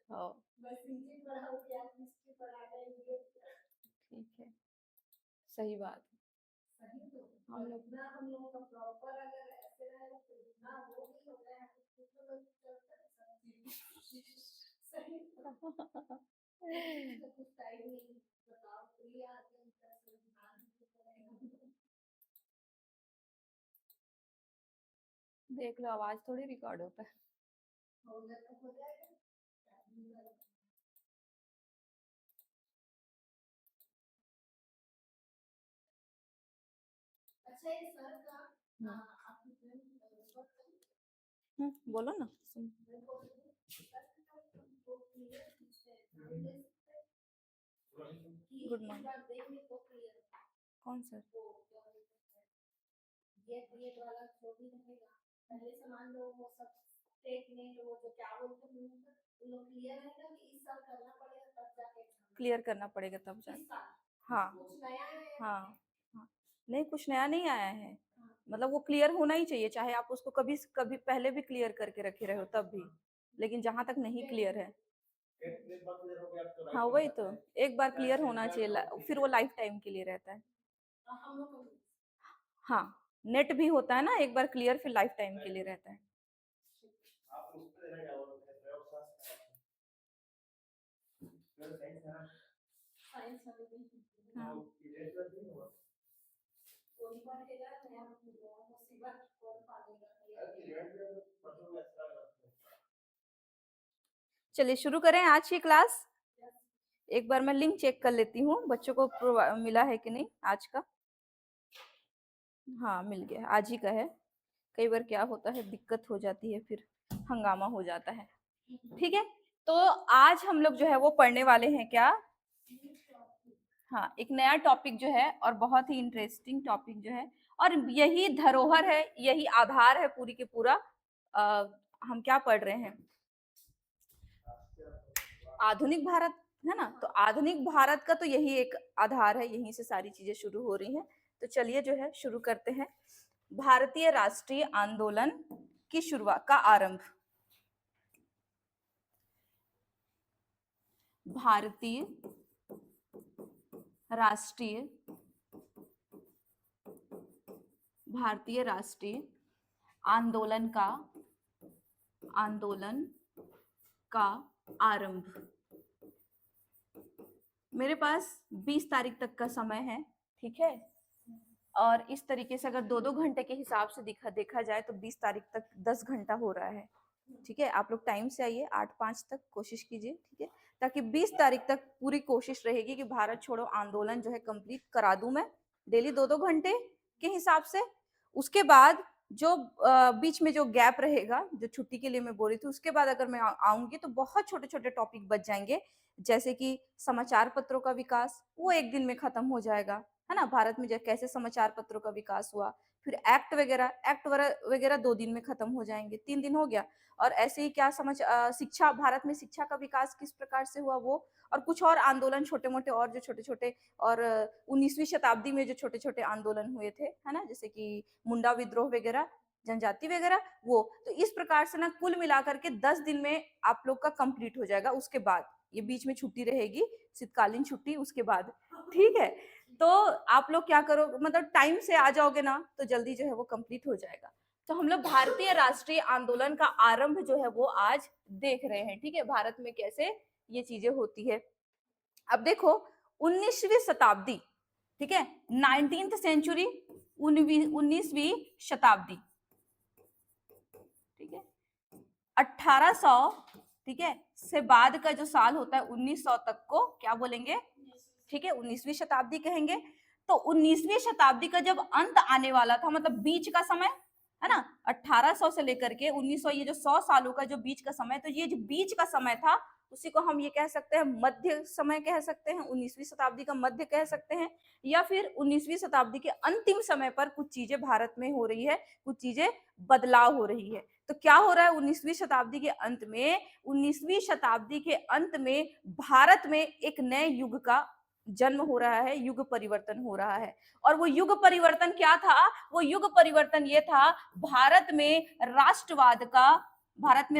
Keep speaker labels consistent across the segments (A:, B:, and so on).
A: हाँ ठीक है, सही बात है। हम लोग देख लो, आवाज थोड़ी रिकॉर्ड होता है। बोलो ना, सुन। Good morning. कौन सर? क्लियर करना पड़ेगा तब जाके। हाँ हाँ हाँ, नहीं कुछ नया नहीं आया है, मतलब वो क्लियर होना ही चाहिए, चाहे आप उसको कभी कभी पहले भी क्लियर करके रखे रहे हो तब भी, लेकिन जहां तक नहीं क्लियर है। हाँ वही तो, एक बार क्लियर होना चाहिए, फिर वो लाइफ टाइम के लिए रहता है। हाँ, नेट भी होता है ना, एक बार क्लियर फिर लाइफ टाइम के लिए रहता है। हाँ। चलिए शुरू करें आज की क्लास। एक बार मैं लिंक चेक कर लेती हूँ बच्चों को मिला है कि नहीं आज का। हाँ मिल गया, आज ही का है। कई बार क्या होता है, दिक्कत हो जाती है, फिर हंगामा हो जाता है। ठीक है, तो आज हम लोग जो है वो पढ़ने वाले हैं क्या, हाँ एक नया टॉपिक जो है, और बहुत ही इंटरेस्टिंग टॉपिक जो है, और यही धरोहर है, यही आधार है पूरी के पूरा। हम क्या पढ़ रहे हैं, आधुनिक भारत, है ना। तो आधुनिक भारत का तो यही एक आधार है, यहीं से सारी चीजें शुरू हो रही हैं। तो चलिए जो है शुरू करते हैं। भारतीय राष्ट्रीय आंदोलन की शुरुआत का आरंभ। भारतीय राष्ट्रीय भारतीय राष्ट्रीय आंदोलन का आरंभ। मेरे पास 20 तारीख तक का समय है, ठीक है। और इस तरीके से अगर 2-2 घंटे के हिसाब से देखा जाए तो 20 तारीख तक 10 घंटा हो रहा है, ठीक है। आप लोग टाइम से आइए, 8-5 तक कोशिश कीजिए, ठीक है, ताकि 20 तारीख तक पूरी कोशिश रहेगी कि भारत छोड़ो आंदोलन जो है कंप्लीट करा दूं मैं, डेली 2-2 घंटे के हिसाब से। उसके बाद जो बीच में जो गैप रहेगा, जो छुट्टी के लिए मैं बोल रही थी, उसके बाद अगर मैं आऊंगी तो बहुत छोटे छोटे टॉपिक बच जाएंगे, जैसे कि समाचार पत्रों का विकास, वो एक दिन में खत्म हो जाएगा, है ना। भारत में कैसे समाचार पत्रों का विकास हुआ, फिर एक्ट वगैरह 2 दिन में खत्म हो जाएंगे, 3 दिन हो गया। और ऐसे ही क्या शिक्षा, भारत में शिक्षा का विकास किस प्रकार से हुआ वो, और कुछ और आंदोलन छोटे मोटे, और जो छोटे छोटे, और 19वीं शताब्दी में जो छोटे छोटे आंदोलन हुए थे, है ना, जैसे कि मुंडा विद्रोह वगैरह, जनजाति वगैरह, वो तो इस प्रकार से ना कुल मिलाकर के 10 दिन में आप लोग का कंप्लीट हो जाएगा। उसके बाद ये बीच में छुट्टी रहेगी, शीतकालीन छुट्टी, उसके बाद, ठीक है। तो आप लोग क्या करो, मतलब टाइम से आ जाओगे ना तो जल्दी जो है वो कंप्लीट हो जाएगा। तो हम लोग भारतीय राष्ट्रीय आंदोलन का आरंभ जो है वो आज देख रहे हैं, ठीक है, भारत में कैसे ये चीजें होती है। अब देखो 19वीं शताब्दी, ठीक है, 19th सेंचुरी, 19वीं शताब्दी, ठीक है, 1800, ठीक है, से बाद का जो साल होता है 1900 तक को क्या बोलेंगे, ठीक है, 19वीं शताब्दी कहेंगे। तो 19वीं शताब्दी का जब अंत आने वाला था, मतलब बीच का समय, है ना, 1800 से लेकर के 1900, ये जो 100 सालों का जो बीच का समय, तो ये जो बीच का समय था उसी को हम ये कह सकते हैं मध्य समय कह सकते हैं, 19वीं शताब्दी का मध्य कह सकते हैं, या फिर 19वीं शताब्दी के अंतिम समय पर कुछ चीजें भारत में हो रही है, कुछ चीजें बदलाव हो रही है। तो क्या हो रहा है 19वीं शताब्दी के अंत में, 19वीं शताब्दी के अंत में भारत में एक नए युग का जन्म हो रहा है, युग परिवर्तन हो रहा है। और वो युग परिवर्तन क्या था? वो युग परिवर्तन ये था, भारत में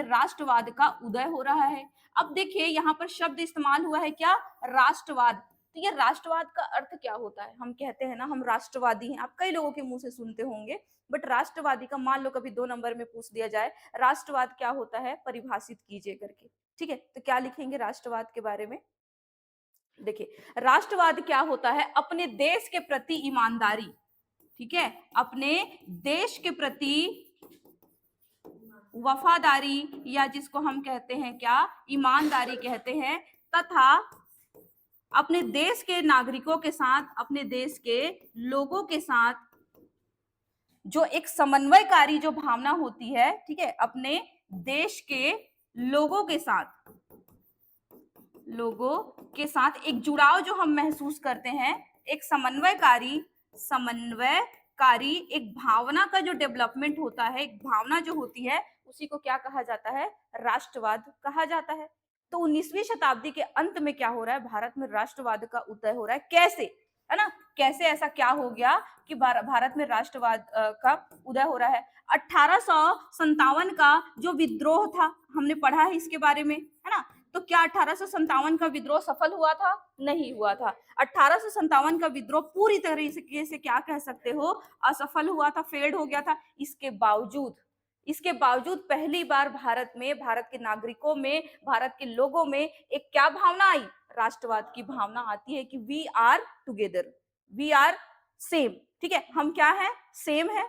A: राष्ट्रवाद का उदय हो रहा है। अब देखिए यहाँ पर शब्द इस्तेमाल हुआ है क्या? राष्ट्रवाद। तो ये राष्ट्रवाद का अर्थ क्या होता है? हम कहते हैं ना हम राष्ट्रवादी हैं, आप कई लोगों के मुंह से सुनते होंगे, बट राष्ट्रवादी का मान लो कभी 2 नंबर में पूछ दिया जाए राष्ट्रवाद क्या होता है, परिभाषित कीजिए करके। ठीक है, तो क्या लिखेंगे राष्ट्रवाद के बारे में? देखिए, राष्ट्रवाद क्या होता है? अपने देश के प्रति ईमानदारी, ठीक है, अपने देश के प्रति वफादारी, या जिसको हम कहते हैं क्या, ईमानदारी कहते हैं, तथा अपने देश के नागरिकों के साथ, अपने देश के लोगों के साथ जो एक समन्वयकारी जो भावना होती है, ठीक है, अपने देश के लोगों के साथ एक जुड़ाव जो हम महसूस करते हैं, एक समन्वयकारी एक भावना का जो डेवलपमेंट होता है, एक भावना जो होती है, उसी को क्या कहा जाता है? राष्ट्रवाद कहा जाता है। तो 19वीं शताब्दी के अंत में क्या हो रहा है? भारत में राष्ट्रवाद का उदय हो रहा है। कैसे? है ना, कैसे ऐसा क्या हो गया कि भारत में राष्ट्रवाद का उदय हो रहा है? 1857 का जो विद्रोह था, हमने पढ़ा है इसके बारे में, है ना। तो क्या 1857 का विद्रोह सफल हुआ था? नहीं हुआ था। 1857 का विद्रोह पूरी तरीके से क्या कह सकते हो, असफल हुआ था, फेल्ड हो गया था। इसके बावजूद पहली बार भारत में, भारत के नागरिकों में, भारत के लोगों में एक क्या भावना आई? राष्ट्रवाद की भावना आती है कि we are together, we are same. ठीक है, हम क्या है? सेम है,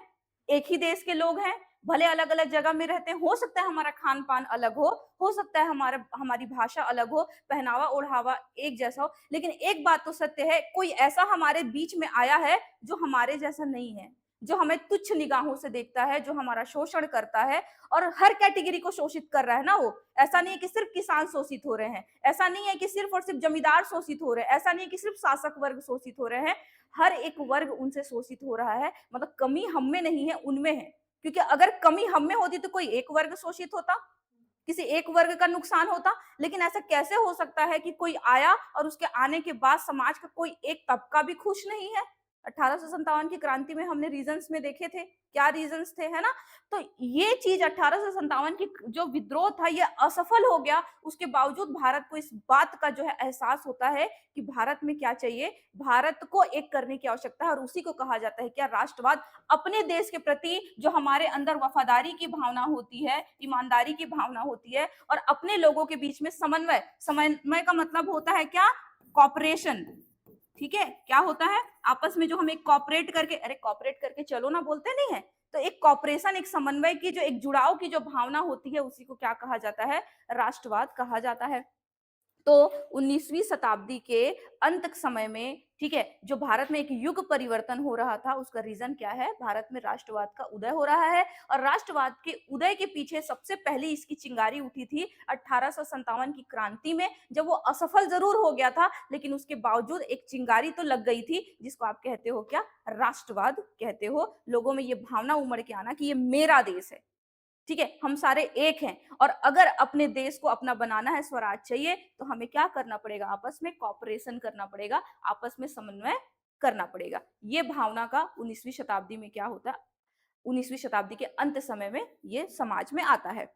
A: एक ही देश के लोग हैं, भले अलग अलग जगह में रहते हैं, हो सकता है हमारा खान पान अलग हो सकता है हमारी भाषा अलग हो, पहनावा ओढ़ावा एक जैसा हो, लेकिन एक बात तो सत्य है, कोई ऐसा हमारे बीच में आया है जो हमारे जैसा नहीं है, जो हमें तुच्छ निगाहों से देखता है, जो हमारा शोषण करता है और हर कैटेगरी को शोषित कर रहा है ना। वो ऐसा नहीं है कि सिर्फ किसान शोषित हो रहे हैं, ऐसा नहीं है कि सिर्फ और सिर्फ जमींदार शोषित हो रहे हैं, ऐसा नहीं है कि सिर्फ शासक वर्ग शोषित हो रहे हैं, हर एक वर्ग उनसे शोषित हो रहा है। मतलब कमी हम में नहीं है, उनमें है, क्योंकि अगर कमी हम में होती तो कोई एक वर्ग शोषित होता, किसी एक वर्ग का नुकसान होता। लेकिन ऐसा कैसे हो सकता है कि कोई आया और उसके आने के बाद समाज का कोई एक तबका भी खुश नहीं है? 1857 की क्रांति में हमने रीजंस में देखे थे, क्या रीजंस थे, है ना। तो ये चीज 1857 की जो विद्रोह था ये असफल हो गया, उसके बावजूद भारत को इस बात का जो है एहसास होता है कि भारत में क्या चाहिए, भारत को एक करने की आवश्यकता है, और उसी को कहा जाता है क्या? राष्ट्रवाद। अपने देश के प्रति जो हमारे अंदर वफादारी की भावना होती है, ईमानदारी की भावना होती है, और अपने लोगों के बीच में समन्वय का मतलब होता है क्या? कॉपरेशन। ठीक है, क्या होता है? आपस में जो हम एक कॉपरेट करके चलो ना बोलते नहीं है, तो एक कॉपरेशन, एक समन्वय की जो, एक जुड़ाव की जो भावना होती है, उसी को क्या कहा जाता है? राष्ट्रवाद कहा जाता है। तो 19वीं शताब्दी के अंत समय में, ठीक है, जो भारत में एक युग परिवर्तन हो रहा था, उसका रीजन क्या है? भारत में राष्ट्रवाद का उदय हो रहा है, और राष्ट्रवाद के उदय के पीछे सबसे पहले इसकी चिंगारी उठी थी 1857 की क्रांति में, जब वो असफल जरूर हो गया था, लेकिन उसके बावजूद एक चिंगारी तो लग गई थी, जिसको आप कहते हो क्या? राष्ट्रवाद कहते हो। लोगों में ये भावना उमड़ के आना कि ये मेरा देश है, ठीक है, हम सारे एक हैं, और अगर अपने देश को अपना बनाना है, स्वराज चाहिए, तो हमें क्या करना पड़ेगा? आपस में कॉपरेशन करना पड़ेगा, आपस में समन्वय करना पड़ेगा। ये भावना का 19वीं शताब्दी में क्या होता है? 19वीं शताब्दी के अंत समय में ये समाज में आता है।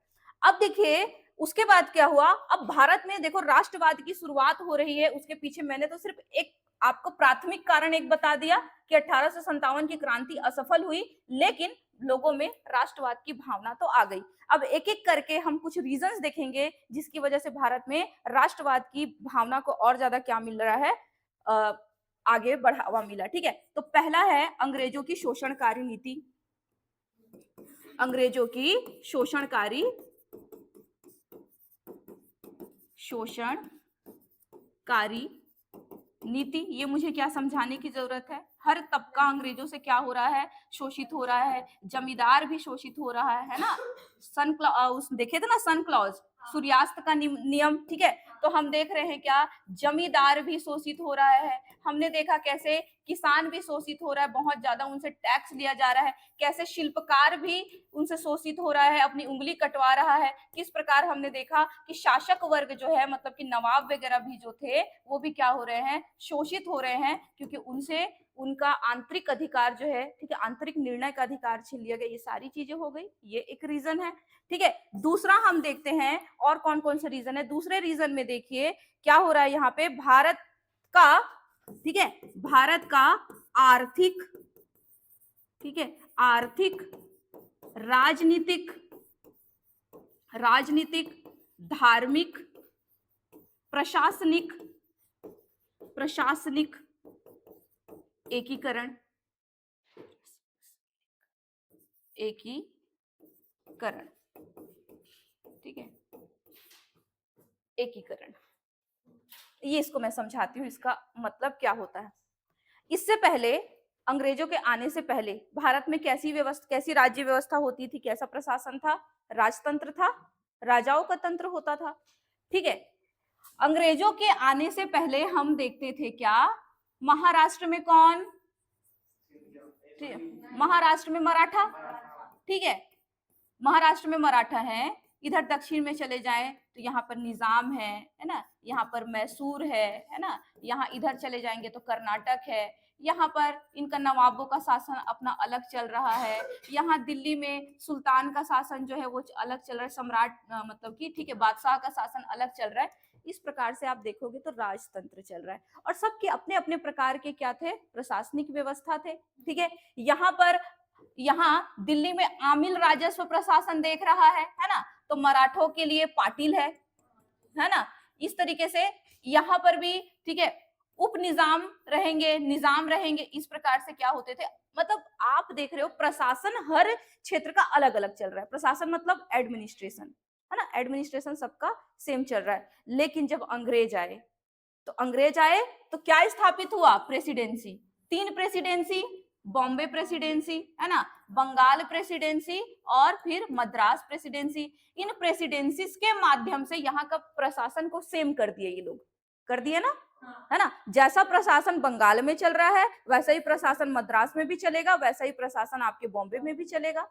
A: अब देखिए उसके बाद क्या हुआ? अब भारत में देखो राष्ट्रवाद की शुरुआत हो रही है, उसके पीछे मैंने तो सिर्फ एक आपको प्राथमिक कारण एक बता दिया कि 1857 की क्रांति असफल हुई, लेकिन लोगों में राष्ट्रवाद की भावना तो आ गई। अब एक एक करके हम कुछ रीजंस देखेंगे जिसकी वजह से भारत में राष्ट्रवाद की भावना को और ज्यादा क्या मिल रहा है, आगे बढ़ावा मिला। ठीक है, तो पहला है अंग्रेजों की शोषणकारी नीति। अंग्रेजों की शोषणकारी नीति, ये मुझे क्या समझाने की जरूरत है? हर तबका अंग्रेजों से क्या हो रहा है? शोषित हो रहा है, जमींदार भी शोषित हो रहा है ना। सन क्लॉज देखे थे ना, सन क्लॉज, सूर्यास्त का नियम, ठीक है, तो हम देख रहे हैं क्या? जमींदार भी शोषित हो रहा है। हमने देखा कैसे किसान भी शोषित हो रहा है बहुत ज्यादा, उनसे टैक्स लिया जा रहा है, कैसे शिल्पकार भी उनसे शोषित हो रहा है, अपनी उंगली कटवा रहा है, किस प्रकार हमने देखा कि शासक वर्ग जो है मतलब कि नवाब वगैरह भी जो थे वो भी क्या हो रहे हैं, शोषित हो रहे हैं, क्योंकि उनसे उनका आंतरिक अधिकार जो है, ठीक है, आंतरिक निर्णय का अधिकार छीन लिया गया। ये सारी चीजें हो गई, ये एक रीजन है, ठीक है। दूसरा हम देखते हैं और कौन कौन से रीजन है। दूसरे रीजन में देखिए क्या हो रहा है यहाँ पे, भारत का, ठीक है, भारत का आर्थिक, ठीक है, आर्थिक, राजनीतिक, धार्मिक, प्रशासनिक, एकीकरण, ठीक है, एकीकरण। ये इसको मैं समझाती हूँ, इसका मतलब क्या होता है। इससे पहले, अंग्रेजों के आने से पहले भारत में कैसी व्यवस्था, कैसी राज्य व्यवस्था होती थी, कैसा प्रशासन था, राजतंत्र था, राजाओं का तंत्र होता था, ठीक है। अंग्रेजों के आने से पहले हम देखते थे क्या, महाराष्ट्र में कौन, महाराष्ट्र में मराठा, ठीक है, महाराष्ट्र में मराठा है। इधर दक्षिण में चले जाएं तो यहाँ पर निजाम है ना, यहाँ पर मैसूर है ना, यहाँ इधर चले जाएंगे तो कर्नाटक है, यहाँ पर इनका नवाबों का शासन अपना अलग चल रहा है, यहाँ दिल्ली में सुल्तान का शासन जो है वो अलग चल रहा है, सम्राट मतलब कि, ठीक है, बादशाह का शासन अलग चल रहा है। इस प्रकार से आप देखोगे तो राजतंत्र चल रहा है, और सबके अपने अपने प्रकार के क्या थे, प्रशासनिक व्यवस्था थे, ठीक है। यहाँ दिल्ली में आमिल राजस्व प्रशासन देख रहा है ना, तो मराठों के लिए पाटिल है ना। इस तरीके से यहाँ पर भी, ठीक है, उप निजाम रहेंगे, निजाम रहेंगे, इस प्रकार से क्या होते थे, मतलब आप देख रहे हो प्रशासन हर क्षेत्र का अलग अलग चल रहा है। प्रशासन मतलब एडमिनिस्ट्रेशन, है ना, एडमिनिस्ट्रेशन सबका सेम चल रहा है। लेकिन जब अंग्रेज आए तो क्या स्थापित हुआ, प्रेसिडेंसी, 3 प्रेसिडेंसी, बॉम्बे प्रेसिडेंसी, है ना, बंगाल प्रेसिडेंसी और फिर मद्रास प्रेसिडेंसी। इन प्रेसिडेंसीज के माध्यम से यहाँ का प्रशासन को सेम कर दिए, ये लोग कर दिए ना, है ना। जैसा प्रशासन बंगाल में चल रहा है वैसा ही प्रशासन मद्रास में भी चलेगा, वैसा ही प्रशासन आपके बॉम्बे में भी चलेगा,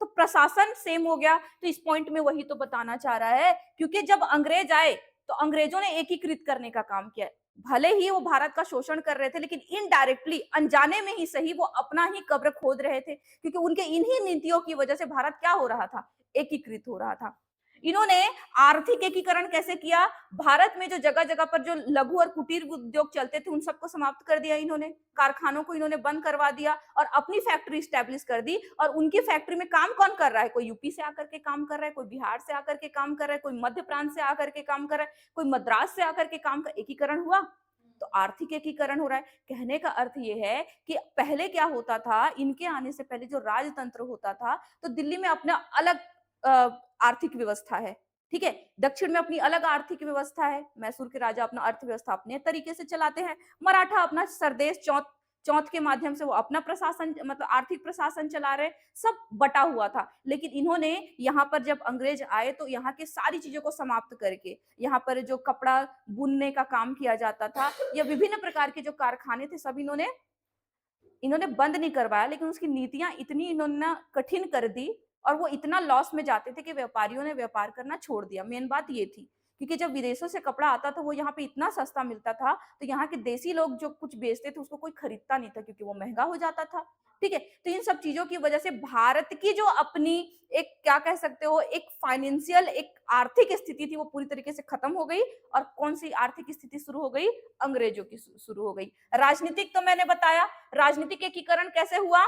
A: तो प्रशासन सेम हो गया। तो इस पॉइंट में वही तो बताना चाह रहा है, क्योंकि जब अंग्रेज आए तो अंग्रेजों ने एकीकृत करने का काम किया। भले ही वो भारत का शोषण कर रहे थे, लेकिन इनडायरेक्टली, अनजाने में ही सही, वो अपना ही कब्र खोद रहे थे, क्योंकि उनके इन्हीं नीतियों की वजह से भारत क्या हो रहा था, एकीकृत हो रहा था। इन्होंने आर्थिक एकीकरण कैसे किया, भारत में जो जगह जगह पर जो लघु और कुटीर उद्योग चलते थे उन सबको समाप्त कर दिया इन्होंने, कारखानों को इन्होंने बंद करवा दिया और अपनी फैक्ट्री स्टैब्लिश कर दी। और उनकी फैक्ट्री में काम कौन कर रहा है, कोई यूपी से आकर के काम कर रहा है, कोई बिहार से आकर के काम कर रहा है, कोई मध्य प्रांत से आकर के काम कर रहा है, कोई मद्रास से आकर के काम का एकीकरण हुआ, तो आर्थिक एकीकरण हो रहा है। कहने का अर्थ यह है कि पहले क्या होता था, इनके आने से पहले जो राजतंत्र होता था, तो दिल्ली में अपना अलग आर्थिक व्यवस्था है, ठीक है, दक्षिण में अपनी अलग आर्थिक व्यवस्था है, मैसूर के राजा अपना अर्थव्यवस्था अपने तरीके से चलाते हैं, मराठा अपना सरदेश चौथ के माध्यम से वो अपना प्रशासन, मतलब आर्थिक प्रशासन चला रहे, सब बटा हुआ था। लेकिन इन्होंने यहाँ पर जब अंग्रेज आए तो यहाँ के सारी चीजों को समाप्त करके, यहाँ पर जो कपड़ा बुनने का काम किया जाता था या विभिन्न प्रकार के जो कारखाने थे सब इन्होंने बंद नहीं करवाया, लेकिन उसकी नीतियां इतनी इन्होंने कठिन कर दी और वो इतना लॉस में जाते थे कि व्यापारियों ने व्यापार करना छोड़ दिया। मेन बात ये थी, क्योंकि जब विदेशों से कपड़ा आता था वो यहाँ पे इतना सस्ता मिलता था, तो यहाँ के देसी लोग जो कुछ बेचते थे उसको कोई खरीदता नहीं था, क्योंकि वो महंगा हो जाता था, ठीक है। तो इन सब चीजों की वजह से भारत की जो अपनी एक, क्या कह सकते हो, एक फाइनेंशियल, एक आर्थिक स्थिति थी, वो पूरी तरीके से खत्म हो गई। और कौन सी आर्थिक स्थिति शुरू हो गई, अंग्रेजों की शुरू हो गई। राजनीतिक तो मैंने बताया, राजनीतिक एकीकरण कैसे हुआ,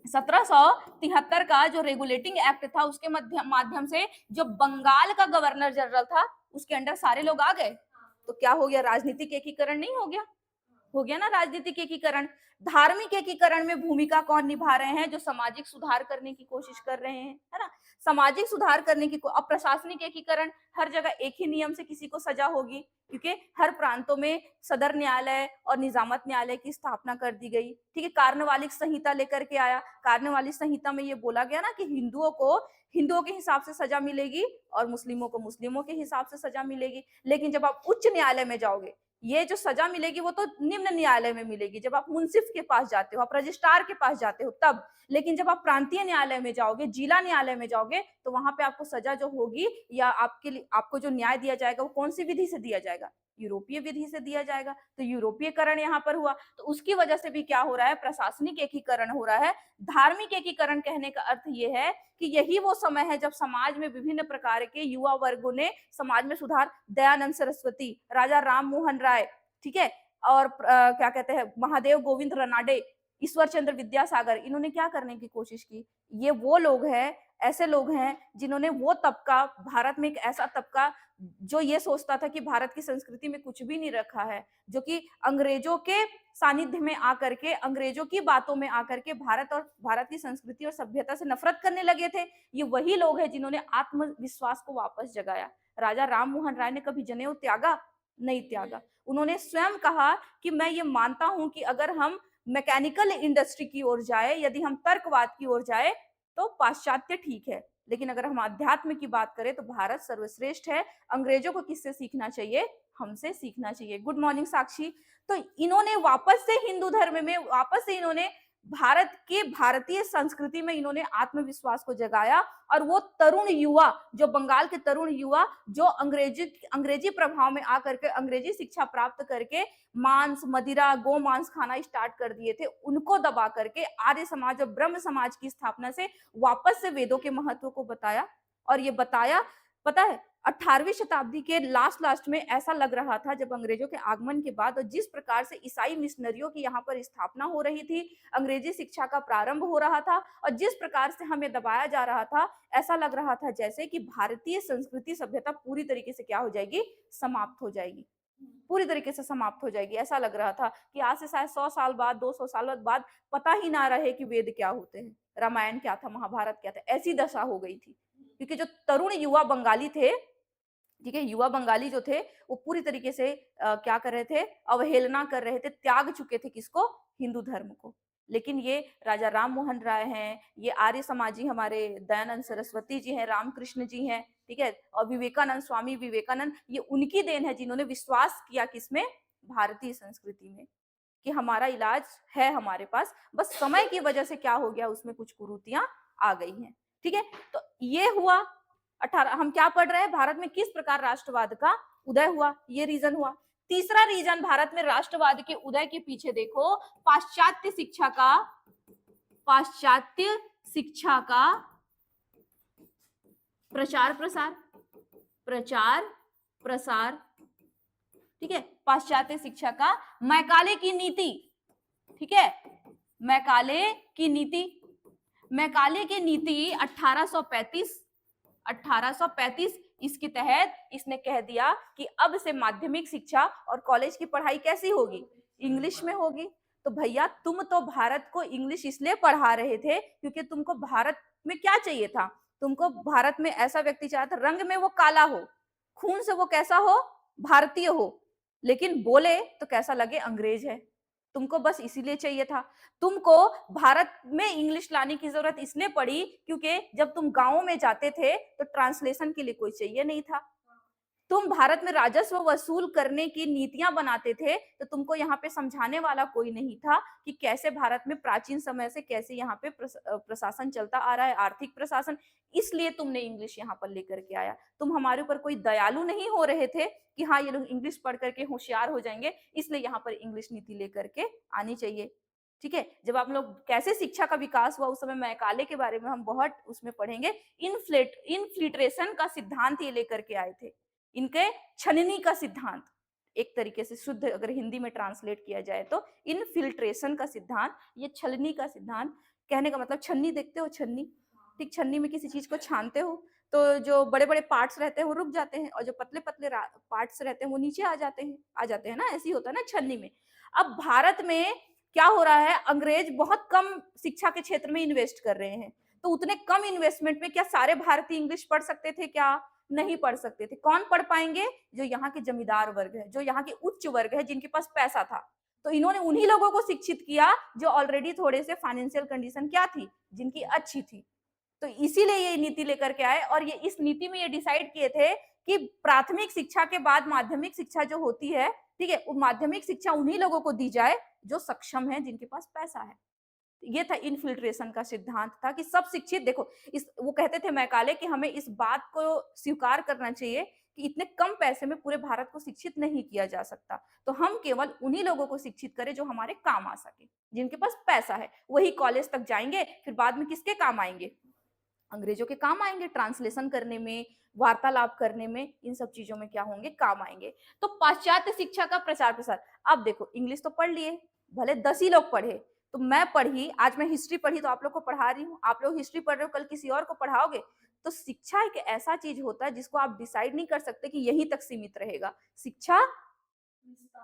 A: 1773 का जो रेगुलेटिंग एक्ट था उसके माध्यम से जो बंगाल का गवर्नर जनरल था उसके अंडर सारे लोग आ गए, तो क्या हो गया, राजनीतिक एकीकरण नहीं हो गया, हो गया ना राजनीतिक एकीकरण। धार्मिक एकीकरण में भूमिका कौन निभा रहे हैं, जो सामाजिक सुधार करने की कोशिश कर रहे हैं, है ना, सामाजिक सुधार करने की। अब प्रशासनिक एकीकरण, हर जगह एक ही नियम से किसी को सजा होगी, क्योंकि हर प्रांतों में सदर न्यायालय और निजामत न्यायालय की स्थापना कर दी गई, ठीक है। कार्नवालिक संहिता लेकर के आया, कार्नवालिक संहिता में ये बोला गया ना कि हिंदुओं के हिसाब से सजा मिलेगी और मुस्लिमों को मुस्लिमों के हिसाब से सजा मिलेगी। लेकिन जब आप उच्च न्यायालय में जाओगे, ये जो सजा मिलेगी वो तो निम्न न्यायालय में मिलेगी, जब आप मुंसिफ के पास जाते हो, आप रजिस्ट्रार के पास जाते हो तब। लेकिन जब आप प्रांतीय न्यायालय में जाओगे, जिला न्यायालय में जाओगे, तो वहां पे आपको सजा जो होगी या आपके लिए आपको जो न्याय दिया जाएगा वो कौन सी विधि से दिया जाएगा? यूरोपीय विधि से दिया जाएगा। तो यूरोपीयकरण यहाँ पर हुआ, तो उसकी वजह से भी क्या हो रहा है? प्रशासनिक एकीकरण हो रहा है। धार्मिक एकीकरण कहने का अर्थ ये है कि यही वो समय है जब समाज में विभिन्न प्रकार के युवा वर्गों ने समाज में सुधार, दयानंद सरस्वती, राजा राम मोहन राय, ठीक है, और क्या कहते हैं, महादेव गोविंद रनाडे, ईश्वर चंद्र विद्यासागर, इन्होंने क्या करने की कोशिश की? ये वो लोग हैं, ऐसे लोग हैं जिन्होंने वो तबका, भारत में एक ऐसा तबका जो ये सोचता था कि भारत की संस्कृति में कुछ भी नहीं रखा है, जो कि अंग्रेजों के सानिध्य में आकर के, अंग्रेजों की बातों में आकर के भारत और भारत की संस्कृति और सभ्यता से नफरत करने लगे थे। ये वही लोग हैं जिन्होंने आत्मविश्वास को वापस जगाया। राजा राम मोहन राय ने कभी जनेऊ त्यागा? नहीं त्यागा। उन्होंने स्वयं कहा कि मैं ये मानता हूं कि अगर हम मैकेनिकल इंडस्ट्री की ओर जाए, यदि हम तर्कवाद की ओर जाए, तो पाश्चात्य ठीक है, लेकिन अगर हम अध्यात्म की बात करें तो भारत सर्वश्रेष्ठ है। अंग्रेजों को किससे सीखना चाहिए? हमसे सीखना चाहिए। गुड मॉर्निंग साक्षी। तो इन्होंने वापस से हिंदू धर्म में, वापस से इन्होंने भारत के, भारतीय संस्कृति में इन्होंने आत्मविश्वास को जगाया। और वो तरुण युवा, जो बंगाल के तरुण युवा, जो अंग्रेजी प्रभाव में आकर के, अंग्रेजी शिक्षा प्राप्त करके मांस, मदिरा, गो मांस खाना स्टार्ट कर दिए थे, उनको दबा करके आर्य समाज और ब्रह्म समाज की स्थापना से वापस से वेदों के महत्व को बताया। और ये बताया, पता है, 18वीं शताब्दी के लास्ट में ऐसा लग रहा था जब अंग्रेजों के आगमन के बाद, और जिस प्रकार से ईसाई मिशनरियों की यहाँ पर स्थापना हो रही थी, अंग्रेजी शिक्षा का प्रारंभ हो रहा था, और जिस प्रकार से हमें दबाया जा रहा था, ऐसा लग रहा था जैसे कि भारतीय संस्कृति सभ्यता पूरी तरीके से क्या हो जाएगी? समाप्त हो जाएगी, पूरी तरीके से समाप्त हो जाएगी। ऐसा लग रहा था कि आज से शायद 100 साल बाद, 200 साल बाद पता ही ना रहे कि वेद क्या होते हैं, रामायण क्या था, महाभारत क्या था। ऐसी दशा हो गई थी, क्योंकि जो तरुण युवा बंगाली थे, ठीक है, युवा बंगाली जो थे, वो पूरी तरीके से क्या कर रहे थे? अवहेलना कर रहे थे, त्याग चुके थे किसको? हिंदू धर्म को। लेकिन ये राजा राम मोहन राय हैं, ये आर्य समाजी हमारे दयानंद सरस्वती जी हैं, रामकृष्ण जी हैं, ठीक है, और विवेकानंद, स्वामी विवेकानंद, ये उनकी देन है जिन्होंने विश्वास किया किसमें? भारतीय संस्कृति में, कि हमारा इलाज है हमारे पास, बस समय की वजह से क्या हो गया, उसमें कुछ कुरीतियां आ गई हैं। ठीक है, तो ये हुआ 18। हम क्या पढ़ रहे हैं? भारत में किस प्रकार राष्ट्रवाद का उदय हुआ, ये रीजन हुआ। तीसरा रीजन भारत में राष्ट्रवाद के उदय के पीछे देखो, पाश्चात्य शिक्षा का, पाश्चात्य शिक्षा का प्रचार प्रसार, प्रचार प्रसार, ठीक है, पाश्चात्य शिक्षा का, मैकाले की नीति, ठीक है, मैकाले की नीति, मैकाले की नीति 1835 इसके तहत इसने कह दिया कि अब से माध्यमिक शिक्षा और कॉलेज की पढ़ाई कैसी होगी? इंग्लिश में होगी। तो भैया तुम तो भारत को इंग्लिश इसलिए पढ़ा रहे थे क्योंकि तुमको भारत में क्या चाहिए था? तुमको भारत में ऐसा व्यक्ति चाहिए था, रंग में वो काला हो, खून से वो कैसा हो? भारतीय हो, लेकिन बोले तो कैसा लगे? अंग्रेज है। तुमको बस इसीलिए चाहिए था। तुमको भारत में इंग्लिश लाने की जरूरत इसलिए पड़ी क्योंकि जब तुम गांवों में जाते थे तो ट्रांसलेशन के लिए कोई चाहिए नहीं था। तुम भारत में राजस्व वसूल करने की नीतियां बनाते थे तो तुमको यहाँ पे समझाने वाला कोई नहीं था कि कैसे भारत में प्राचीन समय से कैसे यहाँ पे प्रशासन चलता आ रहा है, आर्थिक प्रशासन। इसलिए तुमने इंग्लिश यहाँ पर लेकर के आया। तुम हमारे ऊपर कोई दयालु नहीं हो रहे थे कि हाँ ये लोग इंग्लिश पढ़ करके होशियार हो जाएंगे, इसलिए यहाँ पर इंग्लिश नीति लेकर के आनी चाहिए। ठीक है, जब आप लोग कैसे शिक्षा का विकास हुआ उस समय मैकाले के बारे में हम बहुत उसमें पढ़ेंगे। इनफिल्ट्रेशन का सिद्धांत ये लेकर के आए थे, इनके छननी का सिद्धांत, एक तरीके से शुद्ध अगर हिंदी में ट्रांसलेट किया जाए तो इनफिल्ट्रेशन का सिद्धांत, ये छलनी का सिद्धांत। कहने का मतलब छन्नी देखते हो, छन्नी, ठीक, छन्नी में किसी चीज को छानते हो तो जो बड़े बड़े पार्ट्स रहते हैं वो रुक जाते हैं और जो पतले पतले पार्ट्स रहते हैं वो नीचे आ जाते हैं ना, ऐसे ही होता है ना छन्नी में। अब भारत में क्या हो रहा है? अंग्रेज बहुत कम शिक्षा के क्षेत्र में इन्वेस्ट कर रहे हैं, तो उतने कम इन्वेस्टमेंट में क्या सारे भारतीय इंग्लिश पढ़ सकते थे? क्या नहीं पढ़ सकते थे। कौन पढ़ पाएंगे? जो यहाँ के जमींदार वर्ग है, जो यहाँ के उच्च वर्ग है, जिनके पास पैसा था। तो इन्होंने उन्हीं लोगों को शिक्षित किया जो ऑलरेडी थोड़े से फाइनेंशियल कंडीशन क्या थी, जिनकी अच्छी थी। तो इसीलिए ये नीति लेकर के आए और ये इस नीति में ये डिसाइड किए थे कि प्राथमिक शिक्षा के बाद माध्यमिक शिक्षा जो होती है ठीक है, माध्यमिक शिक्षा उन्हीं लोगों को दी जाए जो सक्षम है, जिनके पास पैसा है। ये था इनफिल्ट्रेशन का सिद्धांत था कि सब शिक्षित, देखो इस वो कहते थे मैकाले कि हमें इस बात को स्वीकार करना चाहिए कि इतने कम पैसे में पूरे भारत को शिक्षित नहीं किया जा सकता, तो हम केवल उन्हीं लोगों को शिक्षित करें जो हमारे काम आ सके, जिनके पास पैसा है। वही कॉलेज तक जाएंगे, फिर बाद में किसके काम आएंगे? अंग्रेजों के काम आएंगे, ट्रांसलेशन करने में, वार्तालाप करने में, इन सब चीजों में क्या होंगे? काम आएंगे। तो पाश्चात्य शिक्षा का प्रचार प्रसार, अब देखो इंग्लिश तो पढ़ लिए, भले 10 ही लोग पढ़े, तो मैं पढ़ी, आज मैं हिस्ट्री पढ़ी तो आप लोग को पढ़ा रही हूँ, आप लोग हिस्ट्री पढ़ रहे हो, कल किसी और को पढ़ाओगे। तो शिक्षा एक ऐसा चीज होता है जिसको आप डिसाइड नहीं कर सकते कि यहीं तक सीमित रहेगा। शिक्षा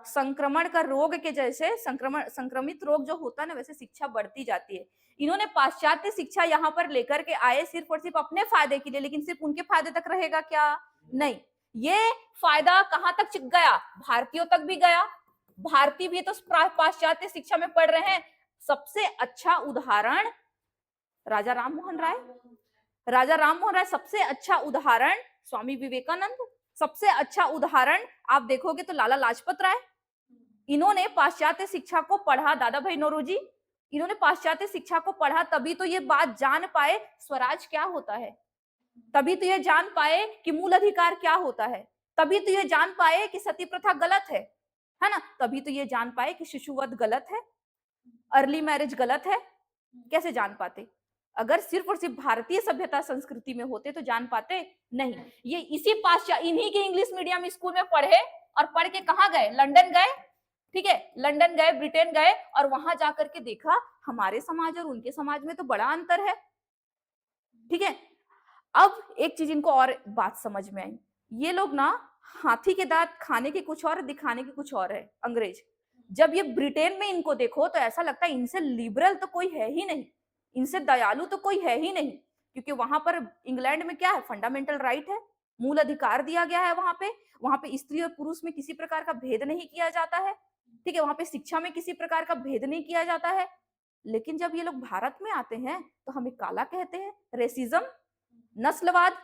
A: संक्रमण का रोग के जैसे, संक्रमित रोग जो होता है ना, वैसे शिक्षा बढ़ती जाती है। इन्होंने पाश्चात्य शिक्षा यहाँ पर लेकर के आए सिर्फ और सिर्फ अपने फायदे के लिए, लेकिन सिर्फ उनके फायदे तक रहेगा क्या? नहीं, ये फायदा कहां तक गया? भारतीयों तक भी गया। भारतीय भी तो पाश्चात्य शिक्षा में पढ़ रहे हैं। सबसे अच्छा उदाहरण राजा राममोहन राय, राजा राममोहन राय सबसे अच्छा उदाहरण स्वामी विवेकानंद, सबसे अच्छा उदाहरण आप देखोगे तो लाला लाजपत राय। इन्होंने पाश्चात्य शिक्षा को पढ़ा, दादा भाई नौरोजी, इन्होंने पाश्चात्य शिक्षा को पढ़ा, तभी तो ये बात जान पाए स्वराज क्या होता है, तभी तो ये जान पाए कि मूल अधिकार क्या होता है, तभी तो ये जान पाए कि सती प्रथा गलत है ना, तभी तो ये जान पाए कि शिशुवध गलत है, अर्ली मैरिज गलत है। कैसे जान पाते? अगर सिर्फ और सिर्फ भारतीय सभ्यता संस्कृति में होते तो जान पाते नहीं। ये इसी पाश्चात्य, इन्हीं के इंग्लिश मीडियम स्कूल में पढ़े, और पढ़ के कहाँ गए? लंदन गए, ठीक है, लंदन गए, ब्रिटेन गए, और वहां जाकर के देखा हमारे समाज और उनके समाज में तो बड़ा अंतर है। ठीक है, अब एक चीज इनको और बात समझ में आई, ये लोग ना हाथी के दांत खाने के कुछ और, दिखाने के कुछ और है अंग्रेज। जब ये ब्रिटेन में इनको देखो तो ऐसा लगता है इनसे लिबरल तो कोई है ही नहीं, इनसे दयालु तो कोई है ही नहीं, क्योंकि वहां पर इंग्लैंड में क्या है? फंडामेंटल राइट है, मूल अधिकार दिया गया है। वहां पे स्त्री और पुरुष में किसी प्रकार का भेद नहीं किया जाता है, ठीक है, वहां पे शिक्षा में किसी प्रकार का भेद नहीं किया जाता है। लेकिन जब ये लोग भारत में आते हैं तो हमें काला कहते हैं, रेसिज्म, नस्लवाद।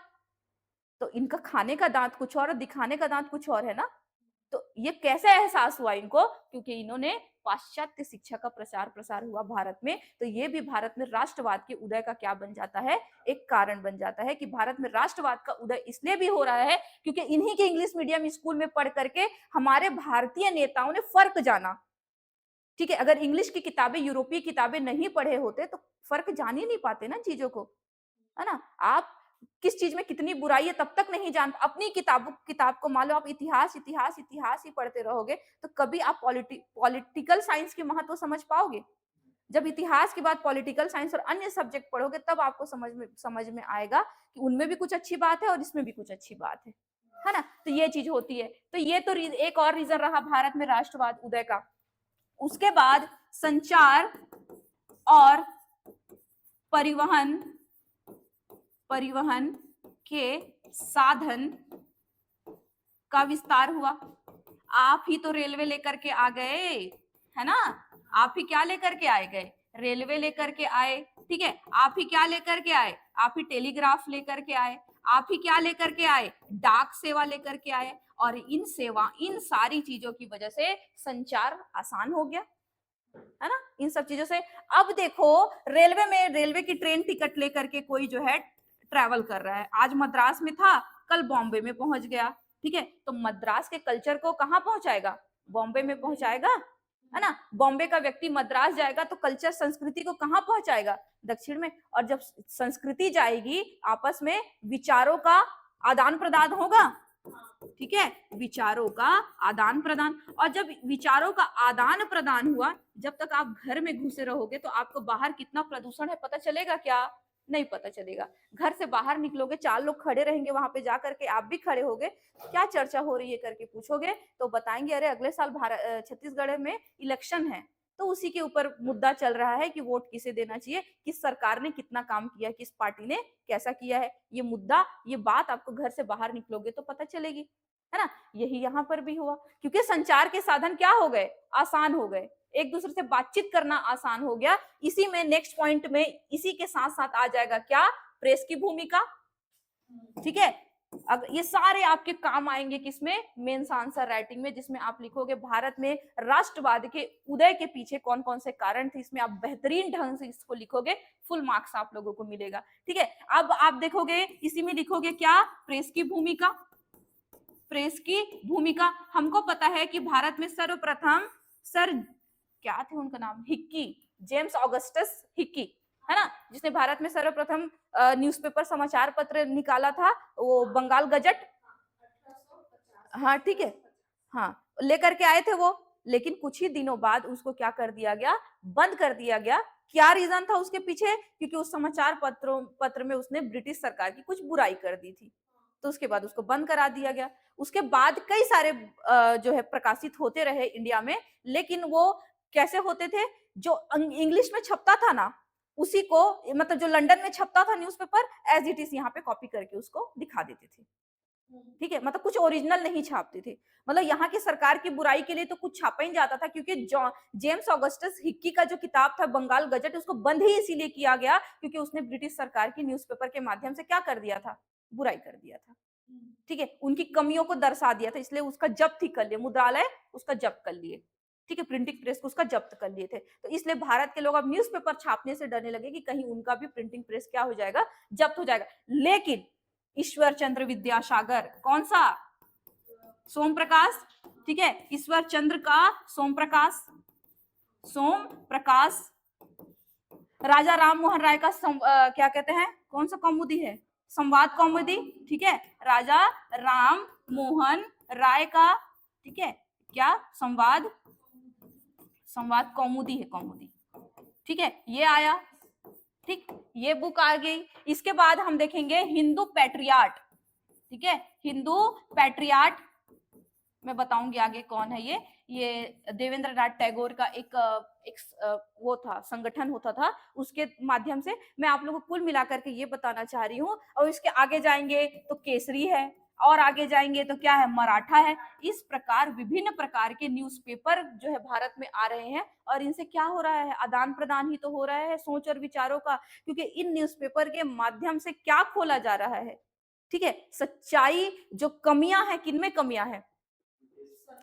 A: तो इनका खाने का दांत कुछ और, दिखाने का दांत कुछ और है ना। तो ये कैसे एहसास हुआ इनको? क्योंकि इन्होंने पाश्चात्य शिक्षा का प्रचार प्रसार हुआ भारत में, तो ये भी भारत में राष्ट्रवाद के उदय का क्या बन जाता है? एक कारण बन जाता है कि भारत में राष्ट्रवाद का उदय इसलिए भी हो रहा है क्योंकि इन्हीं के इंग्लिश मीडियम स्कूल में पढ़ करके हमारे भारतीय नेताओं ने फर्क जाना। ठीक है, अगर इंग्लिश की किताबें, यूरोपीय किताबें नहीं पढ़े होते तो फर्क जान ही नहीं पाते ना चीजों को, है ना। आप किस चीज में कितनी बुराई है तब तक नहीं जान, अपनी किताब को मान लो आप इतिहास इतिहास इतिहास ही पढ़ते रहोगे तो कभी आप पॉलिटिकल साइंस के महत्व समझ पाओगे? जब इतिहास के बाद पॉलिटिकल साइंस और अन्य सब्जेक्ट पढ़ोगे तब आपको समझ में आएगा कि उनमें भी कुछ अच्छी बात है और इसमें भी कुछ अच्छी बात है ना। तो ये चीज होती है। तो ये तो एक और रीजन रहा भारत में राष्ट्रवाद उदय का। उसके बाद संचार और परिवहन के साधन का विस्तार हुआ। आप ही तो रेलवे लेकर के आ गए, है ना। आप ही क्या लेकर के आए गए? रेलवे लेकर के आए, ठीक है। आप ही क्या लेकर के आए? आप ही टेलीग्राफ लेकर के आए। आप ही क्या लेकर के आए? डाक सेवा लेकर के आए। और इन सारी चीजों की वजह से संचार आसान हो गया, है ना, इन सब चीजों से। अब देखो रेलवे की ट्रेन टिकट लेकर के कोई जो है ट्रैवल कर रहा है, आज मद्रास में था, कल बॉम्बे में पहुंच गया, ठीक है। तो मद्रास के कल्चर को कहाँ पहुंचाएगा? बॉम्बे में पहुंचाएगा, है ना। बॉम्बे का व्यक्ति मद्रास जाएगा तो कल्चर, संस्कृति को कहाँ पहुंचाएगा? दक्षिण में। और जब संस्कृति जाएगी, आपस में विचारों का आदान प्रदान होगा, ठीक है, विचारों का आदान प्रदान। और जब विचारों का आदान प्रदान हुआ, जब तक आप घर में घुसे रहोगे तो आपको बाहर कितना प्रदूषण है पता चलेगा क्या? नहीं पता चलेगा। घर से बाहर निकलोगे, 4 लोग खड़े रहेंगे वहां पे, जाकर के आप भी खड़े होगे, क्या चर्चा हो रही है करके पूछोगे तो बताएंगे अरे अगले साल छत्तीसगढ़ में इलेक्शन है, तो उसी के ऊपर मुद्दा चल रहा है कि वोट किसे देना चाहिए, किस सरकार ने कितना काम किया, किस पार्टी ने कैसा किया है। ये मुद्दा, ये बात आपको घर से बाहर निकलोगे तो पता चलेगी, है ना। यही यहाँ पर भी हुआ, क्योंकि संचार के साधन क्या हो गए? आसान हो गए, एक दूसरे से बातचीत करना आसान हो गया। इसी में नेक्स्ट पॉइंट में इसी के साथ साथ आ जाएगा क्या? प्रेस की भूमिका, ठीक है। अगर ये सारे आपके काम आएंगे किसमें, मेंस आंसर राइटिंग में, जिसमें आप लिखोगे भारत में राष्ट्रवाद के उदय के पीछे कौन कौन से कारण थे, इसमें आप बेहतरीन ढंग से इसको लिखोगे, फुल मार्क्स आप लोगों को मिलेगा। ठीक है, अब आप देखोगे इसी में लिखोगे क्या, प्रेस की भूमिका। प्रेस की भूमिका, हमको पता है कि भारत में सर्वप्रथम सर क्या थे उनका नाम, हिक्की, जेम्स ऑगस्टस हिक्की, है ना, जिसने भारत में सर्वप्रथम न्यूज़पेपर समाचार पत्र निकाला था, वो बंगाल गजट। हाँ ठीक है, हाँ लेकर के आए थे वो, लेकिन कुछ ही दिनों बाद उसको क्या कर दिया गया, बंद कर दिया गया। क्या रीजन था उसके पीछे, क्योंकि उस समाचार पत्र में उसने ब्रिटिश सरकार की कुछ बुराई कर दी थी, तो उसके बाद उसको बंद करा दिया गया। उसके बाद कई सारे जो है प्रकाशित होते रहे इंडिया में, लेकिन वो कैसे होते थे, जो इंग्लिश में छपता था ना, उसी को, मतलब जो लंदन में छपता था न्यूज़पेपर, एज इट इज यहाँ पे कॉपी करके उसको दिखा देते थे। ठीक है, मतलब कुछ ओरिजिनल नहीं छापते थे, मतलब यहाँ की सरकार की बुराई के लिए तो कुछ छापा ही जाता था, क्योंकि जेम्स ऑगस्टस हिक्की का जो किताब था बंगाल गजट, उसको बंद ही इसीलिए किया गया क्योंकि उसने ब्रिटिश सरकार की न्यूज़पेपर के माध्यम से क्या कर दिया था, बुराई कर दिया था। ठीक है, उनकी कमियों को दर्शा दिया था, इसलिए उसका जब्त ही कर लिए, मुद्रालय उसका जब्त कर लिए। ठीक है, प्रिंटिंग प्रेस को उसका जब्त कर लिए थे, तो इसलिए भारत के लोग अब न्यूज़पेपर छापने से डरने लगे कि कहीं उनका भी प्रिंटिंग प्रेस क्या हो जाएगा, जब्त हो जाएगा। लेकिन ईश्वर चंद्र विद्यासागर, कौन सा, सोम प्रकाश, ठीक है, ईश्वर चंद्र का सोम प्रकाश, सोम प्रकाश, राजा राम मोहन राय का क्या कहते हैं, कौन सा कौमुदी है, संवाद कौमुदी। ठीक है, राजा राम मोहन राय का, ठीक है, क्या, संवाद, संवाद कौमुदी है, कौमुदी। ठीक है, ये आया, ठीक, ये बुक आ गई। इसके बाद हम देखेंगे हिंदू पैट्रियाट। ठीक है, हिंदू पैट्रियाट, मैं बताऊंगी आगे कौन है ये देवेंद्र नाथ टैगोर का एक वो था, संगठन होता था, उसके माध्यम से मैं आप लोगों को कुल मिलाकर के ये बताना चाह रही हूँ। और इसके आगे जाएंगे तो केसरी है, और आगे जाएंगे तो क्या है, मराठा है। इस प्रकार विभिन्न प्रकार के न्यूज़पेपर जो है भारत में आ रहे हैं, और इनसे क्या हो रहा है, आदान प्रदान ही तो हो रहा है सोच और विचारों का, क्योंकि इन न्यूज़पेपर के माध्यम से क्या खोला जा रहा है, ठीक है, सच्चाई। जो कमियां हैं, किनमें कमियां हैं,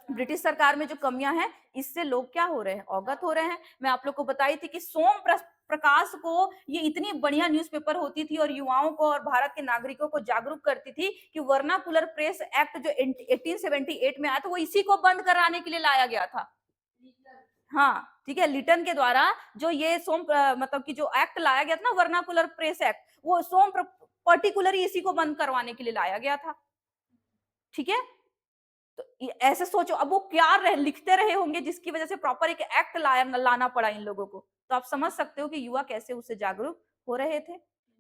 A: ब्रिटिश सरकार में जो कमियां हैं, इससे लोग क्या हो रहे हैं, अवगत हो रहे हैं। मैं आप लोग को बताई थी कि सोम प्रकाश को ये इतनी बढ़िया न्यूज़पेपर होती थी और युवाओं को और भारत के नागरिकों को जागरूक करती थी कि वर्नाकुलर प्रेस एक्ट जो 1878 में आया था, वो इसी को बंद कराने के लिए लाया गया था। हाँ ठीक है, लिटन के द्वारा जो ये मतलब कि जो एक्ट लाया गया था ना, वर्नाकुलर प्रेस एक्ट, वो सोम पर्टिकुलरली इसी को बंद करवाने के लिए लाया गया था। ठीक है, तो ऐसे सोचो, अब वो क्या लिखते रहे होंगे जिसकी वजह से प्रॉपर एक एक्ट लाना पड़ा इन लोगों को, तो आप समझ सकते हो कि युवा कैसे उससे जागरूक हो रहे थे।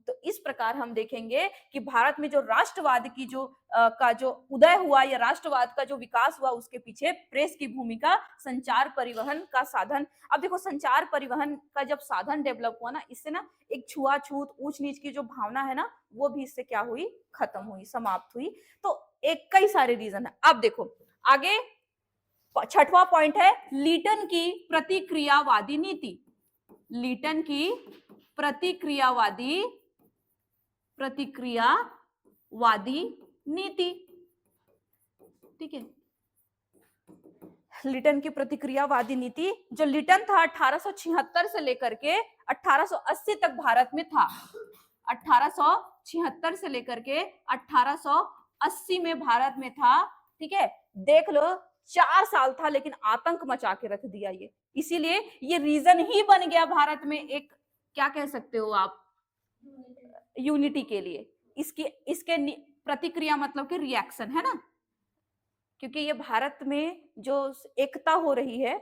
A: तो इस प्रकार हम देखेंगे कि भारत में जो राष्ट्रवाद की जो का जो उदय हुआ, या राष्ट्रवाद का जो विकास हुआ, उसके पीछे प्रेस की भूमिका, संचार परिवहन का साधन। अब देखो, संचार परिवहन का जब साधन डेवलप हुआ ना, इससे ना एक छुआछूत, ऊंच नीच की जो भावना है ना, वो भी इससे क्या हुई, खत्म हुई, समाप्त हुई। तो एक कई सारे रीजन है। अब देखो आगे, छठवां पॉइंट है लीटन की प्रतिक्रियावादी नीति। लीटन की प्रतिक्रियावादी नीति। ठीक है, लिटन की प्रतिक्रियावादी नीति, जो लिटन था 1876 से लेकर के 1880 तक भारत में था। 1876 से लेकर के 1880 में भारत में था। ठीक है, देख लो 4 साल था, लेकिन आतंक मचा के रख दिया ये। इसीलिए ये रीजन ही बन गया भारत में एक, क्या कह सकते हो आप, यूनिटी के लिए। इसके प्रतिक्रिया मतलब कि रिएक्शन है ना, क्योंकि ये भारत में जो एकता हो रही है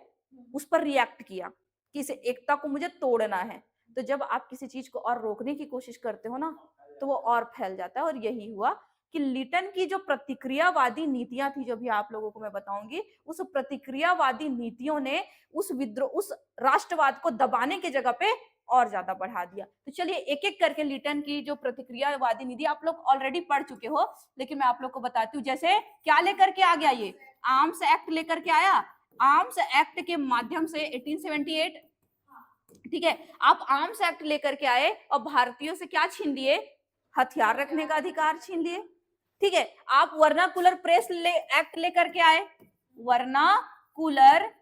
A: उस पर रिएक्ट किया कि इस एकता को मुझे तोड़ना है। तो जब आप किसी चीज को और रोकने की कोशिश करते हो ना, तो वो और फैल जाता है। और यही हुआ कि लिटन की जो प्रतिक्रियावादी नीतियां थी, जो भी आप लोगों को मैं बताऊंगी, उस प्रतिक्रियावादी नीतियों ने उस राष्ट्रवाद को दबाने की जगह पे और ज्यादा बढ़ा दिया। तो चलिए एक एक करके लिटन की जो प्रतिक्रियावादी नीति आप लोग ऑलरेडी पढ़ चुके हो, लेकिन मैं आप लोग को बताती हूँ। जैसे क्या लेकर के आ गया, ये आर्म्स एक्ट लेकर के आया। आर्म्स एक्ट के माध्यम से 1878, ठीक है, आप आर्म्स एक्ट लेकर के आए और भारतीयों से क्या छीन लिए, हथियार रखने का अधिकार छीन लिए। ठीक है, आप वर्नाकुलर प्रेस एक्ट लेकर के आए, वर्नाकुलर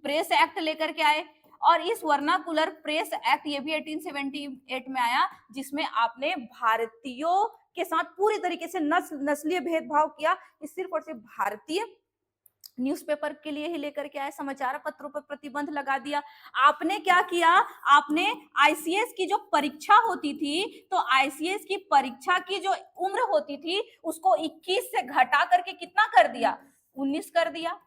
A: प्रेस एक्ट लेकर के आए, और इस वर्नाकुलर प्रेस एक्ट ये भी 1878 में आया, जिसमें आपने भारतीयों के साथ पूरी तरीके से नस्लीय भेदभाव किया। इस सिर्फ और सिर्फ भारतीय न्यूज़पेपर के लिए ही लेकर के आए, समाचार पत्रों पर प्रतिबंध लगा दिया। आपने क्या किया, आपने आईसीएस की जो परीक्षा होती थी, तो आईसीएस की परीक्षा की जो उम्र होती थी उसको 21 से घटा करके कितना कर दिया, 19 कर दिया,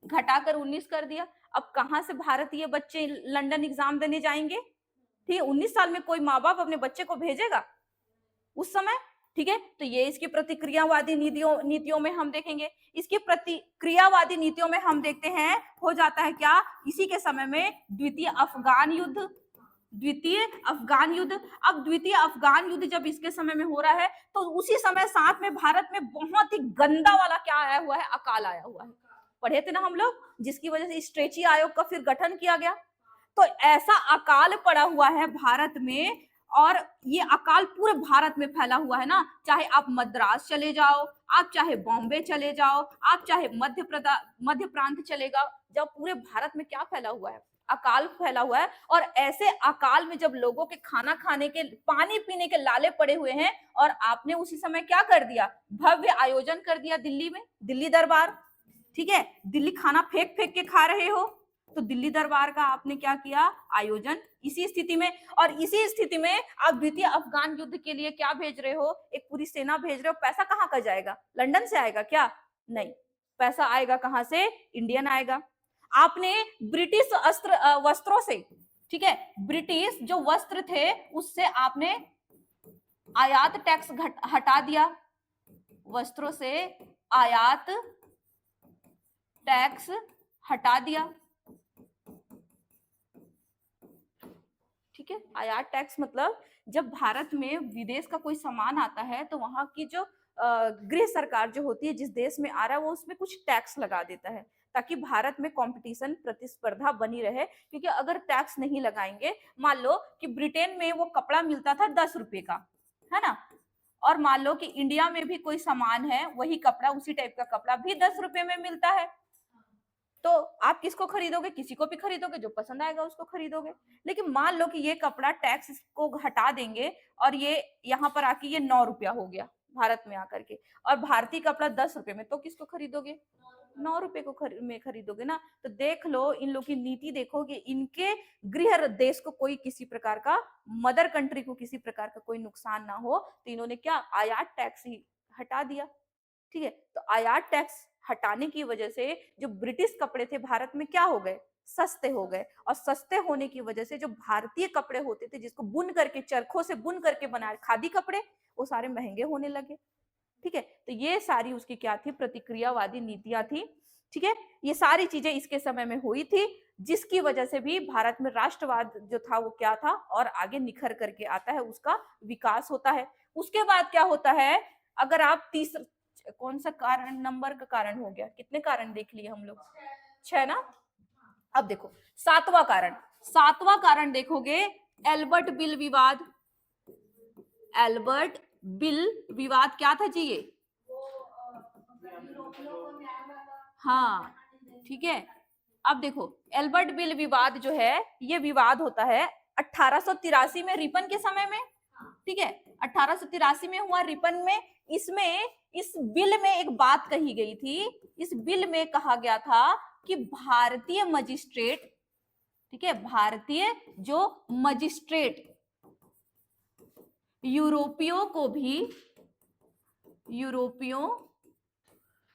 A: घटाकर 19 कर दिया। अब कहां से भारतीय बच्चे लंदन एग्जाम देने जाएंगे? ठीक है, 19 साल में कोई माँ बाप अपने बच्चे को भेजेगा उस समय? ठीक है, तो ये इसकी प्रतिक्रियावादी नीतियों में हम देखेंगे। इसकी प्रतिक्रियावादी नीतियों में हम देखते हैं हो जाता है क्या, इसी के समय में द्वितीय अफगान युद्ध। अब द्वितीय अफगान युद्ध जब इसके समय में हो रहा है, तो उसी समय साथ में भारत में बहुत ही गंदा वाला क्या आया हुआ है, अकाल आया हुआ है। पढ़े थे ना हम लोग, जिसकी वजह से स्ट्रेची आयोग का फिर गठन किया गया। तो ऐसा अकाल पड़ा हुआ है भारत में, और ये अकाल पूरे भारत में फैला हुआ है ना, चाहे आप मद्रास चले जाओ, आप चाहे बॉम्बे चले जाओ, आप चाहे मध्य प्रांत चले जाओ, जब पूरे भारत में क्या फैला हुआ है, अकाल फैला हुआ है। और ऐसे अकाल में जब लोगों के खाना खाने के, पानी पीने के लाले पड़े हुए हैं, और आपने उसी समय क्या कर दिया, भव्य आयोजन कर दिया दिल्ली में, दिल्ली दरबार। ठीक है, दिल्ली खाना फेंक फेंक के खा रहे हो, तो दिल्ली दरबार का आपने क्या किया, आयोजन। इसी स्थिति में, और इसी स्थिति में आप द्वितीय अफगान युद्ध के लिए क्या भेज रहे हो, एक पूरी सेना भेज रहे हो। पैसा कहाँ का जाएगा, लंदन से आएगा क्या? नहीं, पैसा आएगा कहां से, इंडियन आएगा। आपने ब्रिटिश वस्त्रों से, ठीक है, ब्रिटिश जो वस्त्र थे उससे आपने आयात टैक्स हटा दिया, वस्त्रों से आयात टैक्स हटा दिया। ठीक है, आयात टैक्स मतलब जब भारत में विदेश का कोई सामान आता है, तो वहां की जो गृह सरकार जो होती है, जिस देश में आ रहा है, वो उसमें कुछ टैक्स लगा देता है, ताकि भारत में कंपटीशन, प्रतिस्पर्धा बनी रहे। क्योंकि अगर टैक्स नहीं लगाएंगे, मान लो कि ब्रिटेन में वो कपड़ा मिलता था 10 रुपए का, है ना, और मान लो कि इंडिया में भी कोई सामान है, वही कपड़ा, उसी टाइप का कपड़ा भी 10 रुपए में मिलता है, तो आप किसको खरीदोगे, किसी को भी खरीदोगे, जो पसंद आएगा उसको खरीदोगे। लेकिन मान लो कि ये कपड़ा टैक्स को हटा देंगे, और ये यहाँ पर आके ये 9 रुपया हो गया भारत में आकर के, और भारतीय कपड़ा 10 रुपए में, तो किसको खरीदोगे, 9 रुपए को में खरीदोगे ना। तो देख लो इन लोग की नीति, देखो कि इनके गृह देश को कोई किसी प्रकार का, मदर कंट्री को किसी प्रकार का कोई नुकसान ना हो, तो इन्होंने क्या, आयात टैक्स ही हटा दिया। ठीक है, तो आयात टैक्स हटाने की वजह से जो ब्रिटिश कपड़े थे भारत में क्या हो गए, सस्ते हो गए, और सस्ते होने की वजह से जो भारतीय कपड़े होते थे, जिसको बुन करके, चरखों से बुन करके बनाए खादी कपड़े, वो सारे महंगे होने लगे। ठीक है, तो ये सारी उसकी क्या थी, प्रतिक्रियावादी नीतियां थी। ठीक है, ये सारी चीजें इसके समय में हुई थी, जिसकी वजह से भी भारत में राष्ट्रवाद जो था वो क्या था, और आगे निखर करके आता है, उसका विकास होता है। उसके बाद क्या होता है, अगर आप कौन सा कारण, नंबर का कारण हो गया, कितने कारण देख लिए हम लोग, 6 ना। अब देखो सातवां कारण देखोगे, एल्बर्ट बिल विवाद। एल्बर्ट बिल विवाद क्या था जी, ये, हाँ, ठीक है। अब देखो, एल्बर्ट बिल विवाद जो है, ये विवाद होता है 1883 में, रिपन के समय में। ठीक है, 1883 में हुआ, रिपन में। इसमें, इस बिल में एक बात कही गई थी, इस बिल में कहा गया था कि भारतीय मजिस्ट्रेट, ठीक है, भारतीय जो मजिस्ट्रेट, यूरोपियों को भी,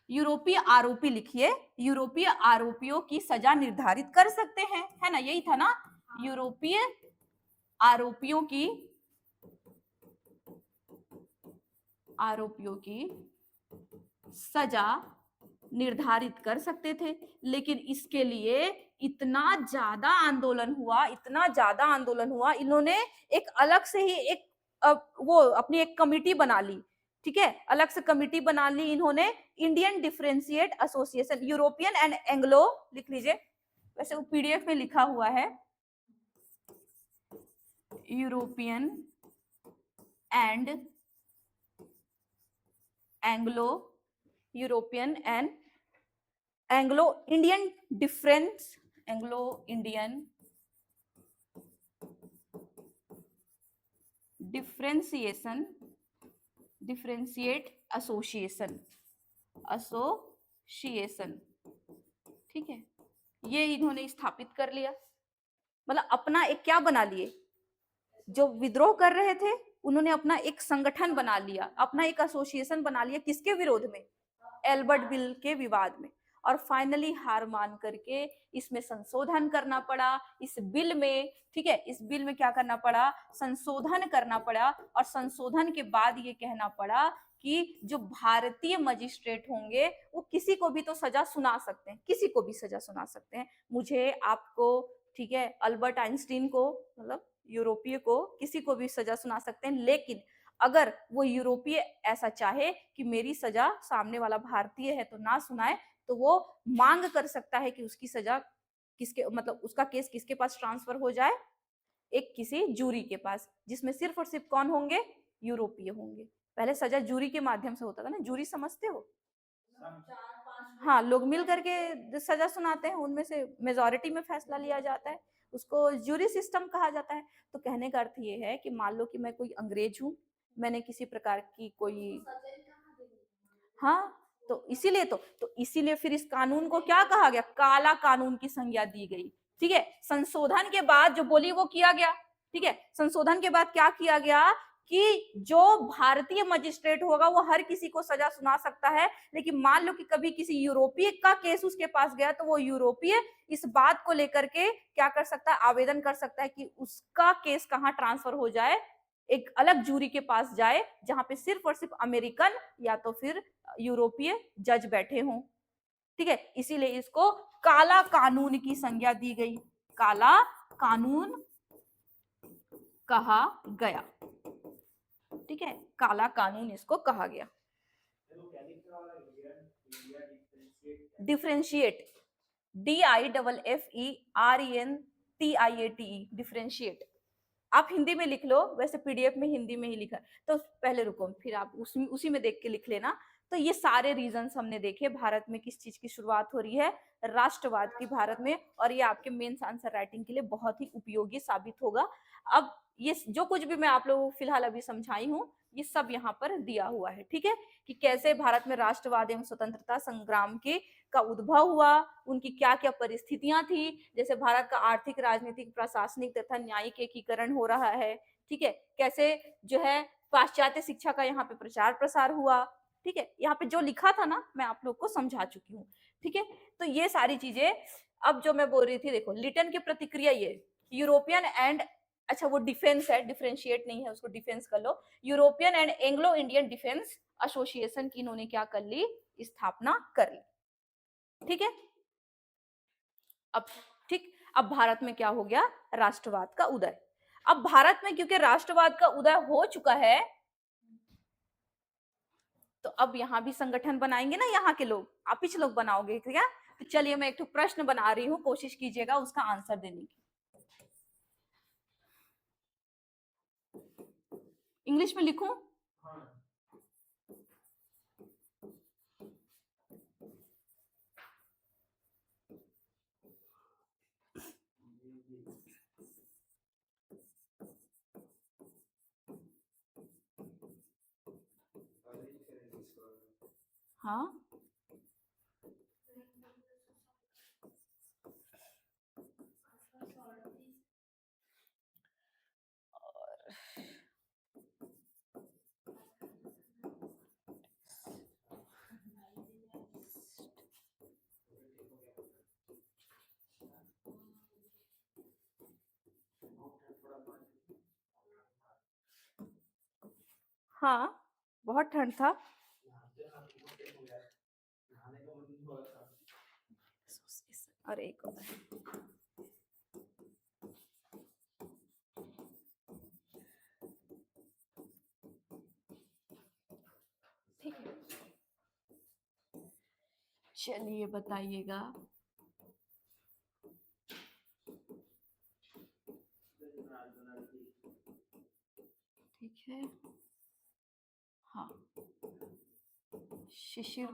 A: यूरोपीय आरोपी, लिखिए, यूरोपीय आरोपियों की सजा निर्धारित कर सकते हैं, है ना, यही था ना, यूरोपीय आरोपियों की सजा निर्धारित कर सकते थे। लेकिन इसके लिए इतना ज्यादा आंदोलन हुआ, इन्होंने एक अलग से ही एक वो अपनी एक कमिटी बना ली। ठीक है, अलग से कमिटी बना ली इन्होंने, Indian differentiate association, European and Anglo, लिख लीजिए, वैसे वो पीडीएफ में लिखा हुआ है, European and Anglo European and Anglo Indian difference, Anglo Indian differentiation, differentiate association, association, ठीक है, ये इन्होंने स्थापित कर लिया। मतलब अपना एक क्या बना लिए, जो विद्रोह कर रहे थे उन्होंने अपना एक संगठन बना लिया, अपना एक एसोसिएशन बना लिया, किसके विरोध में, एल्बर्ट बिल के विवाद में। और फाइनली हार मान करके इसमें संशोधन करना पड़ा, इस बिल में, ठीक है, इस बिल में क्या करना पड़ा, संशोधन करना पड़ा। और संशोधन के बाद ये कहना पड़ा कि जो भारतीय मजिस्ट्रेट होंगे वो किसी को भी तो सजा सुना सकते हैं, किसी को भी सजा सुना सकते हैं, मुझे, आपको, ठीक है, अल्बर्ट आइंस्टीन को, मतलब यूरोपीय को, किसी को भी सजा सुना सकते हैं। लेकिन अगर वो यूरोपीय ऐसा चाहे कि मेरी सजा सामने वाला भारतीय है तो ना सुनाए, तो वो मांग कर सकता है कि उसकी सजा किसके, मतलब उसका केस किसके पास ट्रांसफर हो जाए, एक किसी जूरी के पास, जिसमें सिर्फ और सिर्फ कौन होंगे, यूरोपीय होंगे। पहले सजा जूरी के माध्यम से होता था ना, जूरी समझते हो, हाँ, लोग मिल करके सजा सुनाते हैं, उनमें से मेजॉरिटी में फैसला लिया जाता है, उसको जूरी सिस्टम कहा जाता है। तो कहने का अर्थ ये है कि मान लो कि मैं कोई अंग्रेज हूँ, मैंने किसी प्रकार की कोई, हाँ, तो इसीलिए तो इसीलिए फिर इस कानून को क्या कहा गया, काला कानून की संज्ञा दी गई, ठीक है। संशोधन के बाद जो बोली वो किया गया, ठीक है, संशोधन के बाद क्या किया गया कि जो भारतीय मजिस्ट्रेट होगा वो हर किसी को सजा सुना सकता है, लेकिन मान लो कि कभी किसी यूरोपीय का केस उसके पास गया तो वो यूरोपीय इस बात को लेकर के क्या कर सकता है, आवेदन कर सकता है कि उसका केस कहाँ ट्रांसफर हो जाए, एक अलग जूरी के पास जाए जहां पे सिर्फ और सिर्फ अमेरिकन या तो फिर यूरोपीय जज बैठे हों, ठीक है। इसीलिए इसको काला कानून की संज्ञा दी गई, काला कानून कहा गया, ठीक है, काला कानून इसको कहा गया। Differentiate, DIFFERENTIATE, differentiate. आप हिंदी में लिख लो, वैसे पीडीएफ में हिंदी में ही लिखा, तो पहले रुको, फिर आप उसी में देख के लिख लेना। तो ये सारे रीजंस हमने देखे भारत में किस चीज की शुरुआत हो रही है, राष्ट्रवाद की भारत में, और ये आपके मेंस आंसर राइटिंग के लिए बहुत ही उपयोगी साबित होगा। अब ये जो कुछ भी मैं आप लोगों को फिलहाल अभी समझाई हूँ ये सब यहाँ पर दिया हुआ है, ठीक है, कि कैसे भारत में राष्ट्रवाद एवं स्वतंत्रता संग्राम के का उद्भव हुआ, उनकी क्या क्या परिस्थितियां थी, जैसे भारत का आर्थिक, राजनीतिक, प्रशासनिक तथा न्यायिक एकीकरण हो रहा है, ठीक है, कैसे जो है पाश्चात्य शिक्षा का यहाँ पे प्रचार प्रसार हुआ, ठीक है, यहाँ पे जो लिखा था ना मैं आप लोग को समझा चुकी हूँ, ठीक है। तो ये सारी चीजें, अब जो मैं बोल रही थी, देखो लिटन की प्रतिक्रिया, ये यूरोपियन एंड, अच्छा वो डिफेंस है, डिफरेंशिएट नहीं है, उसको डिफेंस कर लो, European and Anglo Indian defence association की इन्होंने क्या कर ली, स्थापना कर ली, ठीक है। अब ठीक, अब भारत में क्या हो गया, राष्ट्रवाद का उदय। अब भारत में क्योंकि राष्ट्रवाद का उदय हो चुका है, तो अब यहाँ भी संगठन बनाएंगे ना, यहाँ के लोग, आप ही लोग बनाओगे क्या, तो चलिए मैं एक तो प्रश्न बना रही हूँ, कोशिश कीजिएगा उसका आंसर देने की। इंग्लिश में लिखूं, हाँ, हाँ, बहुत ठंड था, और एक और ठीक है, चलिए बताइएगा, ठीक है, हाँ, शिशिर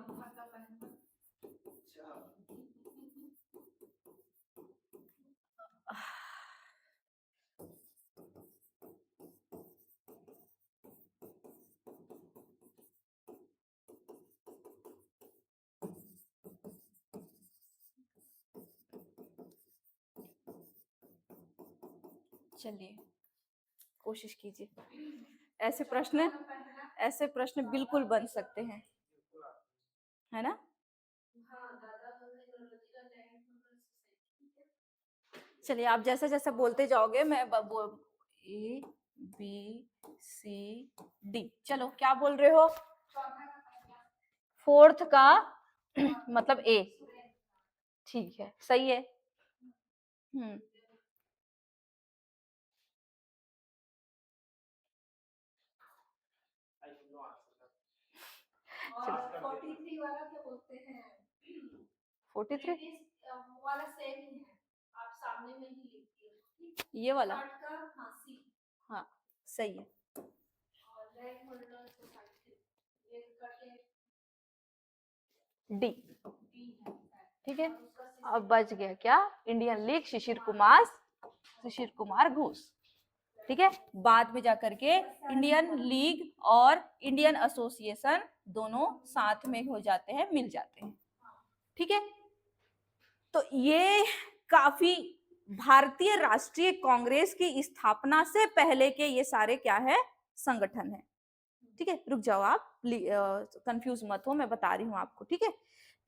A: चलिए कोशिश कीजिए। ऐसे प्रश्न बिल्कुल बन सकते हैं, है ना। चलिए आप जैसा जैसा बोलते जाओगे मैं ए बी सी डी। चलो क्या बोल रहे हो? फोर्थ का मतलब ए। ठीक है, सही है। हम्म। चलो
B: 43 वाला क्या बोलते हैं?
A: 43
B: वाला सेम ही है, आप सामने में ही लिखिए।
A: ये वाला।
B: हाँ,
A: सही है। डी। ठीक है, अब बच गया क्या? Indian league Shishir Kumar Ghosh. ठीक है, बाद में जाकर के इंडियन लीग और इंडियन एसोसिएशन दोनों साथ में हो जाते हैं, मिल जाते हैं। ठीक है, तो ये काफी भारतीय राष्ट्रीय कांग्रेस की स्थापना से पहले के ये सारे क्या है, संगठन है। ठीक है, रुक जाओ आप, कंफ्यूज मत हो, मैं बता रही हूँ आपको। ठीक है,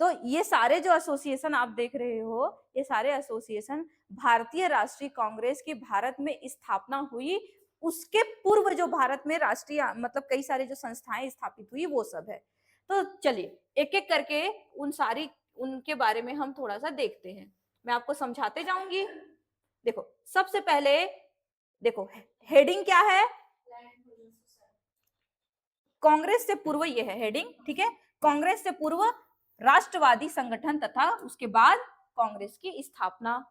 A: तो ये सारे जो एसोसिएशन आप देख रहे हो, ये सारे एसोसिएशन भारतीय राष्ट्रीय कांग्रेस की भारत में स्थापना हुई उसके पूर्व जो भारत में राष्ट्रीय मतलब कई सारे जो संस्थाएं स्थापित हुई वो सब है। तो चलिए एक एक करके उनके बारे में हम थोड़ा सा देखते हैं, मैं आपको समझाते जाऊंगी। देखो सबसे पहले देखो हेडिंग क्या है, कांग्रेस से पूर्व ये है हेडिंग। ठीक है, कांग्रेस से पूर्व राष्ट्रवादी संगठन तथा उसके बाद कांग्रेस की स्थापना।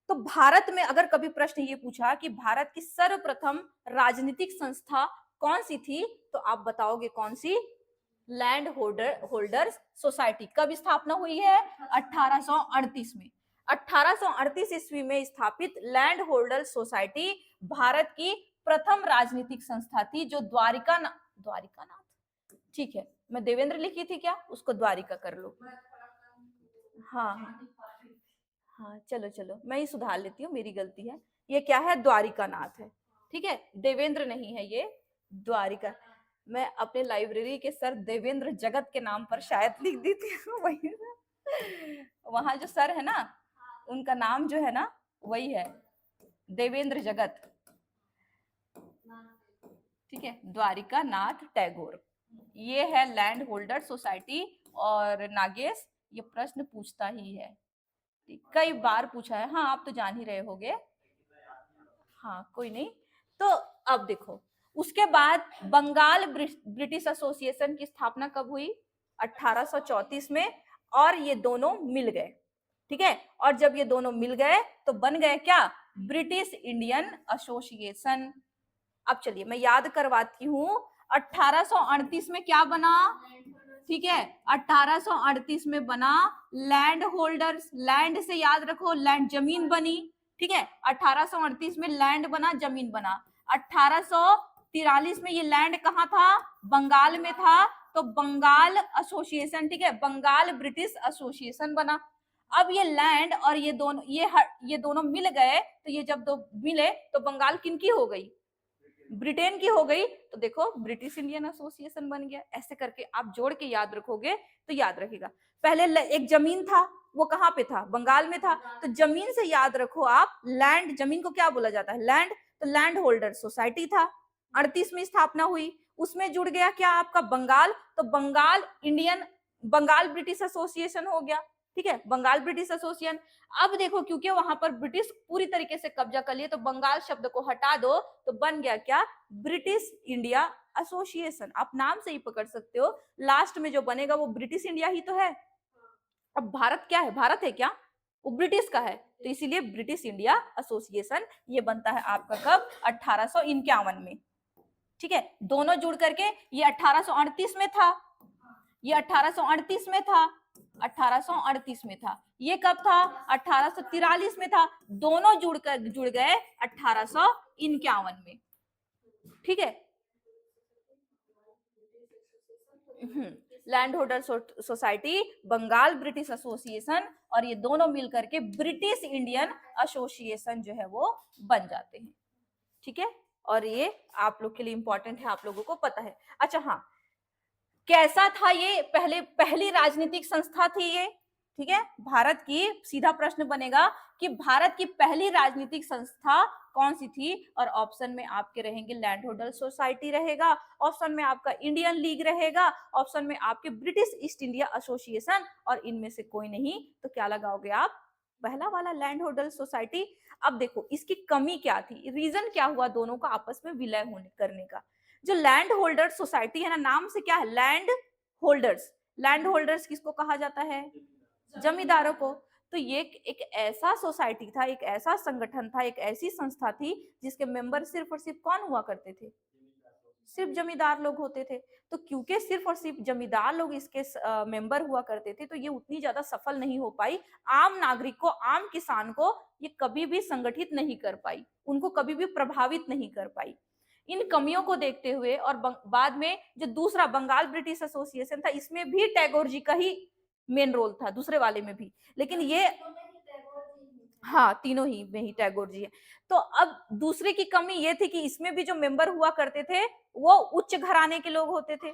A: तो भारत में अगर कभी प्रश्न ये पूछा कि भारत की सर्वप्रथम राजनीतिक संस्था कौन सी थी, तो आप बताओगे कौन सी? Land holders society. कब स्थापना हुई है? 1838 में। 1838 ईस्वी में स्थापित लैंड होल्डर सोसाइटी भारत की प्रथम राजनीतिक संस्था थी, जो द्वारिका नाथ, ठीक है, मैं देवेंद्र लिखी थी क्या, उसको द्वारिका कर लो। हाँ हाँ, चलो चलो मैं ही सुधार लेती हूँ, मेरी गलती है। ये क्या है? द्वारिका नाथ है। ठीक है, देवेंद्र नहीं है, ये द्वारिका। मैं अपने लाइब्रेरी के सर देवेंद्र जगत के नाम पर शायद लिख दी थी वही वहां जो सर है ना, उनका नाम जो है ना वही है देवेंद्र जगत। ठीक है, द्वारिका नाथ टैगोर। ये है लैंड होल्डर सोसाइटी। और नागेश ये प्रश्न पूछता ही है, कई बार पूछा है। हाँ आप तो जान ही रहे होगे। हाँ कोई नहीं। तो अब देखो उसके बाद बंगाल ब्रिटिश एसोसिएशन की स्थापना कब हुई? 1834 में। और ये दोनों मिल गए। ठीक है, और जब ये दोनों मिल गए तो बन गए क्या? British Indian association. अब चलिए मैं याद करवाती हूँ, 1838 में क्या बना? ठीक है, 1838 में बना लैंड होल्डर्स। लैंड से याद रखो, लैंड जमीन बनी। ठीक है, 1838 में लैंड बना, जमीन बना। 1843 में ये लैंड कहाँ था? बंगाल में था, तो बंगाल एसोसिएशन। ठीक है, बंगाल ब्रिटिश एसोसिएशन बना। अब ये लैंड और ये दोनों मिल गए, तो ये जब दो मिले तो बंगाल किनकी हो गई? ब्रिटेन की हो गई। तो देखो ब्रिटिश इंडियन एसोसिएशन बन गया। ऐसे करके आप जोड़ के याद रखोगे तो याद रखेगा। पहले एक जमीन था, वो कहाँ पे था? बंगाल में था। तो जमीन से याद रखो आप, लैंड, जमीन को क्या बोला जाता है? लैंड। तो लैंड होल्डर सोसाइटी था, 38 में स्थापना हुई। उसमें जुड़ गया क्या आपका? बंगाल। तो बंगाल ब्रिटिश एसोसिएशन हो गया। ठीक है, बंगाल ब्रिटिश एसोसिएशन। अब देखो क्योंकि वहां पर ब्रिटिश पूरी तरीके से कब्जा कर लिए, तो बंगाल शब्द को हटा दो तो बन गया क्या? British India association. आप नाम से ही पकड़ सकते हो, लास्ट में जो बनेगा वो ब्रिटिश इंडिया ही तो है। अब भारत क्या है? भारत है क्या? वो ब्रिटिश का है, तो इसीलिए ब्रिटिश इंडिया एसोसिएशन ये बनता है आपका कब? 1851 में। ठीक है, दोनों जुड़ करके ये 1838 में था। ये 1838 में था, 1838 में था। ये कब था? 1843 में था। दोनों जुड़ गए 1851 में। ठीक है। Landholder society, Bengal British association, और ये दोनों मिलकर के ब्रिटिश इंडियन एसोसिएशन जो है वो बन जाते हैं। ठीक है, और ये आप लोग के लिए इंपॉर्टेंट है, आप लोगों को पता है। अच्छा हाँ, कैसा था ये? पहली राजनीतिक संस्था थी ये। ठीक है, भारत की, सीधा प्रश्न बनेगा कि भारत की पहली राजनीतिक संस्था कौन सी थी? और ऑप्शन में आपके रहेंगे लैंड होल्डर सोसाइटी रहेगा, ऑप्शन में आपका इंडियन लीग रहेगा, ऑप्शन में आपके ब्रिटिश ईस्ट इंडिया एसोसिएशन, और इनमें से कोई नहीं तो क्या लगाओगे आप? पहला वाला लैंड होल्डर सोसाइटी। अब देखो इसकी कमी क्या थी, रीजन क्या हुआ दोनों का आपस में विलय होने करने का? जो लैंड होल्डर सोसाइटी है ना, नाम से क्या है? Land holders. लैंड होल्डर्स किसको कहा जाता है? जमींदारों को। तो ये एक ऐसा सोसाइटी था, एक ऐसा संगठन था, एक ऐसी संस्था थी जिसके मेंबर सिर्फ और सिर्फ कौन हुआ करते थे? सिर्फ जमींदार लोग होते थे। तो क्योंकि सिर्फ और सिर्फ जमींदार लोग इसके मेंबर हुआ करते थे, तो ये उतनी ज्यादा सफल नहीं हो पाई। आम नागरिक को, आम किसान को ये कभी भी संगठित नहीं कर पाई, उनको कभी भी प्रभावित नहीं कर पाई। इन कमियों को देखते हुए, और बाद में जो दूसरा बंगाल ब्रिटिश एसोसिएशन था, इसमें भी टैगोर जी का ही मेन रोल था, दूसरे वाले में भी। लेकिन ये, हाँ, तीनों ही में ही टैगोर जी है। तो अब दूसरे की कमी ये थी कि इसमें भी जो मेंबर हुआ करते थे वो उच्च घराने के लोग होते थे।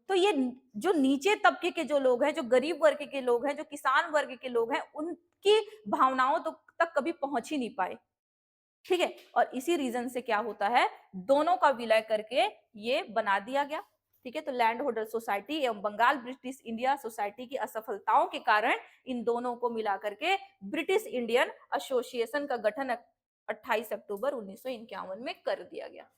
A: तो ये जो नीचे तबके के जो लोग हैं, जो गरीब वर्ग के लोग हैं, जो किसान वर्ग के लोग हैं, उनकी भावनाओं तक कभी पहुंच ही नहीं पाए। ठीक है, और इसी रीजन से क्या होता है, दोनों का विलय करके ये बना दिया गया। ठीक है, तो लैंड होल्डर सोसाइटी एवं बंगाल ब्रिटिश इंडिया सोसाइटी की असफलताओं के कारण इन दोनों को मिला करके ब्रिटिश इंडियन एसोसिएशन का गठन 28 अक्टूबर 1951 में कर दिया गया।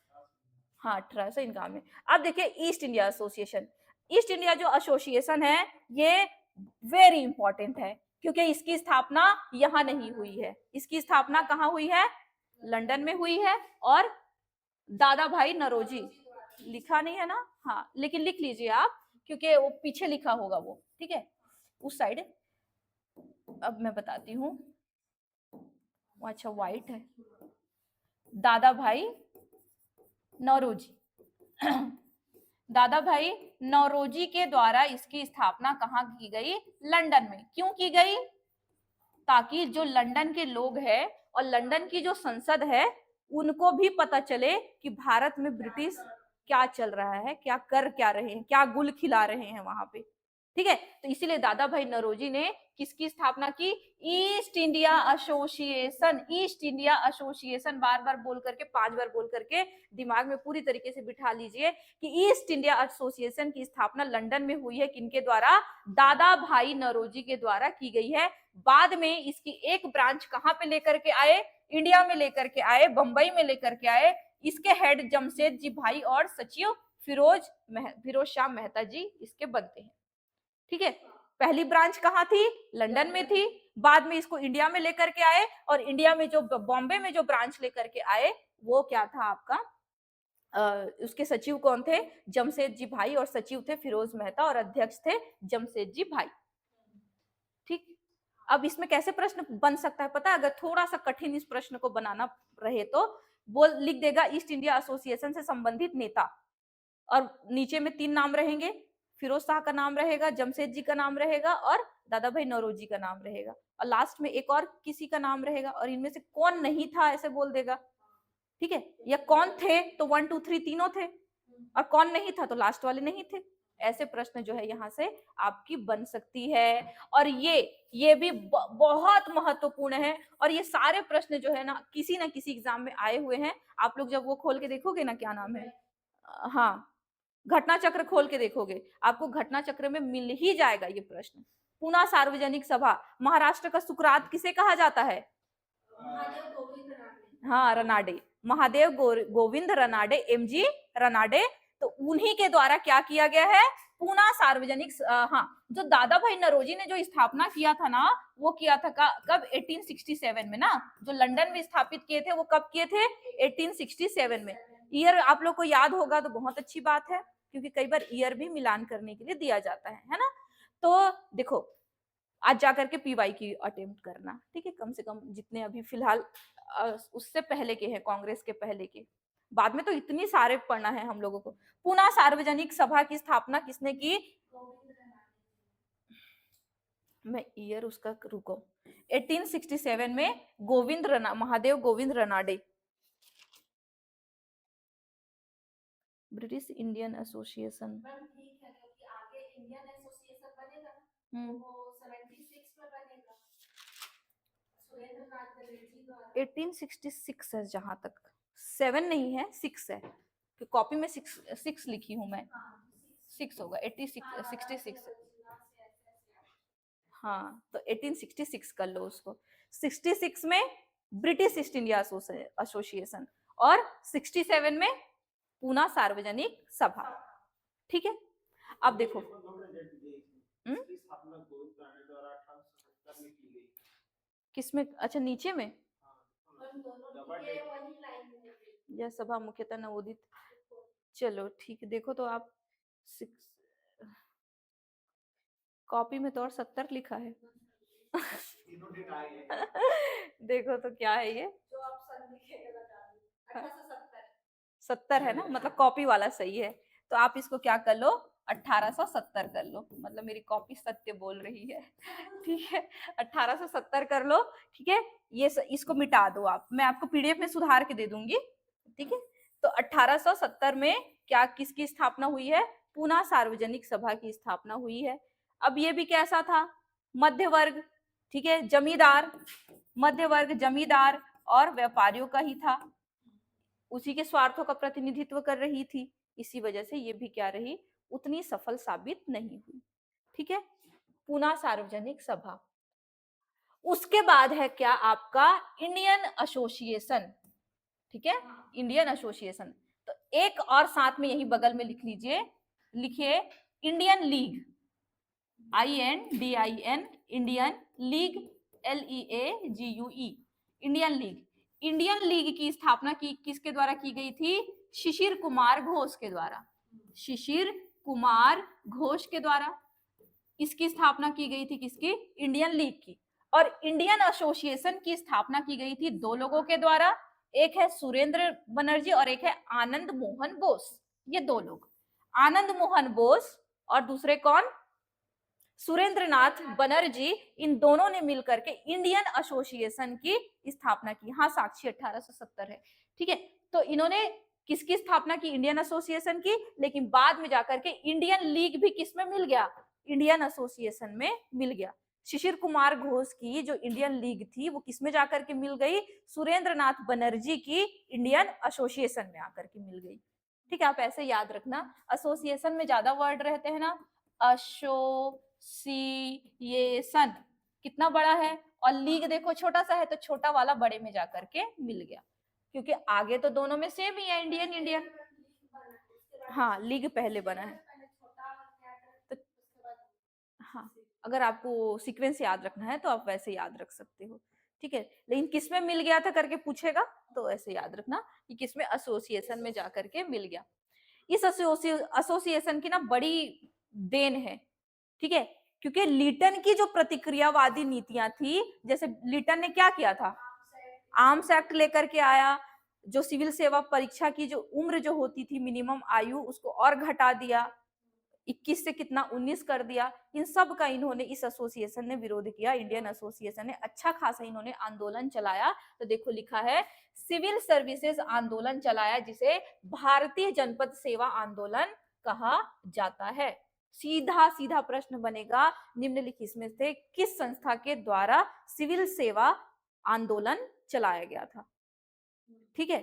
A: हाँ, 1851 में। अब देखिए east India Association. East India जो एसोसिएशन है ये वेरी इंपॉर्टेंट है, क्योंकि इसकी स्थापना यहां नहीं हुई है। इसकी स्थापना कहाँ हुई है? लंदन में हुई है। और दादा भाई नरोजी, लिखा नहीं है ना? हाँ, लेकिन लिख लीजिए आप, क्योंकि वो पीछे लिखा होगा वो। ठीक है, उस साइड। अब मैं बताती हूँ। अच्छा, व्हाइट है। दादा भाई नौरोजी। दादा भाई नौरोजी के द्वारा इसकी स्थापना कहाँ की गई? लंदन में। क्यों की गई? ताकि जो लंदन के लोग हैं और लंदन की जो संसद है उनको भी पता चले कि भारत में ब्रिटिश क्या चल रहा है, क्या कर क्या रहे हैं, क्या गुल खिला रहे हैं वहां पे। ठीक है, तो इसीलिए दादा भाई नौरोजी ने किसकी स्थापना की? East India Association. East India Association, बार बार बोल करके, 5 बार बोल करके दिमाग में पूरी तरीके से बिठा लीजिए कि ईस्ट इंडिया एसोसिएशन की स्थापना लंदन में हुई है। किनके द्वारा? दादा भाई नौरोजी के द्वारा की गई है। बाद में इसकी एक ब्रांच कहां पे लेकर के आए? इंडिया में लेकर के आए, बंबई में लेकर के आए। इसके हेड जमशेद जी भाई और सचिव फिरोज शाह मेहता जी इसके बनते हैं। ठीक है, पहली ब्रांच कहाँ थी? लंदन में थी। बाद में इसको इंडिया में लेकर के आए, और इंडिया में जो बॉम्बे में जो ब्रांच लेकर के आए वो क्या था आपका? उसके सचिव कौन थे? जमशेद जी भाई, और सचिव थे फिरोज मेहता, और अध्यक्ष थे जमशेद जी भाई। ठीक, अब इसमें कैसे प्रश्न बन सकता है पता है? अगर थोड़ा सा कठिन इस प्रश्न को बनाना रहे तो बोल लिख देगा ईस्ट इंडिया एसोसिएशन से संबंधित नेता, और नीचे में 3 नाम रहेंगे। फिरोज शाह का नाम रहेगा, जमशेद जी का नाम रहेगा, और दादा भाई नौरोजी का नाम रहेगा, और लास्ट में एक और किसी का नाम रहेगा, और इनमें से कौन नहीं था ऐसे बोल देगा। ठीक है, या कौन थे तो 1 2 3 तीनों थे, और कौन नहीं था तो लास्ट वाले नहीं थे। ऐसे प्रश्न जो है यहाँ से आपकी बन सकती है। और ये भी बहुत महत्वपूर्ण है, और ये सारे प्रश्न जो है ना किसी एग्जाम में आए हुए हैं। आप लोग जब वो खोल के देखोगे ना, क्या नाम है, हाँ, घटना चक्र खोल के देखोगे, आपको घटना चक्र में मिल ही जाएगा ये प्रश्न। पुनः सार्वजनिक सभा, महाराष्ट्र का सुकरात किसे कहा जाता है? हाँ, रनाडे, महादेव गोविंद रनाडे, एमजी रनाडे। तो उन्हीं के द्वारा क्या किया गया है? पूना सार्वजनिक, हाँ, जो दादा भाई नौरोजी ने जो स्थापना किया था ना, वो किया था कब? 1867 में ना। जो लंदन में स्थापित किए थे वो कब किए थे? 1867 में। ईयर आप लोग को याद होगा तो बहुत अच्छी बात है। क्योंकि कई बार ईयर भी मिलान करने के लिए दिया जाता है ना। तो देखो आज जाकर के पीवाई की अटेम्प्ट करना, ठीक है, कम से कम जितने अभी फिलहाल उससे पहले के हैं, कांग्रेस के पहले के, बाद में तो इतनी सारे पढ़ना है हम लोगों को। पुनः सार्वजनिक सभा की स्थापना किसने की? मैं ईयर उसका रुको, 1867 में Mahadev Govind Ranade, British Indian association.
B: Ma'am ठीक है, क्योंकि आगे इंडियन एसोसिएशन बनेगा
A: हम्म,
B: वो 76 में बनेगा सुरेंद्र नाथ बनर्जी द्वारा।
A: 1866 है जहां तक, 7 नहीं है 6 है, कॉपी में 6 लिखी हूं मैं, 6 होगा, 66। हाँ तो 1866 कर लो उसको। 66 में ब्रिटिश ईस्ट इंडिया एसोसिएशन और 67 में पूना सार्वजनिक सभा, ठीक है। अब देखो किसमें, अच्छा नीचे में, यह सभा मुख्यतः नवोदित, चलो ठीक है। देखो तो आप कॉपी में तो और 70 लिखा है देखो तो क्या है ये,
B: जो ऑप्शन लिखेगा बता दो,
A: 70 है ना, मतलब कॉपी वाला सही है। तो आप इसको क्या कर लो, 1870 कर लो, मतलब मेरी कॉपी सत्य बोल रही है ठीक है, 1870 कर लो, ठीक है। इसको मिटा दो आप, मैं आपको पीडीएफ में सुधार के दे दूंगी, ठीक है। तो 1870 में क्या किसकी स्थापना हुई है? पूना सार्वजनिक सभा की स्थापना हुई है। अब ये भी कैसा था? मध्य वर्ग, ठीक है, जमींदार, मध्य वर्ग जमींदार और व्यापारियों का ही था, उसी के स्वार्थों का प्रतिनिधित्व कर रही थी, इसी वजह से ये भी क्या रही, उतनी सफल साबित नहीं हुई, ठीक है। पूना सार्वजनिक सभा, उसके बाद है क्या आपका इंडियन एसोसिएशन, ठीक है, इंडियन एसोसिएशन। तो एक और साथ में यही बगल में लिख लीजिए, लिखिए Indian league, INDIN, Indian league, LEAGUE, Indian league. Indian league की स्थापना की किसके द्वारा की गई थी? शिशिर कुमार घोष के द्वारा, शिशिर कुमार घोष के द्वारा इसकी स्थापना की गई थी, किसकी? इंडियन लीग की। और इंडियन एसोसिएशन की स्थापना की गई थी 2 लोगों के द्वारा, एक है सुरेंद्र बनर्जी और एक है आनंद मोहन बोस। ये 2 लोग, आनंद मोहन बोस और दूसरे कौन? सुरेंद्रनाथ बनर्जी, इन दोनों ने मिलकर के इंडियन एसोसिएशन की स्थापना की। हाँ साक्षी 1870 है, ठीक है। तो इन्होंने किसकी स्थापना की? इंडियन एसोसिएशन की, लेकिन बाद में जाकर के इंडियन लीग भी किसमें मिल गया? इंडियन एसोसिएशन में मिल गया। शिशिर कुमार घोष की जो इंडियन लीग थी वो किसमें जाकर के मिल गई? सुरेंद्रनाथ बनर्जी की इंडियन एसोसिएशन में आकर के मिल गई, ठीक है। आप ऐसे याद रखना, एसोसिएशन में ज्यादा वर्ड रहते हैं ना, एसोसिएशन कितना बड़ा है, और लीग देखो छोटा सा है, तो छोटा वाला बड़े में जाकर के मिल गया, क्योंकि आगे तो दोनों में सेम ही है, इंडियन इंडियन। हाँ लीग पहले बना है, तो हाँ अगर आपको सीक्वेंस याद रखना है तो आप वैसे याद रख सकते हो, ठीक है। लेकिन किसमें मिल गया था करके पूछेगा तो ऐसे याद रखना कि किसमें, एसोसिएशन में जाकर के मिल गया। इस एसोसिएशन की ना बड़ी देन है, ठीक है, क्योंकि लिटन की जो प्रतिक्रियावादी नीतियां थी, जैसे लिटन ने क्या किया था, आर्म्स एक्ट लेकर के आया, जो सिविल सेवा परीक्षा की जो उम्र जो होती थी मिनिमम आयु, उसको और घटा दिया, 21 से कितना 19 कर दिया। इन सब का इन्होंने, इस एसोसिएशन ने विरोध किया, इंडियन एसोसिएशन ने अच्छा खासा इन्होंने आंदोलन चलाया। तो देखो लिखा है सिविल सर्विसेज आंदोलन चलाया, जिसे भारतीय जनपद सेवा आंदोलन कहा जाता है। सीधा सीधा प्रश्न बनेगा निम्नलिखित में से किस संस्था के द्वारा सिविल सेवा आंदोलन चलाया गया था, ठीक है,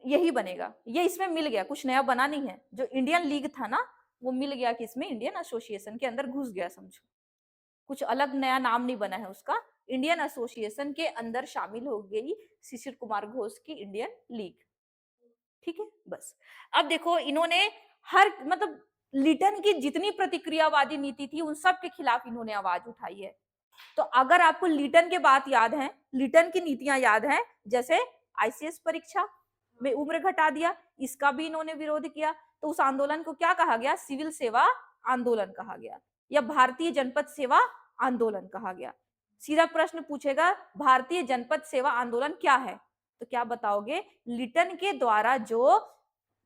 A: यही बनेगा। ये इसमें मिल गया, कुछ नया बना नहीं है, जो इंडियन लीग था ना वो मिल गया कि इसमें इंडियन एसोसिएशन के अंदर घुस गया, समझो कुछ अलग नया नाम नहीं बना है उसका, इंडियन एसोसिएशन के अंदर शामिल हो गई शिशिर कुमार घोष की इंडियन लीग, ठीक है। बस अब देखो इन्होंने हर, मतलब लिटन की जितनी प्रतिक्रियावादी नीति थी उन सब के खिलाफ इन्होंने आवाज उठाई है। तो अगर आपको लिटन के बात याद है, लिटन की नीतियां याद है, जैसे आईसीएस परीक्षा, में उम्र घटा दिया, इसका भी इन्होंने विरोध किया। तो उस आंदोलन को क्या कहा गया? सिविल सेवा आंदोलन कहा गया या भारतीय जनपद सेवा आंदोलन कहा गया। सीधा प्रश्न पूछेगा भारतीय जनपद सेवा आंदोलन क्या है, तो क्या बताओगे? लिटन के द्वारा जो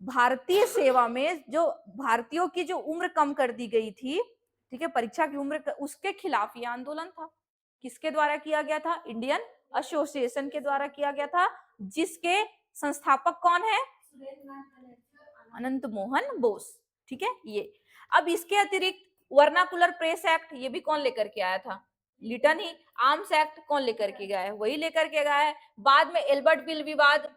A: भारतीय सेवा में जो भारतीयों की जो उम्र कम कर दी गई थी, ठीक है, परीक्षा की उम्र, उसके खिलाफ ये आंदोलन था। किसके द्वारा किया गया था? इंडियन एसोसिएशन के द्वारा किया गया था, जिसके संस्थापक कौन है? अनंत मोहन बोस। ठीक है, ये। अब इसके अतिरिक्त वर्नाकुलर प्रेस एक्ट, ये भी कौन लेकर के आया था? लिटन ही। आर्म्स एक्ट कौन लेकर के गया है? वही लेकर के गया है। बाद में एल्बर्ट बिल विवाद,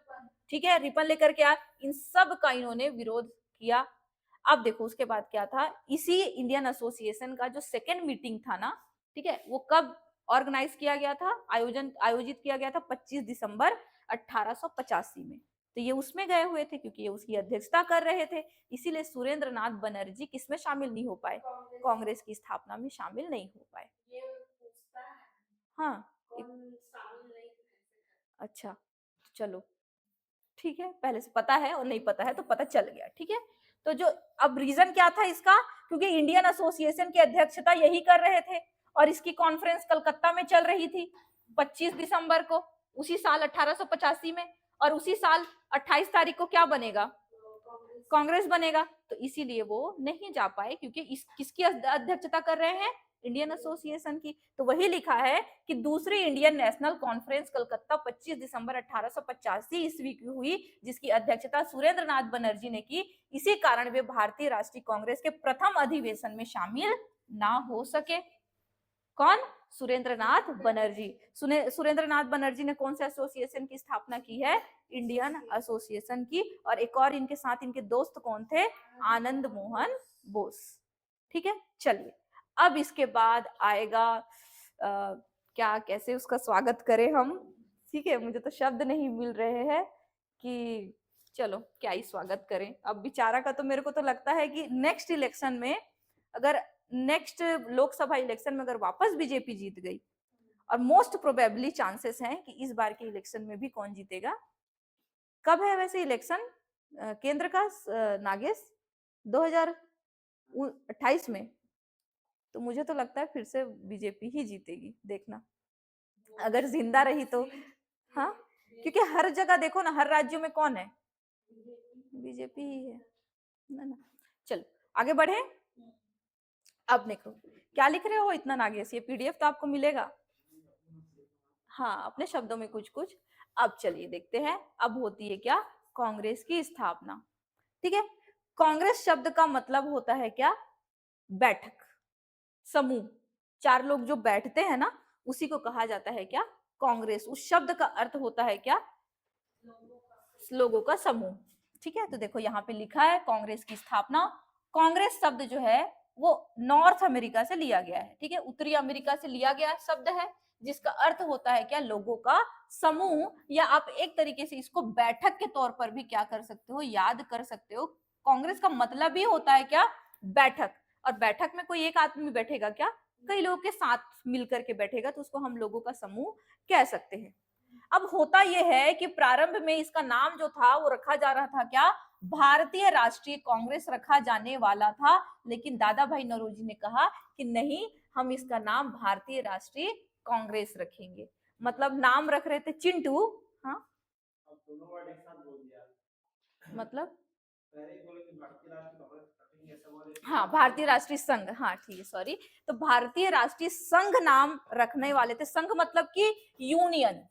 A: ठीक है, रिपन लेकर के आया। इन सब का इन्होंने विरोध किया। अब देखो उसके बाद क्या था, इसी इंडियन एसोसिएशन का जो सेकेंड मीटिंग था ना, ठीक है, वो कब ऑर्गेनाइज किया गया था? आयोजित किया गया था 25 दिसंबर 1885 में। तो ये उसमें गए हुए थे क्योंकि ये उसकी अध्यक्षता कर रहे थे। इसीलिए सुरेंद्र नाथ बनर्जी किसमें शामिल नहीं हो पाए? कांग्रेस की स्थापना में शामिल नहीं हो पाए। हाँ, अच्छा, चलो ठीक है, पहले से पता है और नहीं पता है तो पता चल गया। ठीक है, तो जो अब रीजन क्या था इसका? क्योंकि इंडियन एसोसिएशन की अध्यक्षता यही कर रहे थे और इसकी कॉन्फ्रेंस कलकत्ता में चल रही थी 25 दिसंबर को, उसी साल 1885 में। और उसी साल 28 तारीख को क्या बनेगा? कांग्रेस बनेगा। तो इसीलिए वो नहीं जा पाए क्योंकि किसकी अध्यक्षता कर रहे हैं? इंडियन एसोसिएशन की। तो वही लिखा है कि दूसरी इंडियन नेशनल कॉन्फ्रेंस कलकत्ता 25 दिसंबर 1885 ईस्वी की हुई, जिसकी अध्यक्षता सुरेंद्र नाथ बनर्जी ने की। इसी कारण वे भारतीय राष्ट्रीय कांग्रेस के प्रथम अधिवेशन में शामिल ना हो सके। कौन? सुरेंद्र नाथ बनर्जी। सुरेंद्र नाथ बनर्जी ने कौन से एसोसिएशन की स्थापना की है? इंडियन एसोसिएशन की। और एक और इनके साथ इनके दोस्त कौन थे? आनंद मोहन बोस। ठीक है, चलिए अब इसके बाद आएगा क्या, कैसे उसका स्वागत करें हम? ठीक है, मुझे तो शब्द नहीं मिल रहे हैं कि चलो क्या ही स्वागत करें। अब बेचारा का तो मेरे को तो लगता है कि नेक्स्ट इलेक्शन में, अगर नेक्स्ट लोकसभा इलेक्शन में अगर वापस बीजेपी जीत गई, और मोस्ट प्रोबेबली चांसेस हैं कि इस बार के इलेक्शन में भी कौन जीतेगा? कब है वैसे इलेक्शन केंद्र का नागेश? 2028 में। तो मुझे तो लगता है फिर से बीजेपी ही जीतेगी, देखना अगर जिंदा रही तो। हाँ, क्योंकि हर जगह देखो ना, हर राज्यों में कौन है? बीजेपी ही है ना। चलो आगे बढ़े। अब देखो क्या लिख रहे हो इतना नागेश, ये पीडीएफ तो आपको मिलेगा। हाँ, अपने शब्दों में कुछ कुछ। अब चलिए देखते हैं, अब होती है क्या? कांग्रेस की स्थापना। ठीक है, कांग्रेस शब्द का मतलब होता है क्या? बैठक, समूह, चार लोग जो बैठते हैं ना, उसी को कहा जाता है क्या? कांग्रेस। उस शब्द का अर्थ होता है क्या? लोगों का समूह। ठीक है, तो देखो यहाँ पे लिखा है कांग्रेस की स्थापना। कांग्रेस शब्द जो है वो नॉर्थ अमेरिका से लिया गया है। ठीक है, उत्तरी अमेरिका से लिया गया शब्द है, जिसका अर्थ होता है क्या? लोगों का समूह। या आप एक तरीके से इसको बैठक के तौर पर भी क्या कर सकते हो, याद कर सकते हो। कांग्रेस का मतलब ही होता है क्या? बैठक। और बैठक में कोई एक आदमी बैठेगा क्या? कई लोगों के साथ मिलकर के बैठेगा, तो उसको हम लोगों का समूह कह सकते हैं। अब होता यह है कि प्रारंभ में इसका नाम जो था वो रखा जा रहा था क्या? भारतीय राष्ट्रीय कांग्रेस रखा जाने वाला था, लेकिन दादा भाई नौरोजी ने कहा कि नहीं, हम इसका नाम भारतीय राष्ट्रीय कांग्रेस रखेंगे। मतलब नाम रख रहे थे चिंटू। हाँ, दोनों वर्ड एक साथ बोल दिया। मतलब हाँ, भारतीय राष्ट्रीय संघ। हाँ ठीक है, सॉरी। तो भारतीय राष्ट्रीय संघ नाम रखने वाले थे। संघ मतलब कि यूनियन।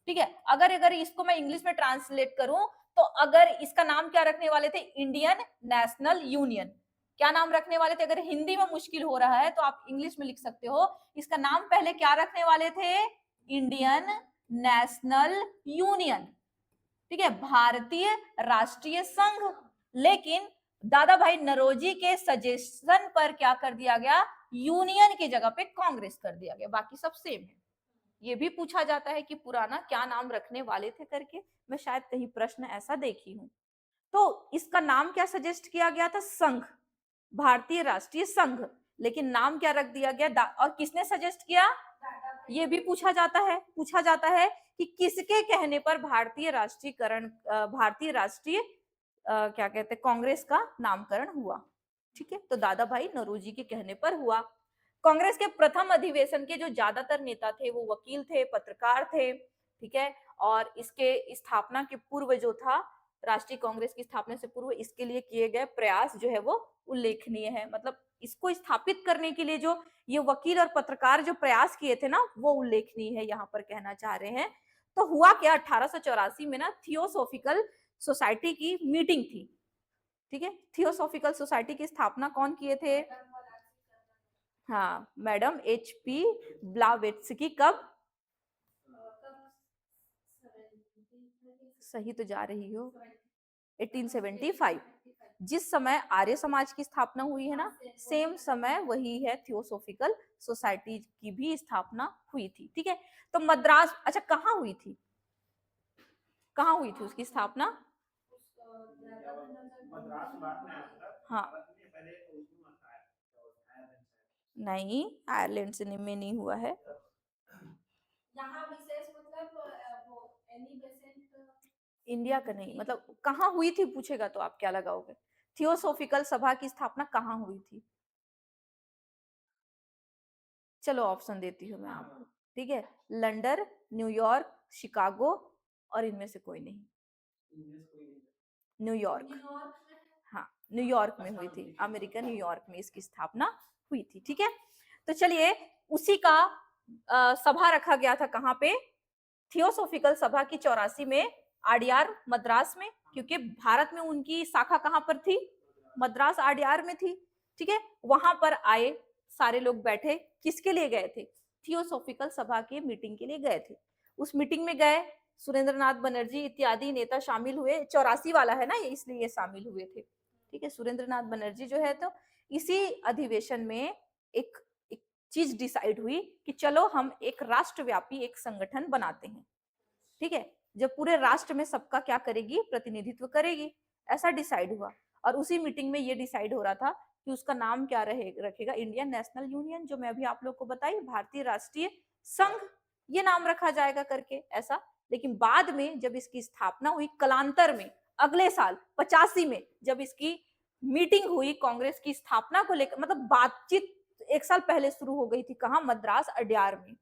A: ठीक है, अगर इसको मैं इंग्लिश में ट्रांसलेट करूं तो अगर इसका नाम क्या रखने वाले थे? Indian national union. क्या नाम रखने वाले थे? अगर हिंदी में मुश्किल हो रहा है तो आप इंग्लिश में लिख सकते हो। इसका नाम पहले क्या रखने वाले थे? Indian national union. ठीक है, भारतीय राष्ट्रीय संघ। लेकिन दादा भाई नौरोजी के सजेशन पर क्या कर दिया गया? यूनियन की जगह पे कांग्रेस कर दिया गया। बाकी सब सेम है। ये भी पूछा जाता है कि पुराना क्या नाम रखने वाले थे करके, मैं शायद कहीं प्रश्न ऐसा देखी हूं। तो इसका नाम क्या सजेस्ट किया गया था? संघ, भारतीय राष्ट्रीय संघ। लेकिन नाम क्या रख दिया गया? और किसने सजेस्ट किया? ये भी पूछा जाता है कि किसके कहने पर भारतीय राष्ट्रीय क्या कहते हैं कांग्रेस का नामकरण हुआ। ठीक है, तो दादा भाई नौरोजी के कहने पर हुआ। कांग्रेस के प्रथम अधिवेशन के जो ज्यादातर नेता थे वो वकील थे, पत्रकार थे। ठीक है, और इसके स्थापना के पूर्व जो था, राष्ट्रीय कांग्रेस की स्थापना से पूर्व इसके लिए किए गए प्रयास जो है वो उल्लेखनीय है। मतलब इसको स्थापित करने के लिए जो ये वकील और पत्रकार जो प्रयास किए थे ना, वो उल्लेखनीय है, यहाँ पर कहना चाह रहे हैं। तो हुआ क्या, 1884 में ना थियोसॉफिकल सोसाइटी की मीटिंग थी। ठीक है, थियोसॉफिकल सोसाइटी की स्थापना कौन किए थे? हाँ, मैडम HP ब्लावेट्स्की। कब? सही तो जा रही हो, 1875। जिस समय आर्य समाज की स्थापना हुई है ना, सेम समय वही है थियोसॉफिकल सोसाइटी की भी स्थापना हुई थी। ठीक है, तो मद्रास, अच्छा कहाँ हुई थी, कहाँ हुई थी उसकी स्थापना? हाँ, नहीं, आयरलैंड से में नहीं हुआ है।
B: यहाँ विशेष मतलब वो एनी बेसेंट
A: इंडिया का नहीं, मतलब कहाँ हुई थी पूछेगा तो आप क्या लगाओगे? थियोसॉफिकल सभा की स्थापना कहाँ हुई थी? चलो ऑप्शन देती हूँ मैं आपको। ठीक है, लंदन, न्यूयॉर्क, शिकागो, और इनमें से कोई नहीं। न्यूयॉर्क। हाँ, न्यूयॉर्क में हुई थी, अमेरिका न्यूयॉर्क में इसकी स्थापना हुई थी। ठीक है, तो चलिए उसी का सभा रखा गया था कहाँ पे? थियोसॉफिकल सभा की 84 में आडयार मद्रास में, क्योंकि भारत में उनकी शाखा कहाँ पर थी? मद्रास आडयार में थी। ठीक है, वहां पर आए, सारे लोग बैठे, किसके लिए गए थे? थियोसॉफिकल सभा की मीटिंग के लिए गए थे। उस मीटिंग में गए, सुरेंद्रनाथ बनर्जी इत्यादि नेता शामिल हुए। 84 वाला है ना ये, इसलिए ये शामिल हुए थे। ठीक है, सुरेंद्रनाथ बनर्जी जो है, तो इसी अधिवेशन में एक चीज डिसाइड हुई कि चलो हम एक राष्ट्रव्यापी एक संगठन बनाते हैं। ठीक है, जब पूरे राष्ट्र में सबका क्या करेगी, प्रतिनिधित्व करेगी, ऐसा डिसाइड हुआ। और उसी मीटिंग में ये डिसाइड हो रहा था कि उसका नाम क्या रखेगा, इंडियन नेशनल यूनियन, जो मैं अभी आप लोग को बताई, भारतीय राष्ट्रीय संघ, ये नाम रखा जाएगा करके ऐसा। लेकिन बाद में जब इसकी स्थापना हुई, कलांतर में अगले साल 85 में जब इसकी मीटिंग हुई कांग्रेस की स्थापना को लेकर, मतलब बातचीत एक साल पहले शुरू हो गई थी, कहाँ? मद्रास अड्यार में।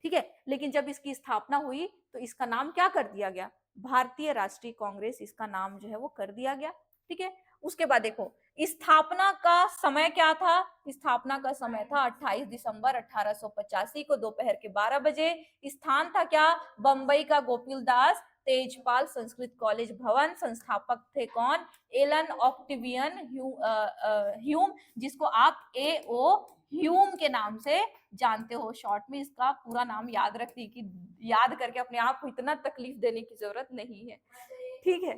A: ठीक है, लेकिन जब इसकी स्थापना हुई तो इसका नाम क्या कर दिया गया? भारतीय राष्ट्रीय कांग्रेस, इसका नाम जो है वो कर दिया गया। ठीक है, उसके बाद देखो स्थापना का समय क्या था? स्थापना का समय था 28 दिसंबर 1885 को दोपहर के 12 बजे। स्थान था क्या? बंबई का गोकुल दास तेजपाल संस्कृत कॉलेज भवन। संस्थापक थे कौन? एलन ऑक्टिवियन ह्यूम, जिसको आप AO ह्यूम के नाम से जानते हो शॉर्ट में। इसका पूरा नाम याद रखने की, याद करके अपने आप को इतना तकलीफ देने की जरूरत नहीं है। ठीक है,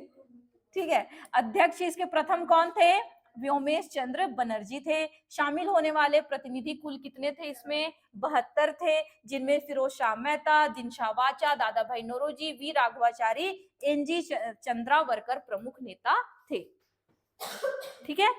A: ठीक है। अध्यक्ष इसके प्रथम कौन थे? व्योमेश चंद्र बनर्जी थे। शामिल होने वाले प्रतिनिधि कुल कितने थे इसमें? 72 थे, जिनमें फिरोज शाह मेहता, दिनशा वाचा, दादा भाई नौरोजी, वी राघवाचारी, NG चंद्रावरकर प्रमुख नेता थे। ठीक है,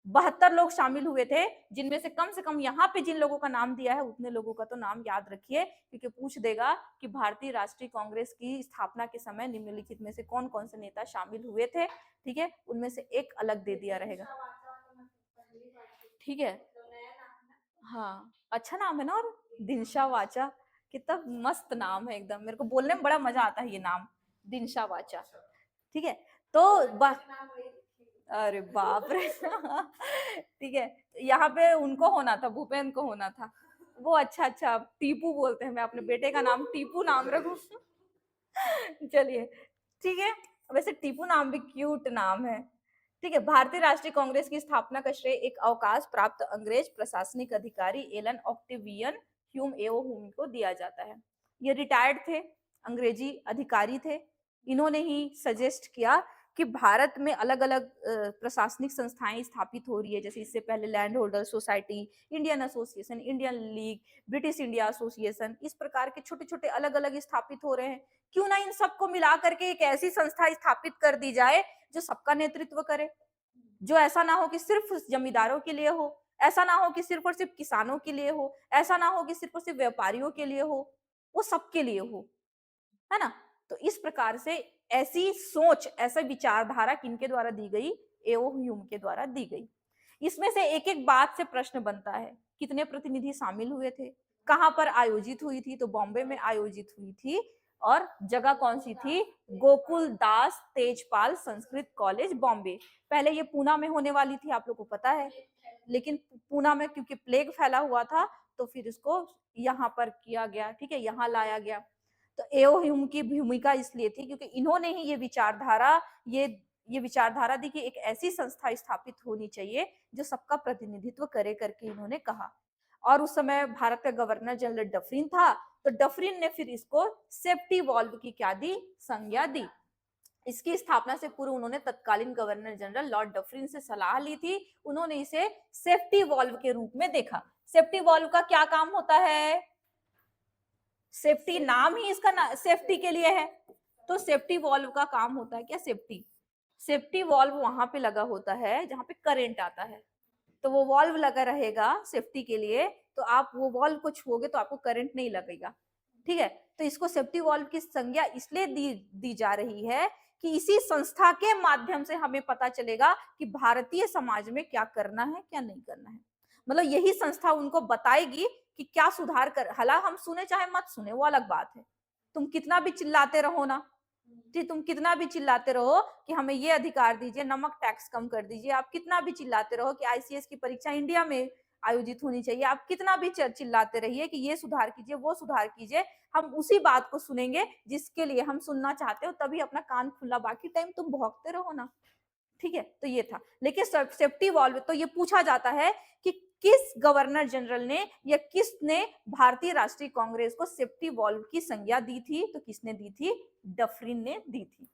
A: 72 लोग शामिल हुए थे, जिनमें से कम यहाँ पे जिन लोगों का नाम दिया है उतने लोगों का तो नाम याद रखिए, क्योंकि पूछ देगा कि भारतीय राष्ट्रीय कांग्रेस की स्थापना के समय निम्नलिखित में से कौन कौन से नेता शामिल हुए थे। ठीक है, उनमें से एक अलग दे दिया रहेगा। ठीक है, हाँ, अच्छा नाम है ना। और दिनशा वाचा, कितना मस्त नाम है एकदम, मेरे को बोलने में बड़ा मजा आता है ये नाम, दिनशा वाचा। ठीक है, तो अरे बाप रे ठीक है, यहाँ पे उनको होना था, भूपेन को होना था वो। अच्छा, टीपू बोलते हैं, मैं अपने बेटे का नाम टीपू नाम रखूं चलिए, ठीक है, वैसे टीपू नाम भी क्यूट नाम है। ठीक है, भारतीय राष्ट्रीय कांग्रेस की स्थापना का श्रेय एक अवकाश प्राप्त अंग्रेज प्रशासनिक अधिकारी Allan Octavian Hume AO Hume को दिया जाता है। ये रिटायर्ड थे, अंग्रेजी अधिकारी थे। इन्होंने ही सजेस्ट किया कि भारत में अलग अलग प्रशासनिक संस्थाएं स्थापित हो रही है, जैसे इससे पहले land holder society, Indian association, Indian league, British India association, इस प्रकार के छोटे छोटे अलग अलग स्थापित हो रहे हैं। क्यों ना इन सबको मिला करके एक ऐसी संस्था स्थापित कर दी जाए जो सबका नेतृत्व करे, जो ऐसा ना हो कि सिर्फ जमींदारों के लिए हो, ऐसा ना हो कि सिर्फ और सिर्फ किसानों के लिए हो, ऐसा ना हो कि सिर्फ और सिर्फ व्यापारियों के लिए हो, वो सबके लिए हो, है ना। तो इस प्रकार से ऐसी सोच, ऐसा विचारधारा किनके द्वारा दी गई, एओ ह्यूम के द्वारा दी गई। इसमें से एक एक बात से प्रश्न बनता है, कितने प्रतिनिधि शामिल हुए थे, कहां पर आयोजित हुई थी, तो बॉम्बे में आयोजित हुई थी, और जगह कौन सी थी, गोकुल दास तेजपाल संस्कृत कॉलेज बॉम्बे। पहले ये पूना में होने वाली थी, आप लोग को पता है, लेकिन पूना में क्योंकि प्लेग फैला हुआ था तो फिर इसको यहाँ पर किया गया, ठीक है, यहाँ लाया गया। तो एओ ह्यूम की भूमिका इसलिए थी क्योंकि इन्होंने ही ये विचारधारा दी कि एक ऐसी संस्था स्थापित होनी चाहिए जो सबका प्रतिनिधित्व करे करके इन्होंने कहा। और उस समय भारत का गवर्नर जनरल डफरिन था, तो डफरिन ने फिर इसको सेफ्टी वॉल्व की क्या दी, संज्ञा दी। इसकी स्थापना से पूर्व उन्होंने तत्कालीन गवर्नर जनरल लॉर्ड डफरिन से सलाह ली थी, उन्होंने इसे सेफ्टी वॉल्व के रूप में देखा। सेफ्टी वॉल्व का क्या काम होता है, सेफ्टी, नाम ही इसका सेफ्टी के लिए है, तो सेफ्टी वॉल्व का काम होता है क्या, सेफ्टी। सेफ्टी वॉल्व वहां पे लगा होता है जहां पे करंट आता है, तो वो वॉल्व लगा रहेगा सेफ्टी के लिए, तो आप वो वॉल्व को छुओगे तो आपको करंट नहीं लगेगा, ठीक है। तो इसको सेफ्टी वॉल्व की संज्ञा इसलिए दी जा रही है कि इसी संस्था के माध्यम से हमें पता चलेगा कि भारतीय समाज में क्या करना है क्या नहीं करना है। मतलब यही संस्था उनको बताएगी कि क्या सुधार कर, हालांकि हम सुने चाहे मत सुने वो अलग बात है, तुम कितना भी चिल्लाते रहो ना, ठीक, तुम कितना भी चिल्लाते रहो कि हमें ये अधिकार दीजिए, नमक टैक्स कम कर दीजिए, आप कितना भी चिल्लाते रहो कि आईसीएस की परीक्षा इंडिया में आयोजित होनी चाहिए, आप कितना भी चिल्लाते रहिए कि ये सुधार कीजिए वो सुधार कीजिए, हम उसी बात को सुनेंगे जिसके लिए हम सुनना चाहते हो, तभी अपना कान खुला, बाकी टाइम तुम भौंकते रहो ना, ठीक है। तो ये था, लेकिन सेफ्टी वॉल्व, तो ये पूछा जाता है कि किस गवर्नर जनरल ने या किसने भारतीय राष्ट्रीय कांग्रेस को सेफ्टी वॉल्व की संज्ञा दी थी, तो किसने दी थी, डफरिन ने दी थी,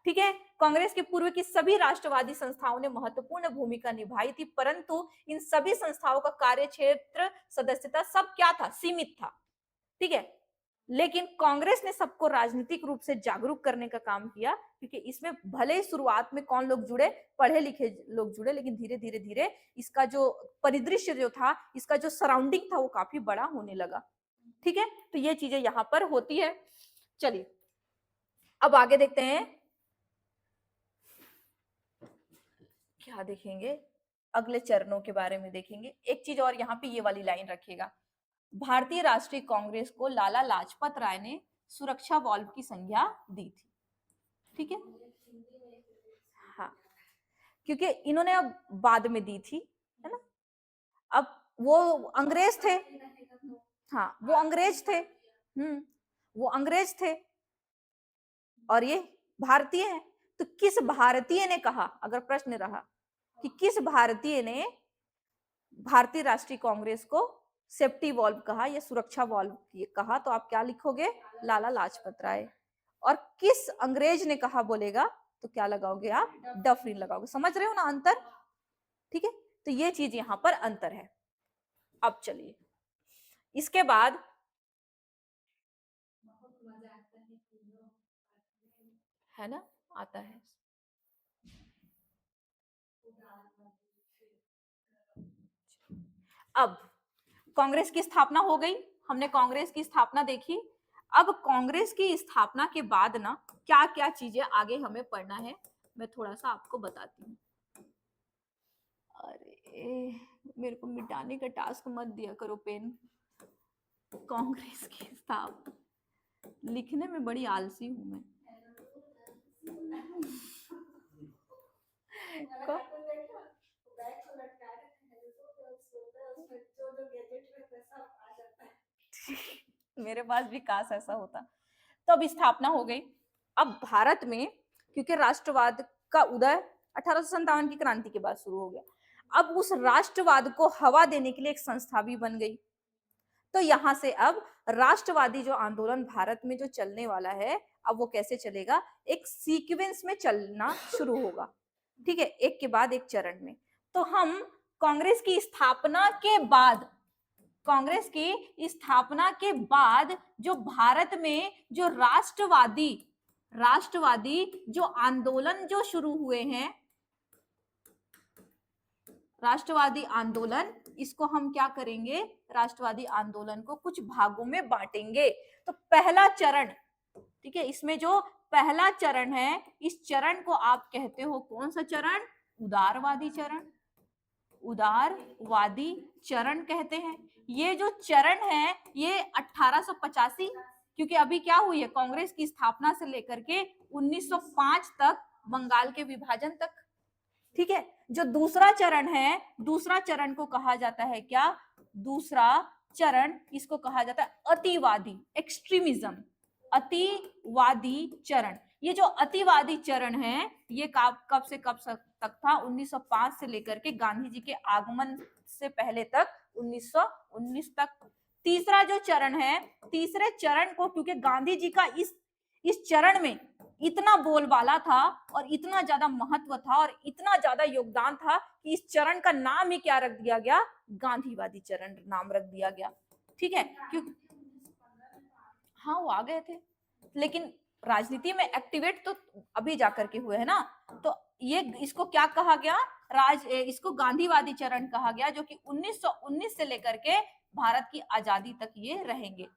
A: ठीक है। कांग्रेस के पूर्व की सभी राष्ट्रवादी संस्थाओं ने महत्वपूर्ण भूमिका निभाई थी, परंतु इन सभी संस्थाओं का कार्य क्षेत्र, सदस्यता सब क्या था, सीमित था, ठीक है। लेकिन कांग्रेस ने सबको राजनीतिक रूप से जागरूक करने का काम किया, क्योंकि इसमें भले ही शुरुआत में कौन लोग जुड़े, पढ़े लिखे लोग जुड़े, लेकिन धीरे धीरे धीरे इसका जो परिदृश्य जो था, इसका जो सराउंडिंग था वो काफी बड़ा होने लगा, ठीक है। तो ये चीजें यहाँ पर होती है। चलिए अब आगे देखते हैं क्या देखेंगे, अगले चरणों के बारे में देखेंगे। एक चीज और यहाँ पे ये वाली लाइन रखिएगा, भारतीय राष्ट्रीय कांग्रेस को लाला लाजपत राय ने सुरक्षा वॉल्व की संज्ञा दी थी, ठीक है, हाँ, क्योंकि इन्होंने अब बाद में दी थी, है ना, अब वो अंग्रेज थे, हाँ वो अंग्रेज थे, वो अंग्रेज थे और ये भारतीय है, तो किस भारतीय ने कहा, अगर प्रश्न रहा कि किस भारतीय ने भारतीय राष्ट्रीय कांग्रेस को सेफ्टी वॉल्व कहा या सुरक्षा वॉल्व कहा, तो आप क्या लिखोगे, लाला लाजपत राय। और किस अंग्रेज ने कहा बोलेगा तो क्या लगाओगे आप, डफरिन लगाओगे। समझ रहे हो ना अंतर, ठीक है। तो ये चीज यहां पर अंतर है। अब चलिए इसके बाद, है ना, आता है। अब कांग्रेस की स्थापना हो गई, हमने कांग्रेस की स्थापना देखी। अब कांग्रेस की स्थापना के बाद ना क्या क्या चीजें आगे हमें पढ़ना है, मैं थोड़ा सा आपको बताती हूँ। अरे मेरे को मिटाने का टास्क मत दिया करो पेन। कांग्रेस की स्थापना लिखने में बड़ी आलसी हूं मैं। मेरे पास भी काश ऐसा होता। तो अब स्थापना हो गई। अब भारत में क्योंकि राष्ट्रवाद का उदय 1857 की क्रांति के बाद शुरू हो गया, अब उस राष्ट्रवाद को हवा देने के लिए एक संस्था भी बन गई। तो यहां से अब राष्ट्रवादी जो आंदोलन भारत में जो चलने वाला है, अब वो कैसे चलेगा, एक सीक्वेंस में चलना शुरू होगा, ठीक है, एक के बाद एक चरण में। तो हम कांग्रेस की स्थापना के बाद, कांग्रेस की स्थापना के बाद जो भारत में जो राष्ट्रवादी जो आंदोलन जो शुरू हुए हैं, राष्ट्रवादी आंदोलन, इसको हम क्या करेंगे, राष्ट्रवादी आंदोलन को कुछ भागों में बांटेंगे। तो पहला चरण, ठीक है, इसमें जो पहला चरण है, इस चरण को आप कहते हो कौन सा चरण, उदारवादी चरण, उदारवादी चरण कहते हैं। ये जो चरण है ये 1885, क्योंकि अभी क्या हुई है, कांग्रेस की स्थापना से लेकर के 1905 तक, बंगाल के विभाजन तक, ठीक है। जो दूसरा चरण है, दूसरा चरण को कहा जाता है क्या, दूसरा चरण इसको कहा जाता है अतिवादी, एक्सट्रीमिज्म, अतिवादी चरण। ये जो अतिवादी चरण है ये कब से कब तक था, 1905 से लेकर के गांधी जी के आगमन से पहले तक 1919 तक। तीसरा जो चरण है, तीसरे चरण को, क्योंकि गांधी जी का इस चरण में इतना बोलबाला था और इतना ज्यादा महत्व था और इतना ज्यादा योगदान था कि इस चरण का नाम ही क्या रख दिया गया, गांधीवादी चरण नाम रख दिया गया, ठीक है। क्योंकि हाँ वो आ गए थे, लेकिन राजनीति में एक्टिवेट तो अभी जाकर के हुए है ना। तो ये इसको क्या कहा गया, इसको गांधीवादी चरण कहा गया, जो कि 1919 से लेकर के भारत की आजादी तक ये रहेंगे।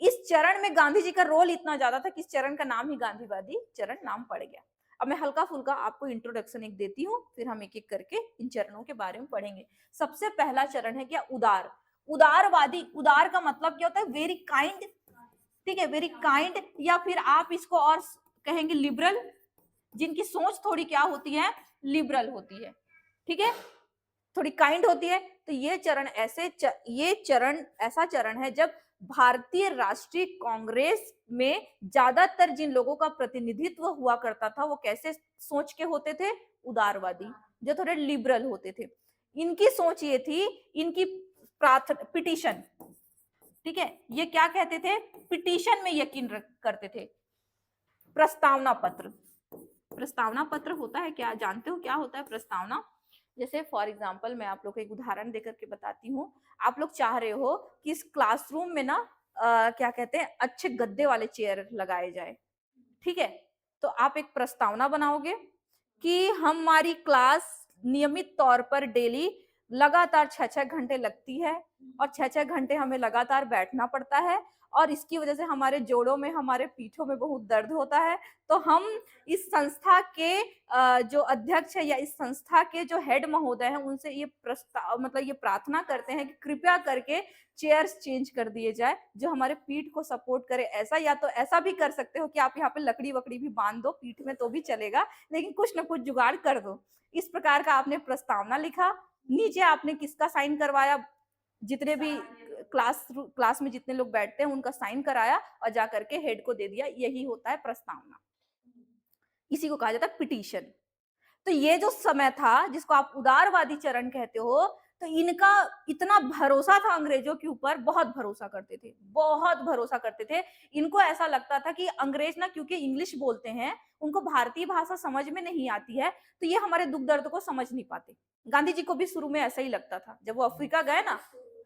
A: इस चरण में गांधी जी का रोल इतना ज्यादा था कि इस चरण का नाम ही गांधीवादी चरण नाम पड़ गया। अब मैं हल्का फुल्का आपको इंट्रोडक्शन एक देती हूँ, फिर हम एक एक करके इन चरणों के बारे में पढ़ेंगे। सबसे पहला चरण है क्या, उदार, उदारवादी। उदार का मतलब क्या होता है, वेरी काइंड, ठीक है, वेरी काइंड, या फिर आप इसको और कहेंगे लिबरल, जिनकी सोच थोड़ी क्या होती है, लिबरल होती है, ठीक है, थोड़ी काइंड होती है। तो ये चरण ये चरण ऐसा चरण है जब भारतीय राष्ट्रीय कांग्रेस में ज्यादातर जिन लोगों का प्रतिनिधित्व हुआ करता था वो कैसे सोच के होते थे, उदारवादी, जो थोड़े लिबरल होते थे। इनकी सोच ये थी, इनकी पिटीशन, ठीक है, ये क्या कहते थे, पिटीशन में यकीन करते थे। प्रस्तावना पत्र, प्रस्तावना पत्र होता है क्या, जानते हो क्या होता है प्रस्तावना? जैसे फॉर एग्जाम्पल मैं आप लोग को एक उदाहरण देकर के बताती हूँ। आप लोग चाह रहे हो कि इस क्लासरूम में ना क्या कहते हैं, अच्छे गद्दे वाले चेयर लगाए जाए, ठीक है। तो आप एक प्रस्तावना बनाओगे कि हमारी क्लास नियमित तौर पर डेली लगातार 6-6 घंटे लगती है और 6-6 घंटे हमें लगातार बैठना पड़ता है और इसकी वजह से हमारे जोड़ों में, हमारे पीठों में बहुत दर्द होता है। तो हम इस संस्था के जो अध्यक्ष है या इस संस्था के जो हेड महोदय हैं उनसे ये प्रस्ताव, मतलब ये प्रार्थना करते हैं कि कृपया करके चेयर्स चेंज कर दिए जाए जो हमारे पीठ को सपोर्ट करे। ऐसा, या तो ऐसा भी कर सकते हो कि आप यहाँ पे लकड़ी वकड़ी भी बांध दो पीठ में तो भी चलेगा, लेकिन कुछ ना कुछ जुगाड़ कर दो। इस प्रकार का आपने प्रस्तावना लिखा, नीचे आपने किसका साइन करवाया, जितने भी क्लास में जितने लोग बैठते हैं उनका साइन कराया और जाकर के हेड को दे दिया। यही होता है प्रस्तावना, इसी को कहा जाता है पिटीशन। तो ये जो समय था जिसको आप उदारवादी चरण कहते हो, तो इनका इतना भरोसा था अंग्रेजों के ऊपर, बहुत भरोसा करते थे, बहुत भरोसा करते थे। इनको ऐसा लगता था कि अंग्रेज ना, क्योंकि इंग्लिश बोलते हैं, उनको भारतीय भाषा समझ में नहीं आती है, तो ये हमारे दुख दर्द को समझ नहीं पाते। गांधी जी को भी शुरू में ऐसा ही लगता था, जब वो अफ्रीका गए ना,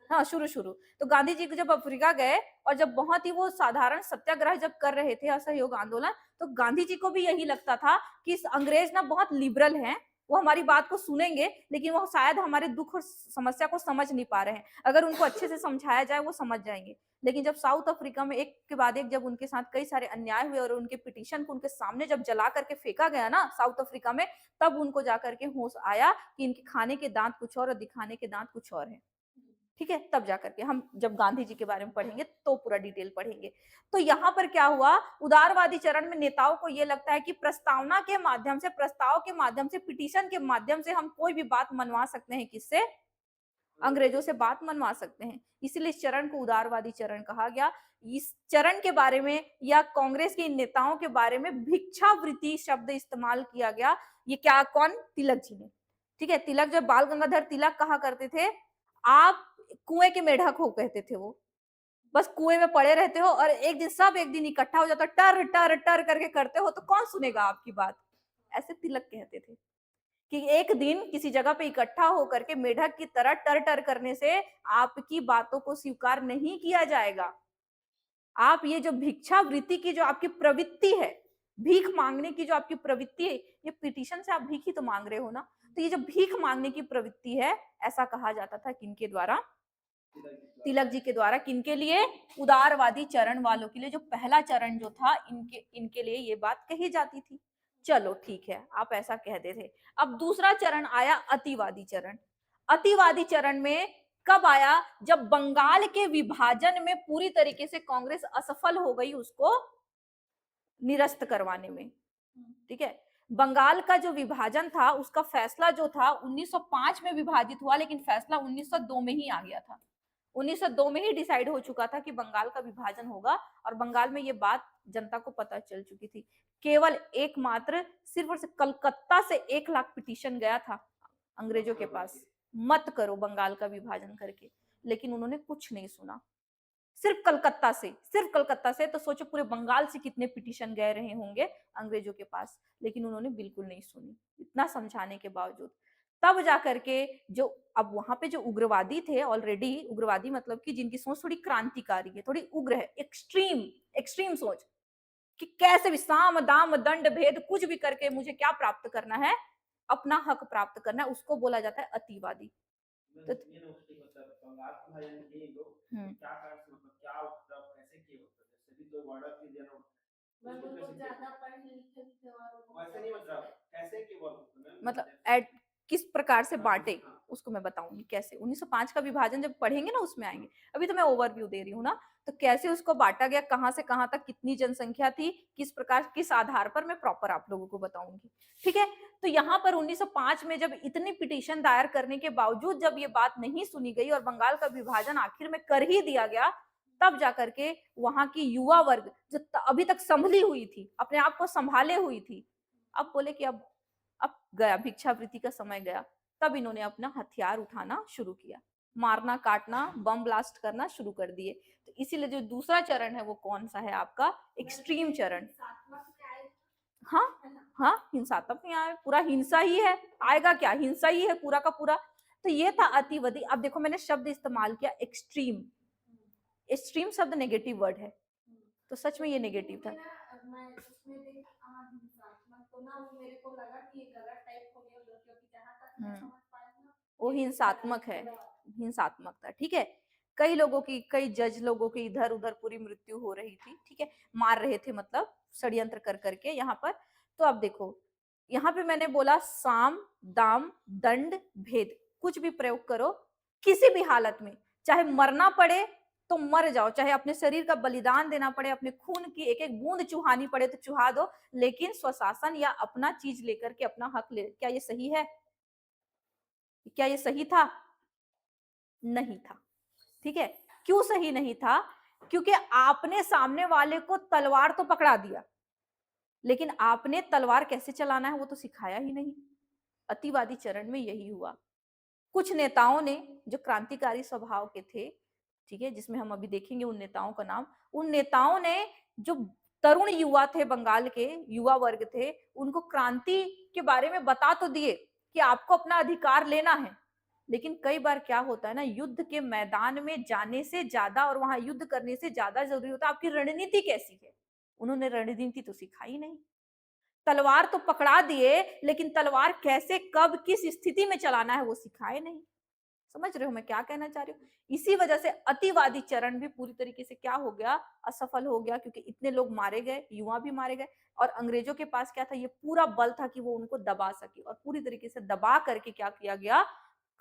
A: हाँ शुरू तो गांधी जी जब अफ्रीका गए और जब बहुत ही वो साधारण सत्याग्रह जब कर रहे थे, असहयोग आंदोलन, तो गांधी जी को भी यही लगता था कि इस अंग्रेज ना बहुत लिबरल हैं, वो हमारी बात को सुनेंगे लेकिन वो शायद हमारे दुख और समस्या को समझ नहीं पा रहे हैं। अगर उनको अच्छे से समझाया जाए वो समझ जाएंगे। लेकिन जब साउथ अफ्रीका में एक के बाद एक जब उनके साथ कई सारे अन्याय हुए और उनके पिटीशन को उनके सामने जब जला करके फेंका गया ना साउथ अफ्रीका में, तब उनको जाकर के होश आया कि इनके खाने के दांत कुछ और दिखाने के दांत कुछ और है, ठीक है। तब जाकर के हम जब गांधी जी के बारे में पढ़ेंगे तो पूरा डिटेल पढ़ेंगे। तो यहाँ पर क्या हुआ, उदारवादी चरण में नेताओं को यह लगता है कि प्रस्तावना के माध्यम से, प्रस्ताव के माध्यम से, पिटीशन के माध्यम से हम कोई भी बात मनवा सकते हैं, किससे, अंग्रेजों से बात मनवा सकते हैं। इसीलिए इस चरण को उदारवादी चरण कहा गया। इस चरण के बारे में या कांग्रेस के नेताओं के बारे में भिक्षावृत्ति शब्द इस्तेमाल किया गया। ये क्या, कौन, तिलक जी ने, ठीक है। तिलक, जब बाल गंगाधर तिलक कहा करते थे, आप कुएं के मेढक हो कहते थे, वो बस कुएं में पड़े रहते हो और एक दिन सब एक दिन इकट्ठा हो जाता, टर टर टर करके करते हो तो कौन सुनेगा आपकी बात, ऐसे तिलक कहते थे कि एक दिन किसी जगह पे इकट्ठा होकर के मेढक की तरह टर टर करने से आपकी बातों को स्वीकार नहीं किया जाएगा। आप ये जो भिक्षावृत्ति की जो आपकी प्रवृत्ति है, भीख मांगने की जो आपकी प्रवृत्ति है, ये पिटीशन से आप भीख ही तो मांग रहे हो ना। तो ये जो भीख मांगने की प्रवृत्ति है, ऐसा कहा जाता था किनके द्वारा? तिलक जी के द्वारा। किनके लिए? उदारवादी चरण वालों के लिए। जो पहला चरण जो था, इनके लिए ये बात कही जाती थी। चलो ठीक है, आप ऐसा कहते थे। अब दूसरा चरण आया अतिवादी चरण। अतिवादी चरण में कब आया? जब बंगाल के विभाजन में पूरी तरीके से कांग्रेस असफल हो गई उसको निरस्त करवाने में। ठीक है, बंगाल का जो विभाजन था उसका फैसला जो था 1905 में विभाजित हुआ, लेकिन फैसला 1902 में ही आ गया था। 1902 में ही डिसाइड हो चुका था कि बंगाल का विभाजन होगा, और बंगाल में ये बात जनता को पता चल चुकी थी। केवल एकमात्र सिर्फ और सिर्फ कलकत्ता से 1 लाख पिटीशन गया था अंग्रेजों के पास, मत करो बंगाल का विभाजन करके, लेकिन उन्होंने कुछ नहीं सुना। सिर्फ कलकत्ता से, तो सोचो पूरे बंगाल से कितने पिटीशन गए रहे होंगे अंग्रेजों के पास, लेकिन उन्होंने बिल्कुल नहीं सुनी, इतना समझाने के बावजूद। तब जाकर के जो अब वहां पे जो उग्रवादी थे, ऑलरेडी उग्रवादी मतलब कि जिनकी सोच थोड़ी क्रांतिकारी है, थोड़ी उग्र है, एक्सट्रीम सोच कि कैसे भी साम दाम दंड भेद कुछ भी करके मुझे क्या प्राप्त करना है, अपना हक प्राप्त करना है, उसको बोला जाता है अतिवादी। तो मतलब एट किस प्रकार से बांटे उसको मैं बताऊंगी कैसे। 1905 का विभाजन जब पढ़ेंगे ना उसमें आएंगे, अभी तो मैं ओवरव्यू दे रही हूँ ना। तो कैसे उसको बांटा गया, कहां से कहां तक कितनी जनसंख्या थी, किस प्रकार किस आधार पर, मैं प्रॉपर आप लोगों को बताऊंगी। ठीक है, तो यहाँ पर 1905 में जब इतनी पिटीशन दायर करने के बावजूद जब ये बात नहीं सुनी गई और बंगाल का विभाजन आखिर में कर ही दिया गया, तब जाकर के वहां की युवा वर्ग जो अभी तक संभली हुई थी, अपने आप को संभाले हुई थी, अब बोले कि अब गया भिक्षावृत्ति का समय गया। तब इन्होंने अपना हथियार उठाना शुरू किया, मारना काटना बम ब्लास्ट करना शुरू कर दिए। तो इसीलिए जो दूसरा चरण है वो कौन सा है आपका? एक्सट्रीम चरण। हाँ हाँ, हिंसात्मक नहीं आया, पूरा हिंसा ही है, आएगा क्या, हिंसा ही है पूरा का पूरा। तो ये था अतिवादी। अब देखो मैंने शब्द इस्तेमाल किया एक्सट्रीम। एक्सट्रीम शब्द नेगेटिव वर्ड है, तो सच में ये नेगेटिव था। वो हिंसात्मक है, हिंसात्मक था। ठीक है, कई जज लोगों की इधर उधर पूरी मृत्यु हो रही थी। ठीक है, मार रहे थे मतलब षड्यंत्र कर करके यहाँ पर। तो अब देखो यहाँ पे मैंने बोला साम दाम दंड भेद, कुछ भी प्रयोग करो, किसी भी हालत में, चाहे मरना पड़े तो मर जाओ, चाहे अपने शरीर का बलिदान देना पड़े, अपने खून की एक एक बूंद चुहानी पड़े तो चुहा दो, लेकिन स्वशासन या अपना चीज लेकर के अपना हक ले। क्या ये सही है? क्या ये सही था? नहीं था। ठीक है, क्यों सही नहीं था? क्योंकि आपने सामने वाले को तलवार तो पकड़ा दिया, लेकिन आपने तलवार कैसे चलाना है वो तो सिखाया ही नहीं। अतिवादी चरण में यही हुआ। कुछ नेताओं ने जो क्रांतिकारी स्वभाव के थे, ठीक है, जिसमें हम अभी देखेंगे उन नेताओं का नाम, उन नेताओं ने जो तरुण युवा थे, बंगाल के युवा वर्ग थे, उनको क्रांति के बारे में बता तो दिए कि आपको अपना अधिकार लेना है, लेकिन कई बार क्या होता है ना, युद्ध के मैदान में जाने से ज्यादा और वहां युद्ध करने से ज्यादा जरूरी होता है आपकी रणनीति कैसी है। उन्होंने रणनीति तो सिखाई नहीं, तलवार तो पकड़ा दिए, लेकिन तलवार कैसे कब किस स्थिति में चलाना है वो सिखाए नहीं। समझ रहे हो मैं क्या कहना चाह रही हूँ? इसी वजह से अतिवादी चरण भी पूरी तरीके से क्या हो गया, असफल हो गया, क्योंकि इतने लोग मारे गए, युवा भी मारे गए, और अंग्रेजों के पास क्या था, ये पूरा बल था कि वो उनको दबा सके, और पूरी तरीके से दबा करके क्या किया गया,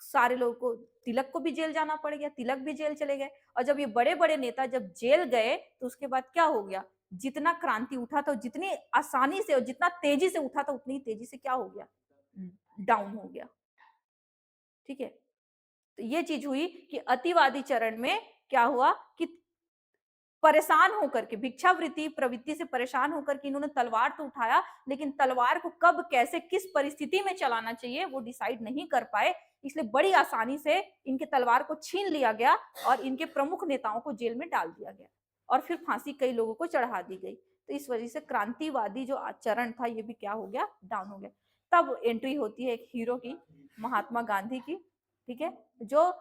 A: सारे लोगों को, तिलक को भी जेल जाना पड़ गया, तिलक भी जेल चले गए। और जब ये बड़े बड़े नेता जब जेल गए तो उसके बाद क्या हो गया, जितना क्रांति उठा था, जितनी आसानी से और जितना तेजी से उठा था, उतनी तेजी से क्या हो गया, डाउन हो गया। ठीक है, तो ये चीज हुई कि अतिवादी चरण में क्या हुआ कि परेशान होकर के, भिक्षावृत्ति प्रवृत्ति से परेशान होकर के इन्होंने तलवार तो उठाया, लेकिन तलवार को कब कैसे किस परिस्थिति में चलाना चाहिए वो डिसाइड नहीं कर पाए, इसलिए बड़ी आसानी से इनके तलवार को छीन लिया गया और इनके प्रमुख नेताओं को जेल में डाल दिया गया, और फिर फांसी कई लोगों को चढ़ा दी गई। तो इस वजह से क्रांतिवादी जो आचरण था ये भी क्या हो गया, डाउन हो गया। तब एंट्री होती है एक हीरो की, महात्मा गांधी की। ठीक है, जो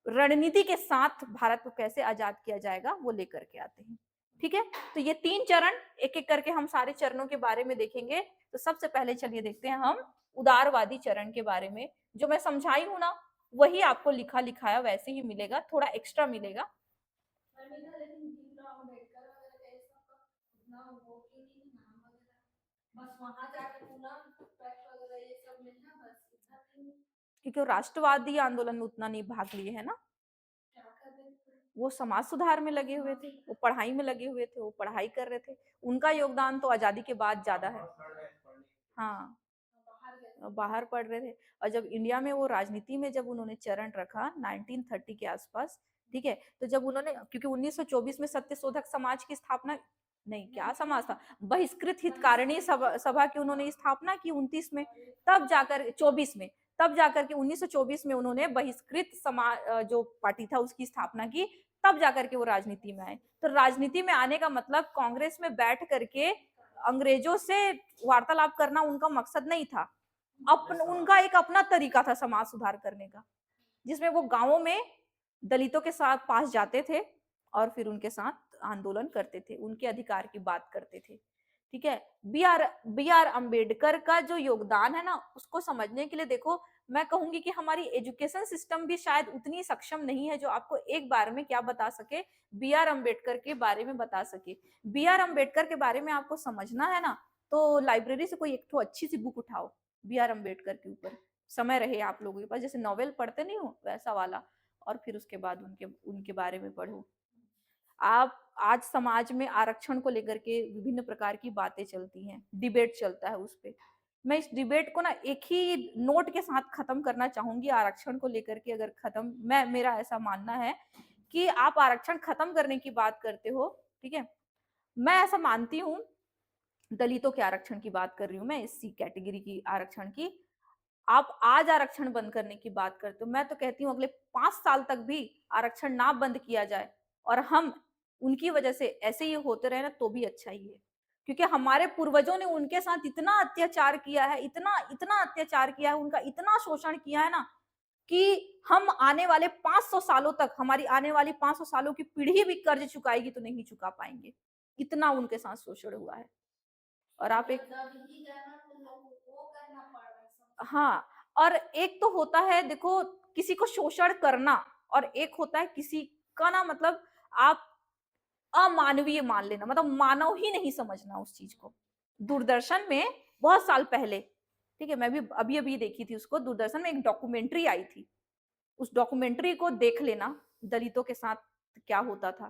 A: रणनीति के साथ भारत को कैसे आजाद किया जाएगा वो लेकर के आते हैं। ठीक है, तो ये 3 चरण, एक एक करके हम सारे चरणों के बारे में देखेंगे। तो सबसे पहले चलिए देखते हैं हम उदारवादी चरण के बारे में। जो मैं समझाई हूँ ना वही आपको लिखा लिखाया वैसे ही मिलेगा, थोड़ा एक्स्ट्रा मिलेगा।
B: लेकिन भीमराव अम्बेडकर वगैरह का ये सब का उतना वो क्यों नहीं नाम वगैरह, बस वहां जाके पूरा फैक्ट वगैरह ये सब मिलना बस इतना नहीं।
A: क्योंकि वो राष्ट्रवादी आंदोलन में उतना नहीं भाग लिए है ना,
B: क्या कर रहे थे?
A: वो समाज सुधार में लगे हुए थे, वो पढ़ाई में लगे हुए थे, वो पढ़ाई कर रहे थे। उनका योगदान तो आजादी के बाद ज्यादा है। हाँ,
B: बाहर गए
A: बाहर पढ़ रहे थे। और जब इंडिया में वो राजनीति में जब उन्होंने चरण रखा 1930 के आसपास, ठीक है, तो जब उन्होंने, क्योंकि 1924 में सत्यशोधक समाज की स्थापना, नहीं क्या समाज था, बहिष्कृत हितकारिणी सभा की उन्होंने स्थापना की 29 में, तब जाकर 24 में, तब जाकर के 1924 में उन्होंने बहिष्कृत समाज जो पार्टी था उसकी स्थापना की, तब जाकर के वो राजनीति में आए। तो राजनीति में आने का मतलब कांग्रेस में बैठ करके अंग्रेजों से वार्तालाप करना उनका मकसद नहीं था। उनका एक अपना तरीका था समाज सुधार करने का, जिसमें वो गांवों में दलितों के साथ पास जाते थे और फिर उनके साथ आंदोलन करते थे, उनके अधिकार की बात करते थे। ठीक है, बी आर अम्बेडकर का जो योगदान है ना उसको समझने के लिए देखो, मैं कहूंगी कि हमारी एजुकेशन सिस्टम भी शायद उतनी सक्षम नहीं है जो आपको एक बार में क्या बता सके, बी आर अम्बेडकर के बारे में बता सके। बी आर अम्बेडकर के बारे में आपको समझना है ना तो लाइब्रेरी से कोई एक तो अच्छी सी बुक उठाओ बी आर अम्बेडकर के ऊपर, समय रहे आप लोगों के पास, जैसे नॉवेल पढ़ते नहीं हो वैसा वाला, और फिर उसके बाद उनके उनके बारे में पढ़ो। आप आज समाज में आरक्षण को लेकर के विभिन्न प्रकार की बातें चलती हैं, डिबेट चलता है उस पे। मैं इस डिबेट को ना एक ही नोट के साथ खत्म करना चाहूंगी, आरक्षण को लेकर के अगर खत्म, मैं मेरा ऐसा मानना है कि आप आरक्षण खत्म करने की बात करते हो, ठीक है, मैं ऐसा मानती हूँ, दलितों के आरक्षण की बात कर रही हूँ मैं, एससी कैटेगरी की आरक्षण की, आप आज आरक्षण बंद करने की बात करते हो, मैं तो कहती हूँ अगले 5 साल तक भी आरक्षण ना बंद किया जाए और हम उनकी वजह से ऐसे ही होते रहे ना तो भी अच्छा ही है। क्योंकि हमारे पूर्वजों ने उनके साथ इतना अत्याचार किया है, इतना इतना अत्याचार किया है, उनका इतना शोषण किया है ना कि हम आने वाले 500 सालों तक, हमारी आने वाली 500 सालों की पीढ़ी भी कर्ज चुकाएगी तो नहीं चुका पाएंगे, इतना उनके साथ शोषण हुआ है। और आप एक, हाँ, और एक तो होता है देखो किसी को शोषण करना, और एक होता है किसी का ना मतलब आप अमानवीय मान लेना, मतलब मानव ही नहीं समझना उस चीज को। दूरदर्शन में बहुत साल पहले, ठीक है, मैं भी अभी अभी देखी थी उसको, दूरदर्शन में एक डॉक्यूमेंट्री आई थी, उस डॉक्यूमेंट्री को देख लेना, दलितों के साथ क्या होता था,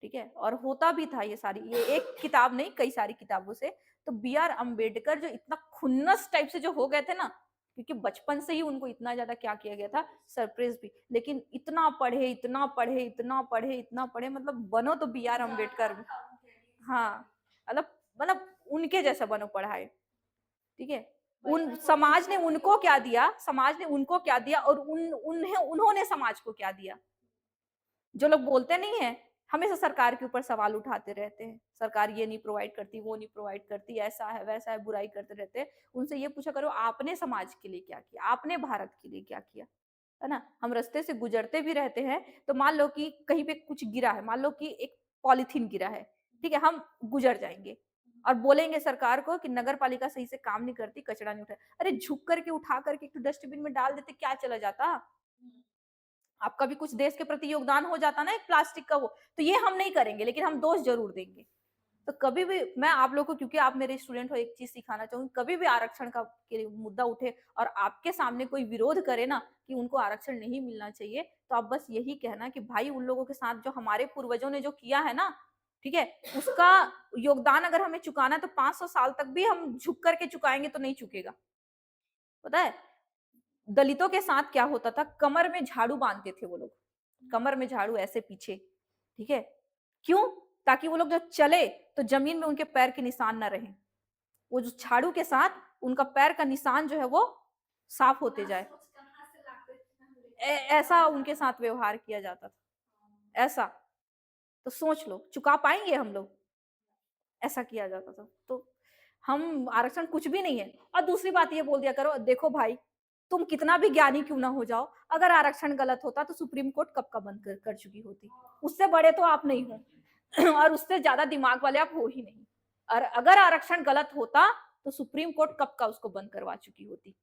A: ठीक है, और होता भी था ये सारी, ये एक किताब नहीं कई सारी किताबों से। तो बी आर अम्बेडकर जो इतना खुन्नस टाइप से जो हो गए थे ना, क्योंकि बचपन से ही उनको इतना ज्यादा क्या किया गया था, सरप्रेस भी, लेकिन इतना पढ़े इतना पढ़े इतना पढ़े इतना पढ़े, मतलब बनो तो बी आर अम्बेडकर, हाँ, मतलब उनके जैसा बनो पढ़ाए, ठीक है। उन समाज ने उनको क्या दिया, समाज ने उनको क्या दिया, और उन्होंने समाज को क्या दिया। जो लोग बोलते नहीं है, हमेशा सरकार के ऊपर सवाल उठाते रहते हैं, सरकार ये नहीं प्रोवाइड करती, वो नहीं प्रोवाइड करती, ऐसा है वैसा है, बुराई करते रहते हैं। उनसे ये पूछा करो आपने समाज के लिए क्या किया, आपने भारत के लिए क्या किया, है ना। हम रास्ते से गुजरते भी रहते हैं तो मान लो कि कहीं पे कुछ गिरा है, मान लो कि एक पॉलिथीन गिरा है, ठीक है, हम गुजर जाएंगे और बोलेंगे सरकार को कि नगर पालिका सही से काम नहीं करती, कचरा नहीं उठा, अरे झुक करके उठा करके एक डस्टबिन में डाल देते, क्या चला जाता, आपका भी कुछ देश के प्रति योगदान हो जाता ना एक प्लास्टिक का वो। तो ये हम नहीं करेंगे, लेकिन हम दोष जरूर देंगे। तो कभी भी मैं आप लोगों को, क्योंकि आप मेरे स्टूडेंट हो, एक चीज सिखाना चाहूंगी, कभी भी आरक्षण का के मुद्दा उठे और आपके सामने कोई विरोध करे ना कि उनको आरक्षण नहीं मिलना चाहिए, तो आप बस यही कहना कि भाई उन लोगों के साथ जो हमारे पूर्वजों ने जो किया है ना, ठीक है, उसका योगदान अगर हमें चुकाना है तो 500 साल तक भी हम झुक करके चुकाएंगे तो नहीं चुकेगा। पता है दलितों के साथ क्या होता था, कमर में झाड़ू बांधते थे वो लोग, कमर में झाड़ू ऐसे पीछे, ठीक है, क्यों, ताकि वो लोग जब चले तो जमीन में उनके पैर के निशान ना रहे, वो जो झाड़ू के साथ उनका पैर का निशान जो है वो साफ होते जाए, ऐसा उनके साथ व्यवहार किया जाता था, ऐसा। तो सोच लो चुका पाएंगे हम लोग, ऐसा किया जाता था। तो हम आरक्षण कुछ भी नहीं है। और दूसरी बात ये बोल दिया करो, देखो भाई तुम कितना भी ज्ञानी क्यों ना हो जाओ, अगर आरक्षण गलत होता तो सुप्रीम कोर्ट कब का बंद कर चुकी होती, उससे बड़े तो आप नहीं हो और उससे ज्यादा दिमाग वाले आप हो ही नहीं। और अगर आरक्षण गलत होता तो सुप्रीम कोर्ट कब का उसको बंद करवा चुकी होती।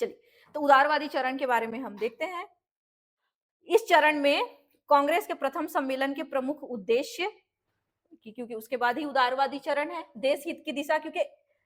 A: चलिए, तो उदारवादी चरण के बारे में हम देखते हैं। इस चरण में कांग्रेस के प्रथम सम्मेलन के प्रमुख उद्देश्य, क्योंकि उसके बाद ही उदारवादी चरण है, देश हित की दिशा, क्योंकि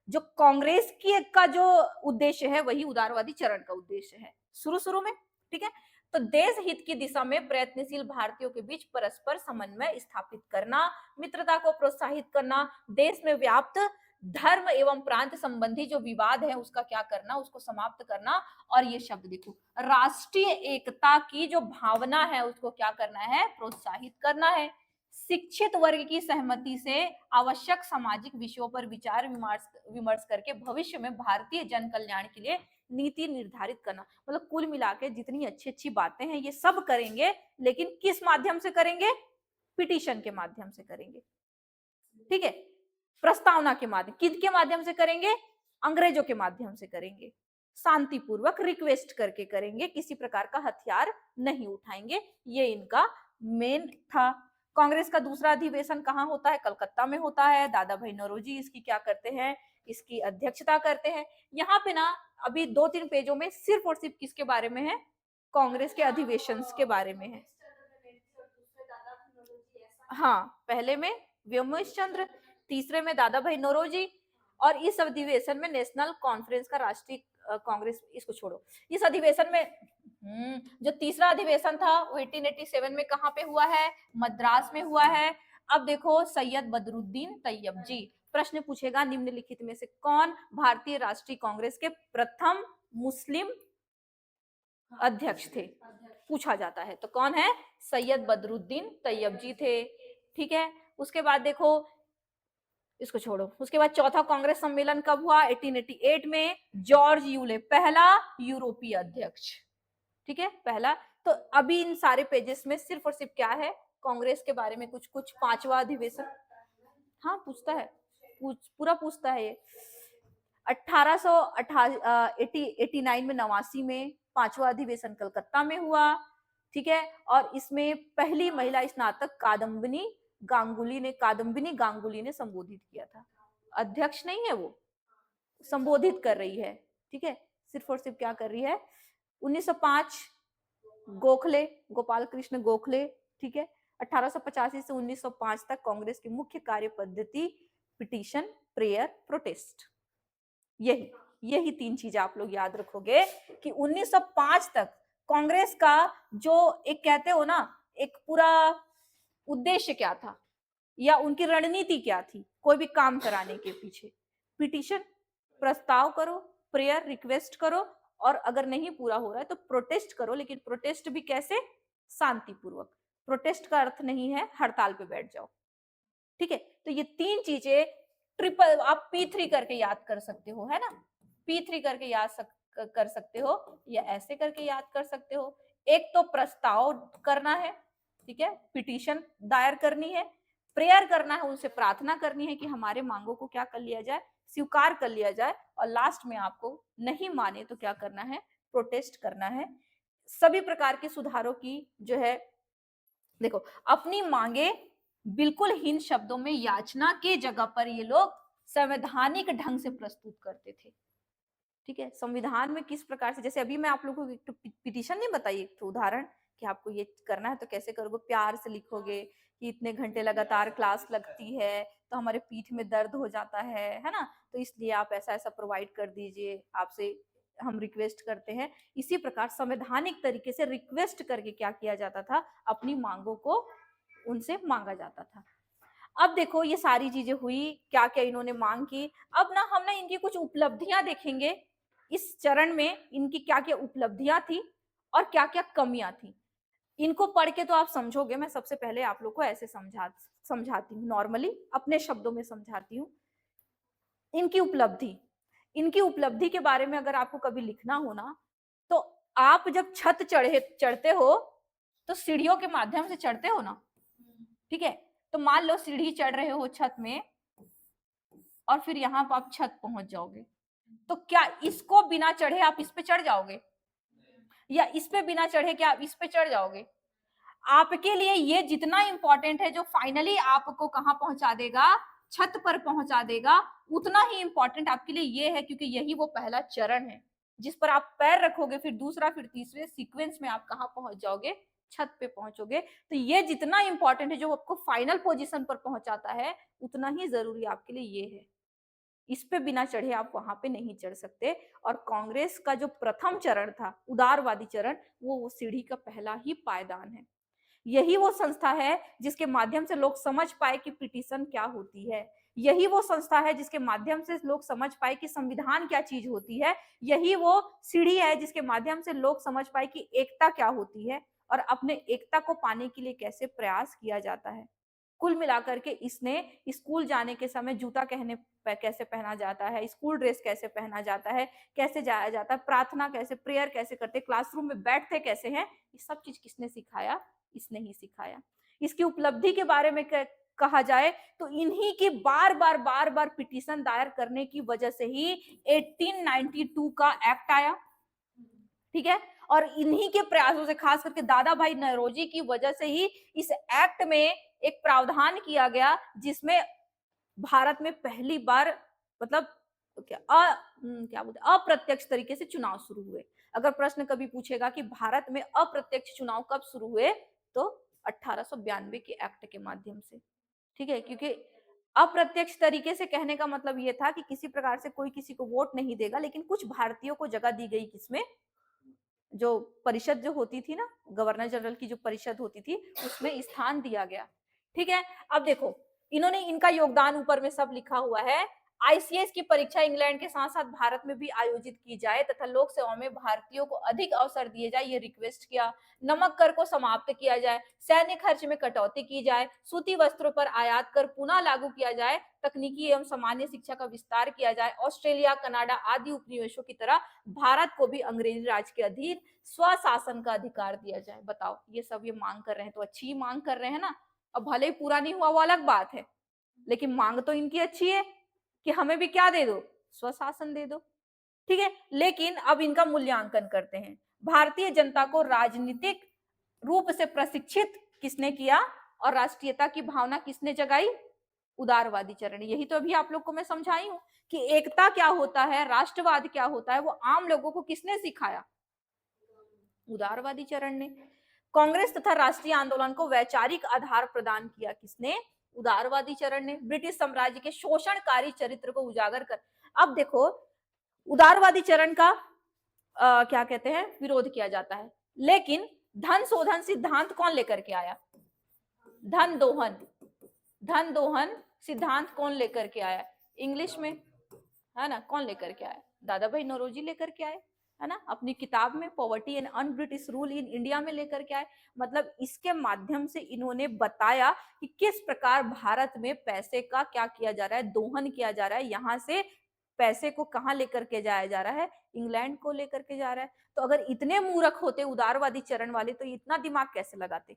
A: जो कांग्रेस की का जो उद्देश्य है वही उदारवादी चरण का उद्देश्य है शुरू शुरू में। ठीक है, तो देश हित की दिशा में प्रयत्नशील भारतीयों के बीच परस्पर समन्वय स्थापित करना, मित्रता को प्रोत्साहित करना, देश में व्याप्त धर्म एवं प्रांत संबंधी जो विवाद है उसका क्या करना, उसको समाप्त करना, और ये शब्द देखो, राष्ट्रीय एकता की जो भावना है उसको क्या करना है, प्रोत्साहित करना है, शिक्षित वर्ग की सहमति से आवश्यक सामाजिक विषयों पर विचार विमर्श करके भविष्य में भारतीय जन कल्याण के लिए नीति निर्धारित करना। मतलब कुल मिला के जितनी अच्छी अच्छी बातें हैं ये सब करेंगे, लेकिन किस माध्यम से करेंगे, पिटीशन के माध्यम से करेंगे। ठीक है, प्रस्तावना के माध्यम, किसके माध्यम से करेंगे, अंग्रेजों के माध्यम से करेंगे, शांतिपूर्वक रिक्वेस्ट करके करेंगे, किसी प्रकार का हथियार नहीं उठाएंगे। ये इनका मेन था। कांग्रेस का दूसरा अधिवेशन कहाँ होता है, कलकत्ता में होता है। दादा भाई नौरोजी इसकी क्या करते हैं, इसकी अध्यक्षता करते हैं। यहाँ पे ना अभी 2-3 पेजों में सिर्फ और सिर्फ किसके बारे में है, कांग्रेस के अधिवेशन के बारे में है। हाँ, पहले में व्योमेश चंद्र, तीसरे में दादा भाई नौरोजी, और इस अधिवेशन में नेशनल कॉन्फ्रेंस का राष्ट्रीय कांग्रेस, इसको छोड़ो, इस अधिवेशन में जो तीसरा अधिवेशन था वो 1887 में कहाँ पे हुआ है, मद्रास में हुआ है। अब देखो, सैयद बदरुद्दीन तैयबजी, प्रश्न पूछेगा निम्नलिखित में से कौन भारतीय राष्ट्रीय कांग्रेस के प्रथम मुस्लिम अध्यक्ष थे, पूछा जाता है, तो कौन है, सैयद बदरुद्दीन तैयबजी थे। ठीक है, उसके बाद देखो, इसको छोड़ो, उसके बाद चौथा कांग्रेस सम्मेलन कब हुआ, 1888 में, जॉर्ज यूले, पहला यूरोपीय अध्यक्ष। ठीक है, पहला। तो अभी इन सारे पेजेस में सिर्फ और सिर्फ क्या है, कांग्रेस के बारे में कुछ कुछ, पांचवा अधिवेशन, हाँ पूछता है, पूरा पूछता है ये। 1889 में, 89 में पांचवा अधिवेशन कलकत्ता में हुआ। ठीक है, और इसमें पहली महिला स्नातक कादम्बिनी गांगुली ने संबोधित किया था। अध्यक्ष नहीं है वो, संबोधित कर रही है। ठीक है, सिर्फ और सिर्फ क्या कर रही है, 1905 गोखले, गोपाल कृष्ण गोखले। ठीक है, 1885 से 1905 तक कांग्रेस की मुख्य कार्य पद्धति पिटीशन, प्रेयर, प्रोटेस्ट, यही 3 चीजें आप लोग याद रखोगे कि 1905 तक कांग्रेस का जो एक कहते हो ना, एक पूरा उद्देश्य क्या था या उनकी रणनीति क्या थी कोई भी काम कराने के पीछे, पिटीशन, प्रस्ताव करो, प्रेयर, रिक्वेस्ट करो, और अगर नहीं पूरा हो रहा है तो प्रोटेस्ट करो, लेकिन प्रोटेस्ट भी कैसे, शांतिपूर्वक। प्रोटेस्ट का अर्थ नहीं है हड़ताल पे बैठ जाओ। ठीक है, तो ये 3 चीजें ट्रिपल आप P3 करके याद कर सकते हो, है ना, P3 करके याद कर सकते हो, या ऐसे करके याद कर सकते हो। एक तो प्रस्ताव करना है, ठीक है, पिटीशन दायर करनी है, प्रेयर करना है, उनसे प्रार्थना करनी है कि हमारे मांगों को क्या कर लिया जाए, स्वीकार कर लिया जाए, और लास्ट में आपको नहीं माने तो क्या करना है, प्रोटेस्ट करना है। सभी प्रकार के सुधारों की जो है, देखो, अपनी मांगे बिल्कुल हीन शब्दों में याचना के जगह पर ये लोग संवैधानिक ढंग से प्रस्तुत करते थे। ठीक है, संविधान में किस प्रकार से, जैसे अभी मैं आप लोगों को एक पिटीशन नहीं बताई, एक तो उदाहरण कि आपको ये करना है तो कैसे करोगे, प्यार से लिखोगे कि इतने घंटे लगातार क्लास लगती है तो हमारे पीठ में दर्द हो जाता है ना, तो इसलिए आप ऐसा ऐसा प्रोवाइड कर दीजिए, आपसे हम रिक्वेस्ट करते हैं। इसी प्रकार संवैधानिक तरीके से रिक्वेस्ट करके क्या किया जाता था, अपनी मांगों को उनसे मांगा जाता था। अब देखो, ये सारी चीजें हुई, क्या क्या इन्होंने मांग की। अब ना हम ना इनकी कुछ उपलब्धियां देखेंगे, इस चरण में इनकी क्या क्या उपलब्धियां थी और क्या क्या कमियां थी। इनको पढ़ के तो आप समझोगे, मैं सबसे पहले आप लोग को ऐसे समझाती हूँ, नॉर्मली अपने शब्दों में समझाती हूँ। इनकी उपलब्धि के बारे में अगर आपको कभी लिखना हो ना, तो आप जब छत चढ़ते हो तो सीढ़ियों के माध्यम से चढ़ते हो ना, ठीक है, तो मान लो सीढ़ी चढ़ रहे हो छत में, और फिर यहाँ पर आप छत पहुंच जाओगे, तो क्या इसको बिना चढ़े आप इस पे चढ़ जाओगे, या इस पे बिना चढ़े क्या आप इस पे चढ़ जाओगे? आपके लिए ये जितना इंपॉर्टेंट है, जो फाइनली आपको कहां पहुंचा देगा, छत पर पहुंचा देगा, उतना ही इंपॉर्टेंट आपके लिए ये है, क्योंकि यही वो पहला चरण है जिस पर आप पैर रखोगे, फिर दूसरा, फिर तीसरे सीक्वेंस में आप कहां पहुंच जाओगे, छत पे पहुंचोगे। तो ये जितना इंपॉर्टेंट है, जो आपको फाइनल पोजीशन पर पहुंचाता है, उतना ही जरूरी आपके लिए ये है। इस पे बिना चढ़े आप वहां पे नहीं चढ़ सकते। और कांग्रेस का जो प्रथम चरण था, उदारवादी चरण, वो सीढ़ी का पहला ही पायदान है। यही वो संस्था है जिसके माध्यम से लोग समझ पाए कि पिटीशन क्या होती है। यही वो संस्था है जिसके माध्यम से लोग समझ पाए कि संविधान क्या चीज होती है। यही वो सीढ़ी है जिसके माध्यम से लोग समझ पाए कि एकता क्या होती है और अपने एकता को पाने के लिए कैसे प्रयास किया जाता है। कुल मिलाकर के इसने स्कूल जाने के समय जूता कैसे पहना जाता है, स्कूल ड्रेस कैसे पहना जाता है, कैसे जाया जाता है, प्रार्थना कैसे, प्रेयर कैसे करते, क्लासरूम में बैठते कैसे हैं, ये सब चीज किसने सिखाया? इसने ही सिखाया। इसकी उपलब्धि के बारे में कहा जाए तो इन्हीं की बार बार पिटीशन दायर करने की वजह से ही 1892 का एक्ट आया, ठीक है। और इन्हीं के प्रयासों से, खास करके दादा भाई नौरोजी की वजह से ही इस एक्ट में एक प्रावधान किया गया जिसमें भारत में पहली बार, मतलब क्या बोलते, अप्रत्यक्ष तरीके से चुनाव शुरू हुए। अगर प्रश्न कभी पूछेगा कि भारत में अप्रत्यक्ष चुनाव कब शुरू हुए, तो 1892 के एक्ट के माध्यम से, ठीक है। क्योंकि अप्रत्यक्ष तरीके से कहने का मतलब ये था कि किसी प्रकार से कोई किसी को वोट नहीं देगा, लेकिन कुछ भारतीयों को जगह दी गई, किसमें, जो परिषद जो होती थी ना, गवर्नर जनरल की जो परिषद होती थी, उसमें स्थान दिया गया, ठीक है। अब देखो, इन्होंने, इनका योगदान ऊपर में सब लिखा हुआ है। आईसीएस की परीक्षा इंग्लैंड के साथ साथ भारत में भी आयोजित की जाए तथा लोक सेवा में भारतीयों को अधिक अवसर दिए जाए, ये रिक्वेस्ट किया। नमक कर को समाप्त किया जाए, सैन्य खर्च में कटौती की जाए, सूती वस्त्रों पर आयात कर पुनः लागू किया जाए, तकनीकी एवं सामान्य शिक्षा का विस्तार किया जाए, ऑस्ट्रेलिया, कनाडा आदि उपनिवेशों की तरह भारत को भी अंग्रेजी राज के अधीन स्वशासन का अधिकार दिया जाए। बताओ, ये सब ये मांग कर रहे हैं तो अच्छी ही मांग कर रहे हैं ना। अब भले ही पूरा नहीं हुआ वो अलग बात है, लेकिन मांग तो इनकी अच्छी है कि हमें भी क्या दे दो, स्वशासन दे दो, ठीक है। लेकिन अब इनका मूल्यांकन करते हैं। भारतीय जनता को राजनीतिक रूप से प्रशिक्षित किसने किया और राष्ट्रीयता की भावना किसने जगाई? उदारवादी चरण। यही तो अभी आप लोग को मैं समझाई हूं कि एकता क्या होता है, राष्ट्रवाद क्या होता है, वो आम लोगों को किसने सिखाया? उदारवादी चरण ने। कांग्रेस तथा राष्ट्रीय आंदोलन को वैचारिक आधार प्रदान किया, किसने? उदारवादी चरण ने। ब्रिटिश साम्राज्य के शोषणकारी चरित्र को उजागर कर, अब देखो, उदारवादी चरण का क्या कहते हैं, विरोध किया जाता है, लेकिन धन शोधन सिद्धांत कौन लेकर के आया? धन दोहन, धन दोहन सिद्धांत कौन लेकर के आया? इंग्लिश में, है ना, कौन लेकर के आया? दादा भाई नौरोजी लेकर के आए, है ना, अपनी किताब में poverty and un British rule in India में लेकर के आए। मतलब इसके माध्यम से इन्होंने बताया कि किस प्रकार भारत में पैसे का क्या किया जा रहा है, दोहन किया जा रहा है, यहाँ से पैसे को कहाँ लेकर के जाया जा रहा है, इंग्लैंड को लेकर के जा रहा है। तो अगर इतने मूर्ख होते उदारवादी चरण वाले, तो इतना दिमाग कैसे लगाते?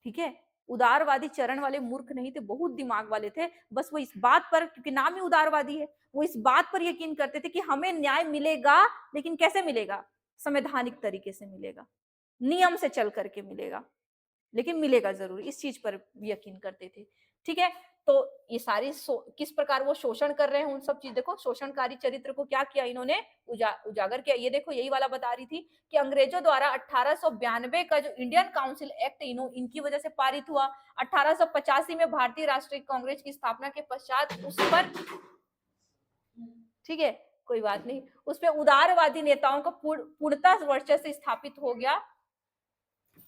A: ठीक है, उदारवादी चरण वाले मूर्ख नहीं थे, बहुत दिमाग वाले थे। बस वो इस बात पर, क्योंकि नाम ही उदारवादी है, वो इस बात पर यकीन करते थे कि हमें न्याय मिलेगा, लेकिन कैसे मिलेगा? संवैधानिक तरीके से मिलेगा, नियम से चल करके मिलेगा, लेकिन मिलेगा जरूर, इस चीज पर यकीन करते थे, ठीक है। तो ये सारी किस प्रकार वो शोषण कर रहे हैं, उन सब चीज देखो। शोषणकारी चरित्र को क्या किया इन्होंने? उजागर किया। ये देखो, यही वाला बता रही थी कि अंग्रेजों द्वारा 1892 का जो इंडियन काउंसिल एक्ट इनकी वजह से पारित हुआ। 1885 में भारतीय राष्ट्रीय कांग्रेस की स्थापना के पश्चात उस पर, ठीक है, कोई बात नहीं, उस पर उदारवादी नेताओं का पूर्णतः वर्चस्व स्थापित हो गया।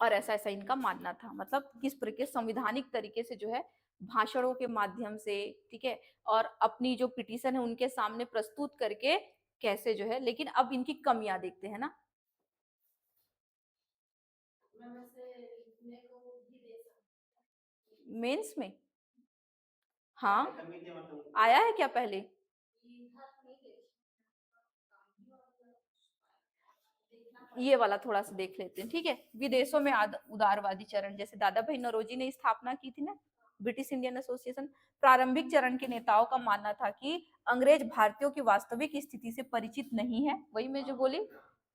A: और ऐसा ऐसा इनका मानना था, मतलब किस प्रकार संविधानिक तरीके से जो है, भाषणों के माध्यम से, ठीक है, और अपनी जो पिटीशन है उनके सामने प्रस्तुत करके कैसे जो है। लेकिन अब इनकी कमियां देखते हैं ना, मेंस में। हाँ, आया है क्या पहले? ये वाला थोड़ा सा देख लेते हैं, ठीक है। विदेशों में उदारवादी चरण, जैसे दादा भाई नौरोजी ने स्थापना की थी ना, ब्रिटिश इंडियन एसोसिएशन। प्रारंभिक चरण के नेताओं का मानना था कि अंग्रेज भारतीयों की वास्तविक स्थिति से परिचित नहीं है। वही मैं जो बोली,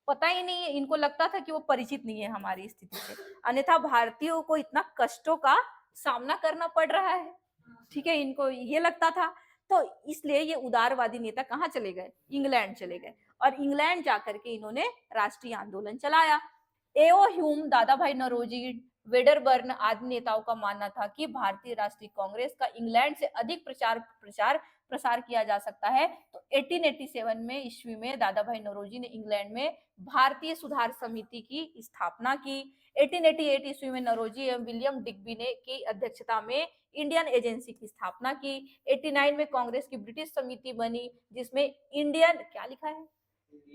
A: पता ही नहीं है इनको, लगता था कि वो परिचित नहीं है हमारी स्थिति से, अन्यथा भारतीयों को इतना कष्टों का सामना करना पड़ रहा है। ठीक है, इनको ये लगता था। तो इसलिए ये उदारवादी नेता कहाँ चले गए, इंग्लैंड चले गए, और इंग्लैंड जाकर के इन्होंने राष्ट्रीय आंदोलन चलाया। एओ ह्यूम, दादा भाई नौरोजी, वेडरबर्न आदि नेताओं का मानना था कि भारतीय राष्ट्रीय कांग्रेस का इंग्लैंड से अधिक प्रसार किया जा सकता है। तो 1887 में ईस्वी में दादा भाई नौरोजी ने इंग्लैंड में भारतीय सुधार समिति की स्थापना की। 1888 ईस्वी में नौरोजी एवं विलियम डिग्बी ने की अध्यक्षता में इंडियन एजेंसी की स्थापना की। 89 में कांग्रेस की ब्रिटिश समिति बनी, जिसमें इंडियन, क्या लिखा है,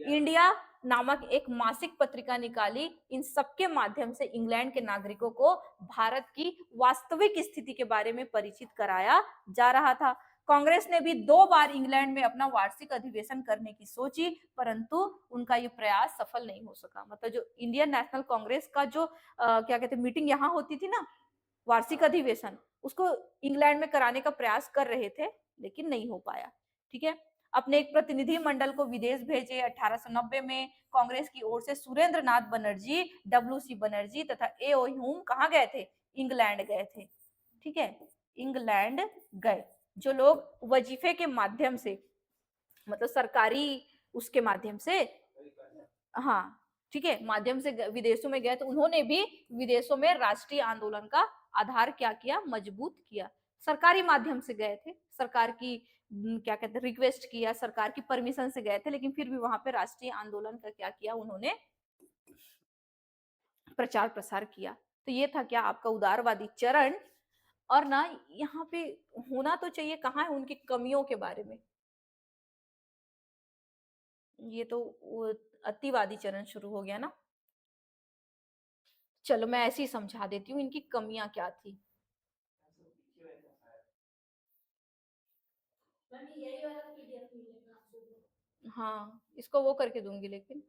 A: इंडिया नामक एक मासिक पत्रिका निकाली। इन सबके माध्यम से इंग्लैंड के नागरिकों को भारत की वास्तविक स्थिति के बारे में परिचित कराया जा रहा था। कांग्रेस ने भी 2 बार इंग्लैंड में अपना वार्षिक अधिवेशन करने की सोची, परंतु उनका ये प्रयास सफल नहीं हो सका। मतलब जो इंडियन नेशनल कांग्रेस का जो क्या कहते हैं मीटिंग यहाँ होती थी ना, वार्षिक अधिवेशन, उसको इंग्लैंड में कराने का प्रयास कर रहे थे, लेकिन नहीं हो पाया। ठीक है, अपने एक प्रतिनिधि मंडल को विदेश भेजे। 1890 में कांग्रेस की ओर से सुरेंद्र नाथ बनर्जी, डब्ल्यू.सी. बनर्जी तथा ए.ओ. ह्यूम कहाँ गए थे, इंग्लैंड गए थे। ठीक है, इंग्लैंड गए। जो लोग वजीफे के माध्यम से, मतलब सरकारी उसके माध्यम से, हाँ ठीक है, माध्यम से विदेशों में गए, तो उन्होंने भी विदेशों में राष्ट्रीय आंदोलन का आधार क्या किया, मजबूत किया। सरकारी माध्यम से गए थे, सरकार की क्या कहते हैं रिक्वेस्ट किया, सरकार की परमिशन से गए थे, लेकिन फिर भी वहां पे राष्ट्रीय आंदोलन का क्या किया, उन्होंने प्रचार प्रसार किया। तो ये था क्या, आपका उदारवादी चरण। और ना यहाँ पे होना तो चाहिए, कहाँ है उनकी कमियों के बारे में। ये तो अतिवादी चरण शुरू हो गया ना। चलो मैं ऐसे ही समझा देती हूँ इनकी कमियां क्या थी।
B: यही वाला पीडीएफ मिलेगा आपको।
A: हाँ, इसको वो करके दूंगी, लेकिन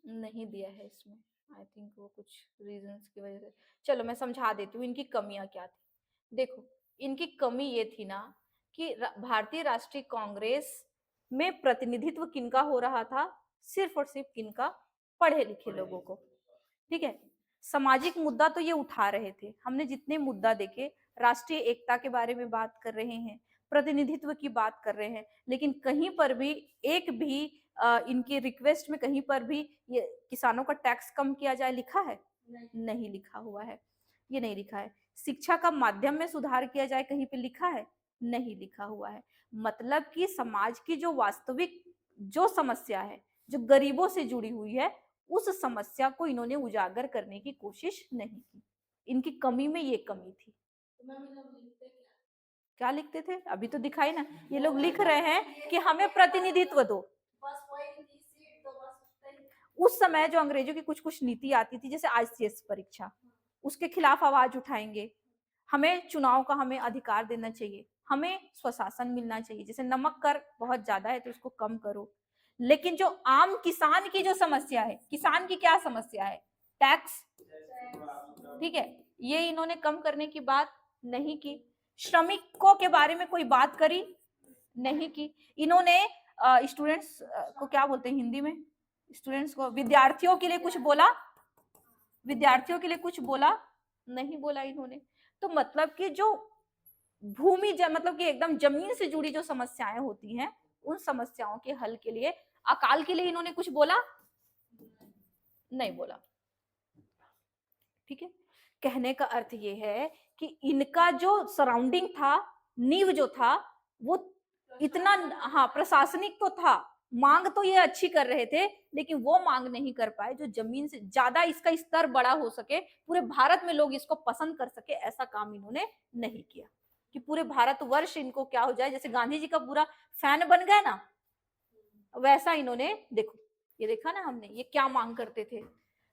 A: नहीं दिया है इसमें, आई थिंक वो कुछ रीजंस की वजह से। चलो मैं समझा देती हूँ इनकी कमियां क्या थी। देखो, इनकी कमी ये थी ना कि भारतीय राष्ट्रीय कांग्रेस में प्रतिनिधित्व किनका हो रहा था, सिर्फ और सिर्फ किनका, पढ़े लिखे लोगों को। ठीक है, सामाजिक मुद्दा तो ये उठा रहे थे, हमने जितने मुद्दा देखे, राष्ट्रीय एकता के बारे में बात कर रहे हैं, प्रतिनिधित्व की बात कर रहे हैं, लेकिन कहीं पर भी एक भी इनकी रिक्वेस्ट में कहीं पर भी ये किसानों का टैक्स कम किया जाए लिखा है, नहीं लिखा हुआ है, ये नहीं लिखा है। शिक्षा का माध्यम में सुधार किया जाए कहीं पे लिखा है, नहीं लिखा हुआ है। मतलब कि समाज की जो वास्तविक जो समस्या है, जो गरीबों से जुड़ी हुई है, उस समस्या को इन्होंने उजागर करने की कोशिश नहीं की। इनकी कमी में ये कमी थी। क्या लिखते थे, अभी तो दिखाई ना, ये लोग लिख रहे हैं कि हमें प्रतिनिधित्व दो। उस समय जो अंग्रेजों की कुछ कुछ नीति आती थी, जैसे आईसीएस परीक्षा, उसके खिलाफ आवाज उठाएंगे, हमें चुनाव का हमें अधिकार देना चाहिए, हमें स्वशासन मिलना चाहिए, जैसे नमक कर बहुत ज्यादा है तो उसको कम करो। लेकिन जो आम किसान की जो समस्या है, किसान की क्या समस्या है, टैक्स। ठीक है, ये इन्होंने कम करने की बात नहीं की। श्रमिकों के बारे में कोई बात करी, नहीं की। इन्होंने स्टूडेंट्स को क्या बोलते हैं हिंदी में, स्टूडेंट्स को, विद्यार्थियों के लिए कुछ बोला, विद्यार्थियों के लिए कुछ बोला, नहीं बोला इन्होंने। तो मतलब कि जो मतलब कि एकदम जमीन से जुड़ी जो समस्याएं होती हैं, उन समस्याओं के हल के लिए, अकाल के लिए इन्होंने कुछ बोला, नहीं बोला। ठीक है, कहने का अर्थ ये है कि इनका जो सराउंडिंग था, नींव जो था, वो इतना, हाँ प्रशासनिक तो था, मांग तो ये अच्छी कर रहे थे, लेकिन वो मांग नहीं कर पाए जो जमीन से ज्यादा इसका स्तर बड़ा हो सके, पूरे भारत में लोग इसको पसंद कर सके, ऐसा काम इन्होंने नहीं किया कि पूरे भारतवर्ष इनको क्या हो जाए, जैसे गांधी जी का पूरा फैन बन गया ना, वैसा इन्होंने, देखो ये देखा ना हमने, ये क्या मांग करते थे,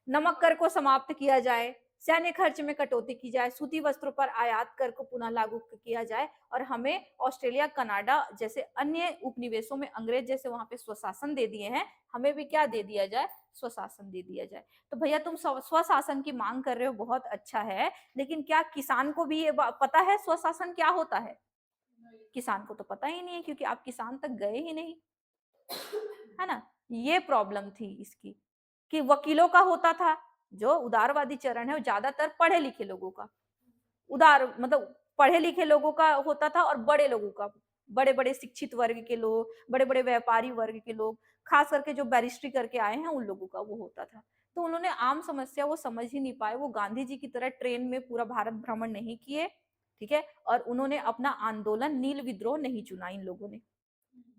A: नमक कर को समाप्त किया जाए, सैन्य खर्च में कटौती की जाए, सूती वस्त्रों पर आयात कर को पुनः लागू किया जाए, और हमें ऑस्ट्रेलिया, कनाडा जैसे अन्य उपनिवेशों में अंग्रेज जैसे वहां पे स्वशासन दे दिए हैं, हमें भी क्या दे दिया जाए, स्वशासन दे दिया जाए। तो भैया तुम स्वशासन की मांग कर रहे हो, बहुत अच्छा है, लेकिन क्या किसान को भी ये पता है स्वशासन क्या होता है? किसान को तो पता ही नहीं है, क्योंकि आप किसान तक गए ही नहीं, है ना। ये प्रॉब्लम थी इसकी, कि वकीलों का होता था, जो उदारवादी चरण है वो ज्यादातर पढ़े लिखे लोगों का, उदार मतलब पढ़े लिखे लोगों का होता था और बड़े लोगों का, बड़े बड़े शिक्षित वर्ग के लोग, बड़े बड़े व्यापारी वर्ग के लोग, खास करके जो बैरिस्ट्री करके आए हैं उन लोगों का वो होता था। तो उन्होंने आम समस्या वो समझ ही नहीं पाए, वो गांधी जी की तरह ट्रेन में पूरा भारत भ्रमण नहीं किए, ठीक है, और उन्होंने अपना आंदोलन नील विद्रोह नहीं चुना इन लोगों ने,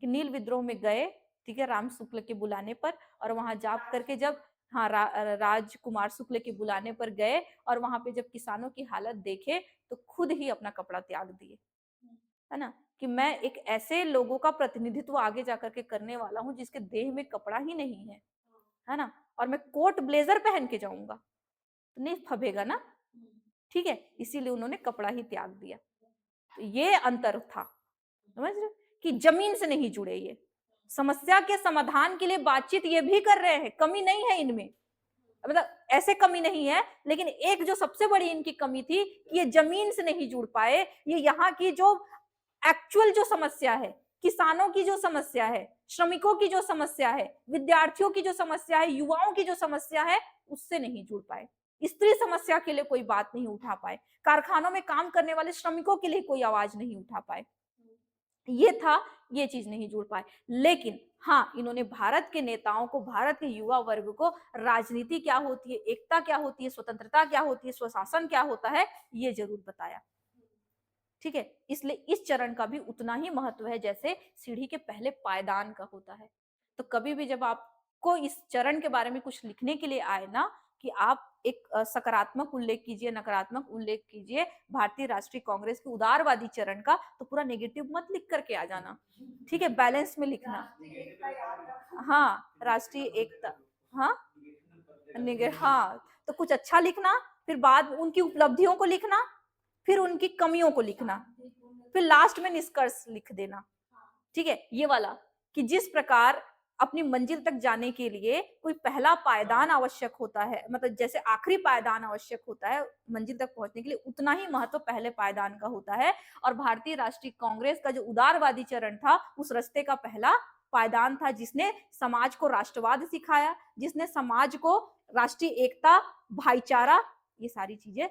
A: कि नील विद्रोह में गए, ठीक है, राम शुक्ल के बुलाने पर, और वहां जा करके जब हाँ राजकुमार शुक्ल के बुलाने पर गए और वहां पे जब किसानों की हालत देखे तो खुद ही अपना कपड़ा त्याग दिए, है ना, कि मैं एक ऐसे लोगों का प्रतिनिधित्व आगे जाकर के करने वाला हूँ जिसके देह में कपड़ा ही नहीं है ना, और मैं कोट ब्लेजर पहन के जाऊंगा तो नहीं फबेगा ना, ठीक है, इसीलिए उन्होंने कपड़ा ही त्याग दिया। तो ये अंतर था, समझ रहे कि जमीन से नहीं जुड़े, ये समस्या के समाधान के लिए बातचीत ये भी कर रहे हैं, कमी नहीं है इनमें, मतलब ऐसे कमी नहीं है, लेकिन एक जो सबसे बड़ी इनकी कमी थी कि ये जमीन से नहीं जुड़ पाए, ये यहाँ की जो एक्चुअल जो समस्या है, किसानों की जो समस्या है, श्रमिकों की जो समस्या है, विद्यार्थियों की जो समस्या है, युवाओं की जो समस्या है, उससे नहीं जुड़ पाए, स्त्री समस्या के लिए कोई बात नहीं उठा पाए, कारखानों में काम करने वाले श्रमिकों के लिए कोई आवाज नहीं उठा पाए, ये था, ये चीज नहीं जुड़ पाए। लेकिन हाँ, इन्होंने भारत के नेताओं को, भारत के युवा वर्ग को राजनीति क्या होती है, एकता क्या होती है, स्वतंत्रता क्या होती है, स्वशासन क्या होता है, ये जरूर बताया, ठीक है। इसलिए इस चरण का भी उतना ही महत्व है जैसे सीढ़ी के पहले पायदान का होता है। तो कभी भी जब आपको इस चरण के बारे में कुछ लिखने के लिए आए ना, कि आप एक सकारात्मक उल्लेख कीजिए, नकारात्मक उल्लेख कीजिए भारतीय राष्ट्रीय कांग्रेस के उदारवादी चरण का, तो पूरा नेगेटिव मत लिख करके आ जाना, ठीक है, बैलेंस में लिखना। हाँ, राष्ट्रीय एकता, हाँ हाँ, तो कुछ अच्छा लिखना, फिर बाद में उनकी उपलब्धियों को लिखना, फिर उनकी कमियों को लिखना, फिर लास्ट में निष्कर्ष लिख देना, ठीक है, ये वाला, कि जिस प्रकार अपनी मंजिल तक जाने के लिए कोई पहला पायदान आवश्यक होता है, मतलब जैसे आखिरी पायदान आवश्यक होता है मंजिल तक पहुंचने के लिए, उतना ही महत्व पहले पायदान का होता है। और भारतीय राष्ट्रीय कांग्रेस का जो उदारवादी चरण था, उस रास्ते का पहला पायदान था, जिसने समाज को राष्ट्रवाद सिखाया, जिसने समाज को राष्ट्रीय एकता, भाईचारा, ये सारी चीजें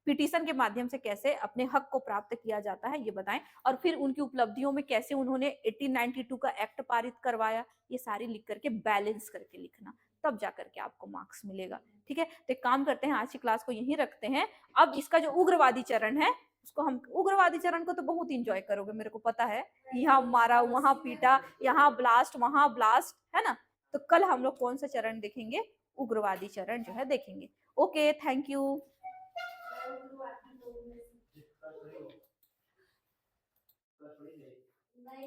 A: पिटीशन के माध्यम से कैसे अपने हक को प्राप्त किया जाता है ये बताएं, और फिर उनकी उपलब्धियों में कैसे उन्होंने 1892 का एक्ट पारित करवाया, ये सारी लिख करके बैलेंस करके लिखना, तब जाकर के आपको मार्क्स मिलेगा, ठीक है। तो एक काम करते हैं, आज की क्लास को यहीं रखते हैं। अब इसका जो उग्रवादी चरण है उसको हम, उग्रवादी चरण को तो बहुत इंजॉय करोगे मेरे को पता है, यहाँ मारा वहां पीटा, यहाँ ब्लास्ट वहां ब्लास्ट, है ना। तो कल हम लोग कौन सा चरण देखेंगे, उग्रवादी चरण जो है देखेंगे। Okay, thank you. नहीं